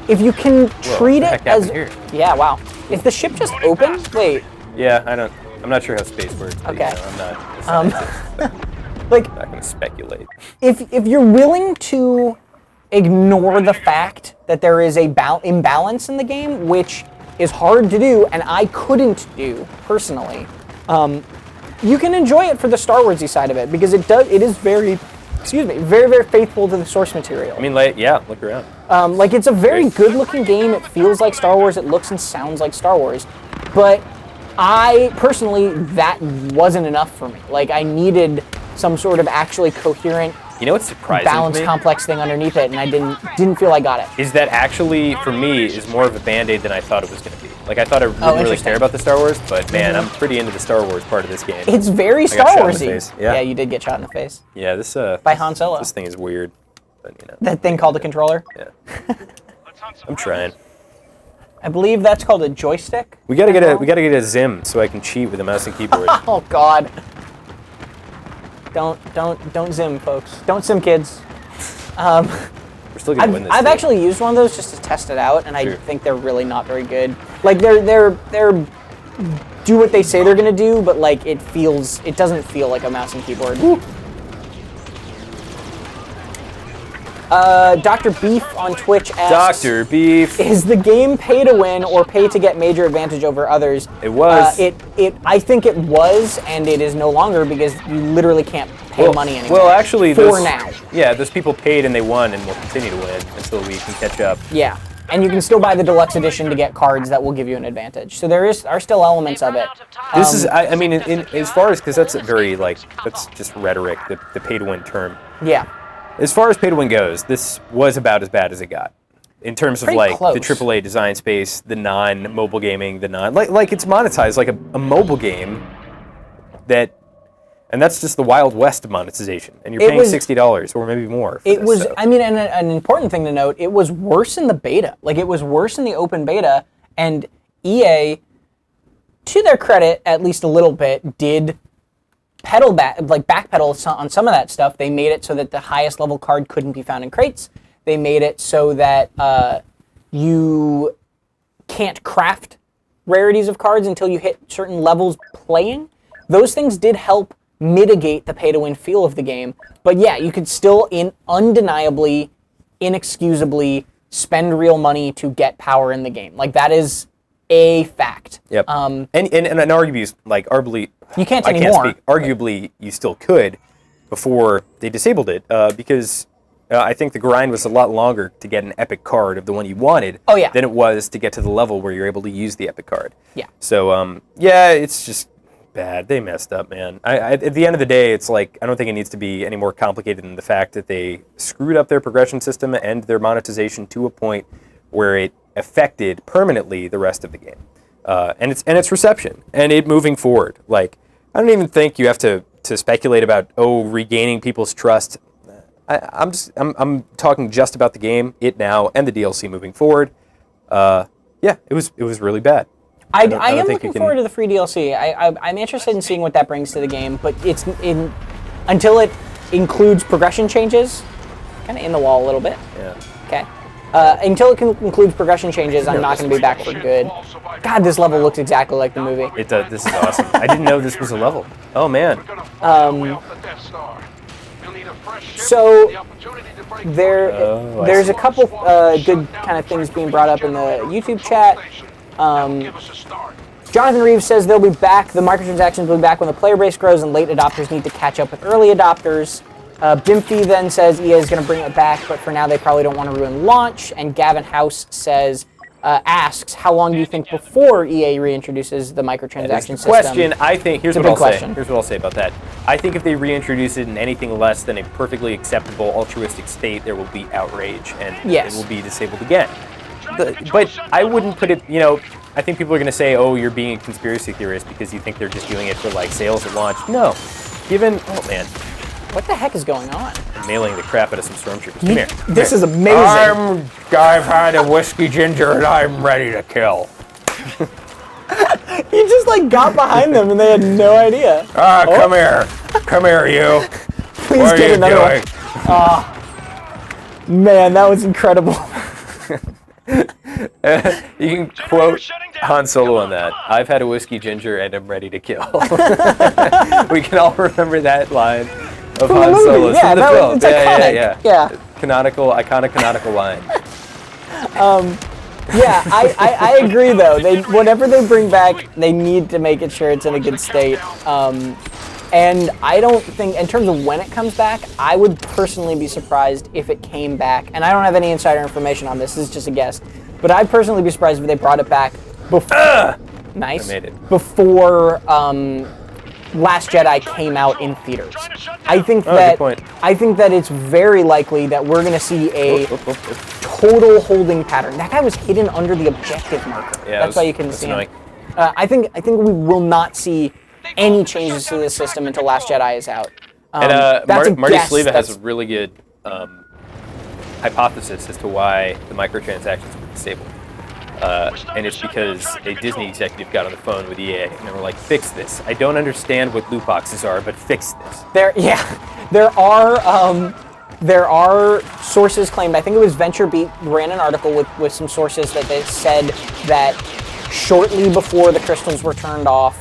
If you can treat what the it heck as happened here? yeah, wow. If the ship just opened, wait, Yeah, I'm not sure how space works. But, Okay. I'm not a scientist. like I'm not going to speculate. if you're willing to ignore the fact that there is a imbalance in the game, which is hard to do, and I couldn't do personally, you can enjoy it for the Star Warsy side of it because it is very, very faithful to the source material. I mean, like, yeah, look around. Like it's a very good-looking game. It feels like Star Wars. It looks and sounds like Star Wars, but I personally that wasn't enough for me. Like I needed some sort of actually coherent, You know what's surprising balanced, to me? complex thing underneath it, and I didn't feel I got it. Is that actually, for me, is more of a Band-Aid than I thought it was going to be. Like, I thought I wouldn't really interesting. care about the Star Wars, but man, I'm pretty into the Star Wars part of this game. It's very got Star shot in the Warsy. face. Yeah. You did get shot in the face Yeah, this by Han Solo. this thing is weird, but That thing called a controller. yeah. Let's hunt some I'm trying. I believe that's called a joystick. We gotta get a Zim so I can cheat with a mouse and keyboard. Oh God. Don't Zim, folks. Don't Sim, kids. We're still gonna win this. I've thing. actually used one of those just to test it out, and I Sure. think they're really not very good. Like they're do what they say they're gonna do, but like it doesn't feel like a mouse and keyboard. Dr. Beef on Twitch asks, Dr. Beef. is the game pay to win or pay to get major advantage over others? It was. I think it was, and it is no longer because you literally can't pay money anymore. Well, actually, for now. Yeah, those people paid and they won and will continue to win until we can catch up. Yeah, and you can still buy the deluxe edition to get cards that will give you an advantage. So are still elements of it. This is, I mean, in as far as, because that's a very, like, that's just rhetoric, the pay-to-win term. Yeah. As far as pay-to-win goes, this was about as bad as it got. In terms of, Pretty like, close. the AAA design space, the non-mobile gaming, like it's monetized like a mobile game that, and that's just the Wild West of monetization. And you're paying $60 or maybe more for It this, was, so. I mean, and an important thing to note, it was worse in the beta. Like, it was worse in the open beta, and EA, to their credit, at least a little bit, did backpedal on some of that stuff. They made it so that the highest level card couldn't be found in crates. They made it so that you can't craft rarities of cards until you hit certain levels playing. Those things did help mitigate the pay-to-win feel of the game. But yeah, you could still undeniably, inexcusably spend real money to get power in the game. Like, that is a fact. Yep. And arguably, like, you can't I anymore. can't speak. Arguably, you still could before they disabled it because I think the grind was a lot longer to get an epic card of the one you wanted than it was to get to the level where you're able to use the epic card. Yeah. So, yeah, it's just bad. They messed up, man. At the end of the day, it's like, I don't think it needs to be any more complicated than the fact that they screwed up their progression system and their monetization to a point where it affected permanently the rest of the game. And its reception and it moving forward. Like, I don't even think you have to speculate about regaining people's trust. I'm talking just about the game, it now, and the DLC moving forward. Yeah, it was really bad. I am looking forward to the free DLC. I'm interested in seeing what that brings to the game, but until it includes progression changes, kind of in the wall a little bit. Yeah. Okay. Until it includes progression changes, I'm not going to be back for good. God, this level looks exactly like the movie. It does. This is awesome. I didn't know this was a level. Oh man. So there's a couple good kind of things being brought up in the YouTube chat. Jonathan Reeves says they'll be back. The microtransactions will be back when the player base grows and late adopters need to catch up with early adopters. Bimpy then says EA is going to bring it back, but for now they probably don't want to ruin launch. And Gavin House asks, how long do you think before EA reintroduces the microtransaction system? Question. I think here's what I'll say. Question. Here's what I'll say about that. I think if they reintroduce it in anything less than a perfectly acceptable altruistic state, there will be outrage and it will be disabled again. But I wouldn't put it. I think people are going to say, "Oh, you're being a conspiracy theorist because you think they're just doing it for like sales at launch." No, oh man. What the heck is going on? I'm nailing the crap out of some stormtroopers. Come here. This is amazing. I've had a whiskey ginger and I'm ready to kill. He just like got behind them and they had no idea. Come here. Come here, you. Please get another one. Man, that was incredible. You can quote Han Solo on that. I've had a whiskey ginger and I'm ready to kill. We can all remember that line of From the Han movie, Solo's yeah, from the that film. was- it's iconic. Yeah. Iconic canonical line. Yeah, I agree though. Whatever they bring back, they need to make it sure it's in a good state. And I don't think, in terms of when it comes back, I would personally be surprised if it came back. And I don't have any insider information on this. This is just a guess. But I'd personally be surprised if they brought it back before. Nice. I made it. Before Last Jedi came out in theaters. I think good point. I think that it's very likely that we're going to see a total holding pattern. That guy was hidden under the objective marker. Yeah, that's why you couldn't that's see him. annoying. I think we will not see any changes to the system until Last Jedi is out. And that's a Marty guess. Sleva has a really good hypothesis as to why the microtransactions were disabled. And it's because a Disney executive got on the phone with EA and they were like, fix this. I don't understand what loot boxes are, but fix this. There are sources claimed. I think it was VentureBeat ran an article with some sources that they said that shortly before the crystals were turned off,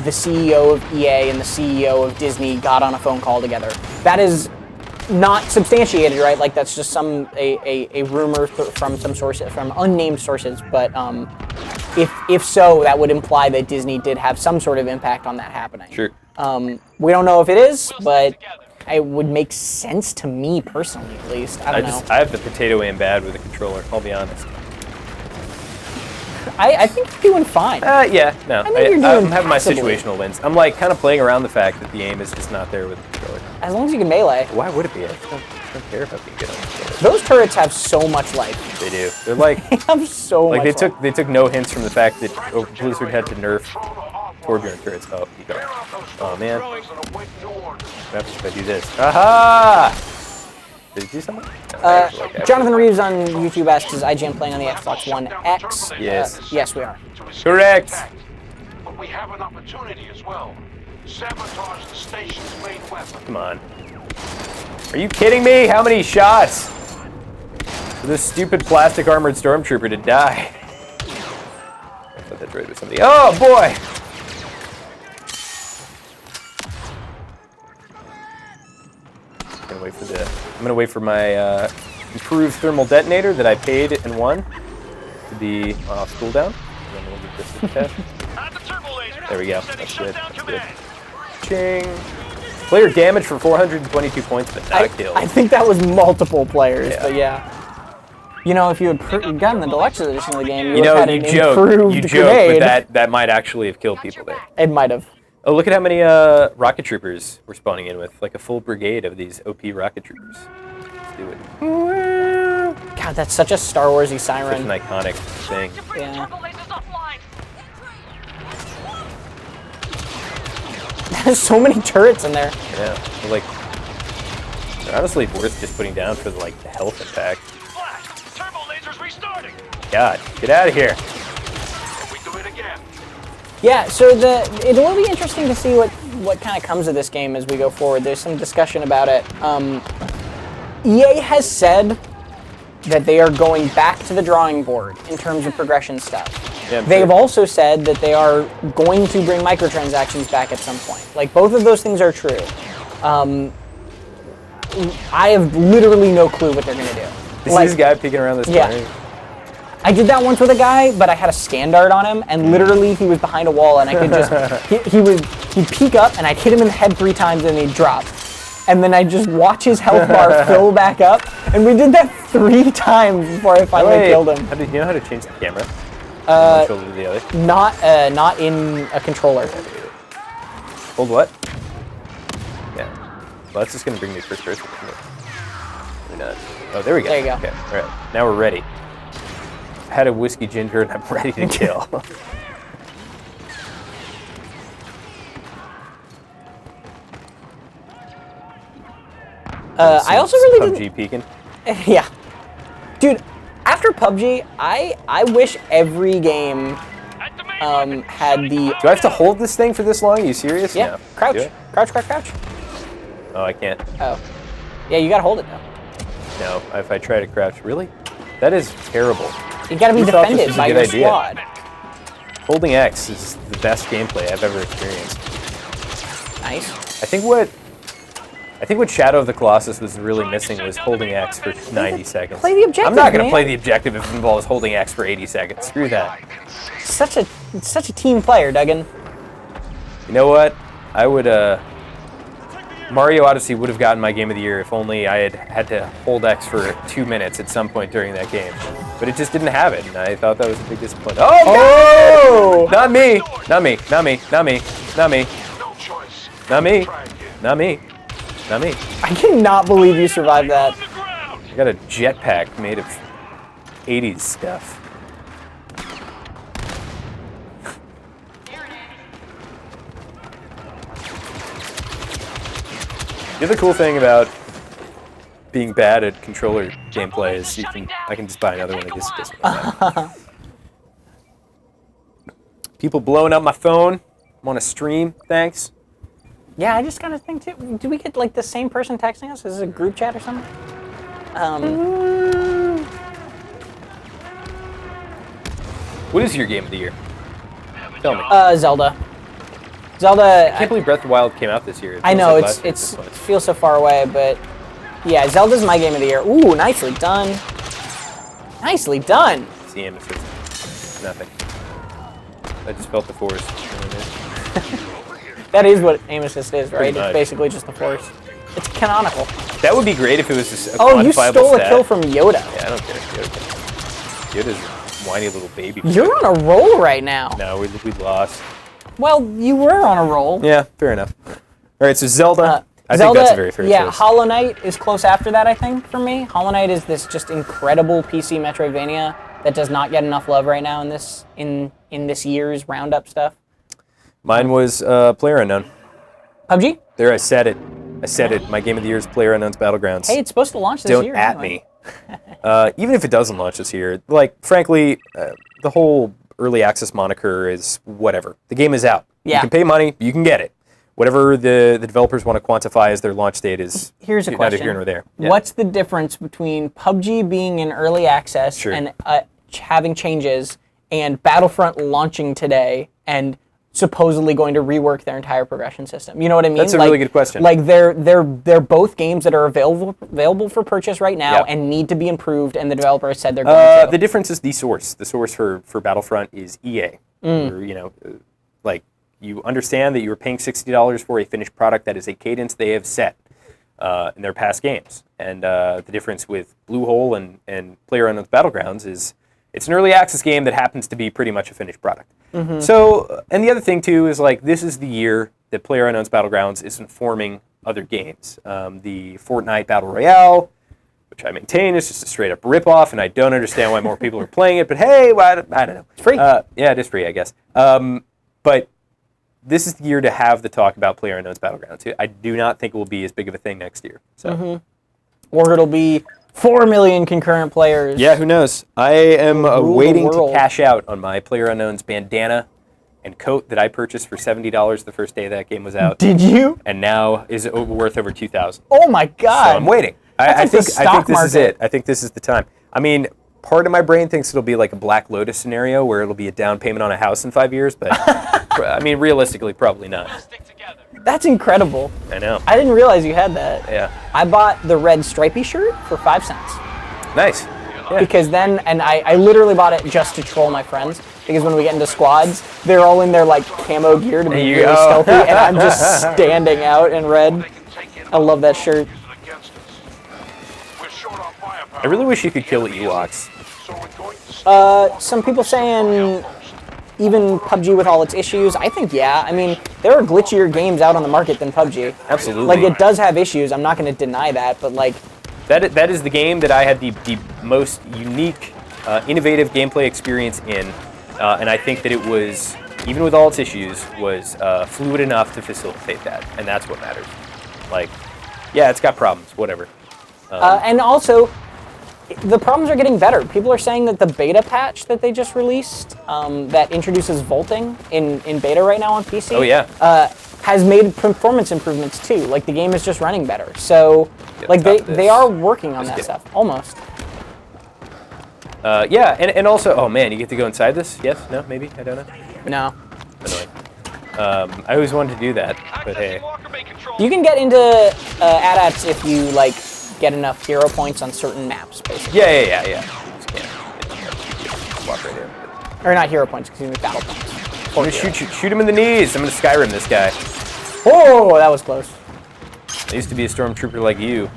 the CEO of EA and the CEO of Disney got on a phone call together. That is not substantiated, right? Like that's just a rumor from some sources, from unnamed sources. But if so, that would imply that Disney did have some sort of impact on that happening. Sure. We don't know if it is, but it would make sense to me personally, at least. I don't know. I have the potato aim bad with the controller, I'll be honest. I think you're doing fine. Yeah, no. think you're doing I'm having my passably. situational wins. I'm like kind of playing around the fact that the aim is just not there with the controller. As long as you can melee. Why would it be? I just don't care about being good on the controller. Those turrets have so much life. They do. They're like, They have so like much they took no hints from the fact that Blizzard had to nerf Torbjorn turrets. Oh, you go. Oh man. What happens if I do this? Aha! Did you do something? No, I actually like that. Jonathan Reeves on YouTube asks, is IGN playing on the Xbox One X? Yes. Yes, we are. Correct. But we have an opportunity as well. Sabotage the station's main weapon. Come on. Are you kidding me? How many shots for this stupid plastic armored stormtrooper to die? I thought that droid was somebody. Oh boy! I'm gonna wait for my improved thermal detonator that I paid and won to be off cooldown. And then we'll get this to the test. There we go. That's good. That's good. Ching. Player damage for 422 points, but not a kill. I think that was multiple players, Yeah. but yeah. You know, if you had gotten the deluxe edition of the game, you You would know, have had you an joke, improved grenade. but that might actually have killed people there. It might have. Oh, look at how many rocket troopers we're spawning in with, like a full brigade of these OP rocket troopers. Let's do it. God, that's such a Star Warsy Such an siren. iconic thing. Yeah. There's so many turrets in there. Yeah, but, like, they're honestly worth just putting down for like the health impact. Turbo lasers restarting. God, get out of here! We do it again. Yeah, so it will be interesting to see what kind of comes of this game as we go forward. There's some discussion about it. EA has said that they are going back to the drawing board in terms of progression stuff. Yeah, I'm They've sure. also said that they are going to bring microtransactions back at some point. Like, both of those things are true. I have literally no clue what they're going to do. This Like, is this guy peeking around this Yeah. corner. I did that once with a guy, but I had a stand dart on him, and literally he was behind a wall, and I could just he'd peek up, and I'd hit him in the head 3 times, and he'd drop, and then I'd just watch his health bar fill back up, and we did that 3 times before I finally killed him. How did you know how to change the camera? One shoulder to the other. Not in a controller. Hold what? Yeah. Well, that's just gonna bring me first person. isn't it? Maybe not. Oh, there we go. There you go. Okay. All right. Now we're ready. I had a whiskey ginger and I'm ready to kill. I also really didn't. PUBG peeking. Yeah, dude. After PUBG, I wish every game had the Do I have to hold this thing for this long? Are you serious? yeah No. crouch, Do it? crouch. Oh, I can't. Oh, yeah, you gotta hold it now. No, if I try to crouch, really? That is terrible. You gotta be Who thought this defended was a by good your idea? squad. Holding X is the best gameplay I've ever experienced. Nice. I think what Shadow of the Colossus was really missing was holding X for 90 seconds. Play the objective, I'm not going to man. play the objective if it involves holding X for 80 seconds. Screw that. Such a team player, Duggan. You know what? I would, Mario Odyssey would have gotten my game of the year if only I had to hold X for 2 minutes at some point during that game. But it just didn't have it, and I thought that was a big disappointment. Oh! Not me! Not me! Not me! Not me! Not me! No choice. Not me! Try again. Not me! Not me! I cannot believe you survived that. I got a jetpack made of 80s stuff. The other cool thing about being bad at controller gameplay is I can just buy another one. I guess this one. People blowing up my phone. I'm on a stream. Thanks. Yeah, I just kind of think too. Do we get like the same person texting us? Is it a group chat or something? What is your game of the year? Tell me. Zelda. Zelda. I can't believe Breath of the Wild came out this year. It I feels know like last year at it this point. feels so far away, but yeah, Zelda's my game of the year. Ooh, nicely done. Nicely done. It's the aim assist. Nothing. I just felt the force. That is what aim assist is, right? Pretty It's much. basically just the force. It's canonical. That would be great if it was just a Oh, you quantifiable stole stat. a kill from Yoda. Yeah, I don't care. Yoda's a whiny little baby. You're on a roll right now. No, we lost. Well, you were on a roll. Yeah, fair enough. All right, so Zelda. I Zelda, think that's a very fair yeah, choice. Hollow Knight is close after that, I think, for me. Hollow Knight is this just incredible PC Metroidvania that does not get enough love right now in this year's roundup stuff. Mine was PlayerUnknown. PUBG? There, I said it. My game of the year is PlayerUnknown's Battlegrounds. Hey, it's supposed to launch this Don't year. at anyway. me. Even if it doesn't launch this year, like, frankly, the whole early access moniker is whatever. The game is out. Yeah. You can pay money, you can get it. Whatever the developers want to quantify as their launch date is Here's a neither question. here nor there. Yeah. What's the difference between PUBG being in early access Sure. and having changes and Battlefront launching today and supposedly going to rework their entire progression system? You know what I mean? That's a really good question. Like they're both games that are available for purchase right now Yep. and need to be improved, and the developer has said they're going to. The difference is the source. The source for Battlefront is EA. Or, like, you understand that you are paying $60 for a finished product that is a cadence they have set in their past games. And the difference with Bluehole and PlayerUnknown's Battlegrounds is it's an early access game that happens to be pretty much a finished product. So, and the other thing too is, like, this is the year that PlayerUnknown's Battlegrounds is informing other games. The Fortnite Battle Royale, which I maintain is just a straight up ripoff, and I don't understand why more people are playing it, but hey, I don't know. It's free. Yeah, it is free, I guess. But this is the year to have the talk about PlayerUnknown's Battlegrounds. I do not think it will be as big of a thing next year. So. Or it'll be 4 million concurrent players. Yeah, who knows? I am Rule the waiting to world. cash out on my PlayerUnknown's bandana and coat that I purchased for $70 the first day that game was out, Did you? and now is worth over $2,000. Oh my God. So I'm waiting. I That's like the think stock this is market. it. I think this is the time. I mean, part of my brain thinks it'll be like a Black Lotus scenario where it'll be a down payment on a house in 5 years, but I mean, realistically, probably not. That's incredible. I know. I didn't realize you had that. Yeah. I bought the red stripy shirt for 5 cents. Nice. Yeah. Because then, and I literally bought it just to troll my friends. Because when we get into squads, they're all in their like camo gear to be You really go. stealthy, and I'm just standing out in red. I love that shirt. Against us. We're short on firepower. I really wish you could kill Ewoks. So we're going to Some people saying even PUBG with all its issues. I think yeah. I mean, there are glitchier games out on the market than PUBG. Absolutely. Like it does have issues. I'm not going to deny that, but like. That is the game that I had the most unique, innovative gameplay experience in, and I think that it was, even with all its issues, was fluid enough to facilitate that, and that's what matters. Like, yeah, it's got problems, whatever. And also, the problems are getting better. People are saying that the beta patch that they just released, that introduces vaulting in beta right now on PC. Oh yeah. has made performance improvements too. Like the game is just running better. So Get like on top of they this. are working on that get- stuff almost. Yeah, and also, oh man, you get to go inside this? Yes? No? Maybe? I don't know. No. Annoying. I always wanted to do that, but hey. Accessing Walker Bay control. You can get into AT-ATs if you like get enough hero points on certain maps, basically. Yeah. Just can't walk right in. Or not hero points, excuse me, battle points. I'm gonna shoot him in the knees. I'm gonna Skyrim this guy. Oh, that was close. I used to be a stormtrooper like you.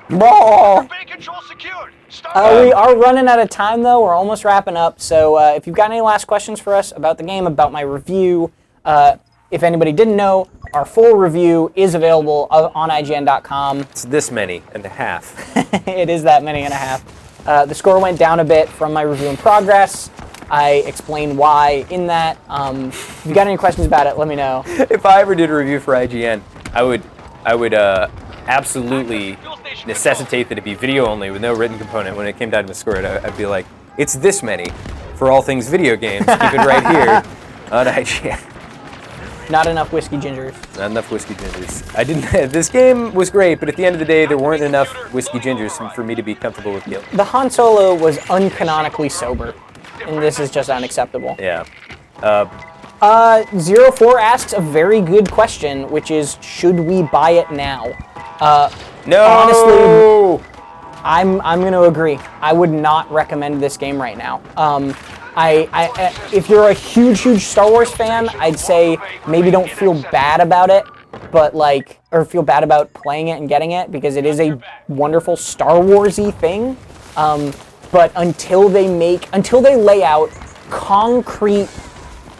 Ball. Bay control secured. We are running out of time though. We're almost wrapping up. So if you've got any last questions for us about the game, about my review, if anybody didn't know, our full review is available on IGN.com. It's this many and a half. It is that many and a half. The score went down a bit from my review in progress. I explain why in that. If you got any questions about it, let me know. If I ever did a review for IGN, I would absolutely necessitate that it be video only with no written component. When it came down to the score, I'd be like, it's this many for all things video games. Keep it right here on IGN. Not enough whiskey gingers. Not enough whiskey gingers. I didn't. This game was great, but at the end of the day, there weren't enough whiskey gingers for me to be comfortable with killing. The Han Solo was uncanonically sober, and this is just unacceptable. Yeah. 04 asks a very good question, which is, should we buy it now? No. Honestly, I'm going to agree. I would not recommend this game right now. If you're a huge Star Wars fan, I'd say maybe don't feel bad about it, but or feel bad about playing it and getting it, because it is a wonderful Star Wars-y thing. But until they lay out concrete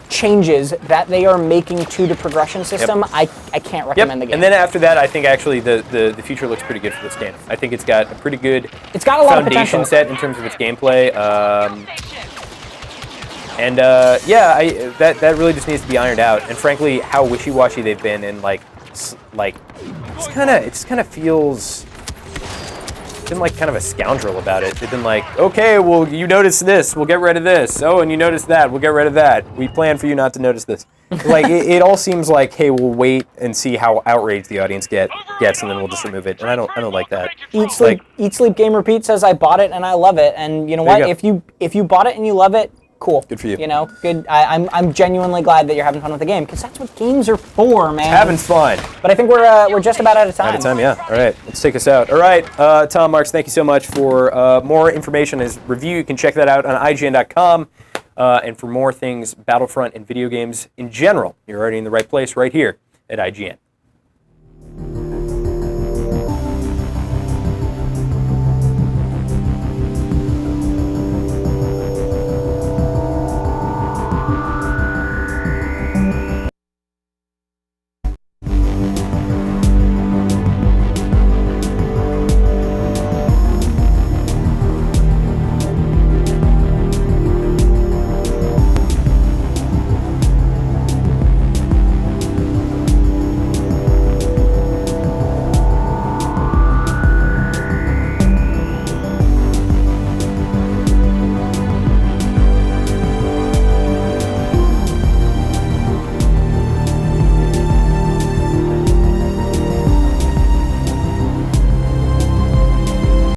changes that they are making to the progression system, I can't recommend the game. And then after that, I think actually the future looks pretty good for this game. I think it's got a pretty good It's got a lot of foundation potential. set in terms of its gameplay. That really just needs to be ironed out. And frankly, how wishy-washy they've been, and it's kind of feels. Been kind of a scoundrel about it. They've been like, okay, well, you noticed this, we'll get rid of this. Oh, and you noticed that, we'll get rid of that. We plan for you not to notice this. It all seems like, hey, we'll wait and see how outraged the audience gets, and then we'll just remove it. And I don't like that. Eat Sleep Game Repeat says I bought it and I love it. And you know There what? you If you bought it and you love it, cool. Good for you. You know, good. I'm genuinely glad that you're having fun with the game, because that's what games are for, man. Having fun. But I think we're just about out of time. Out of time, yeah. All right, let's take us out. All right, Tom Marks, thank you so much for more information. His review, you can check that out on IGN.com. And for more things, Battlefront and video games in general, you're already in the right place right here at IGN.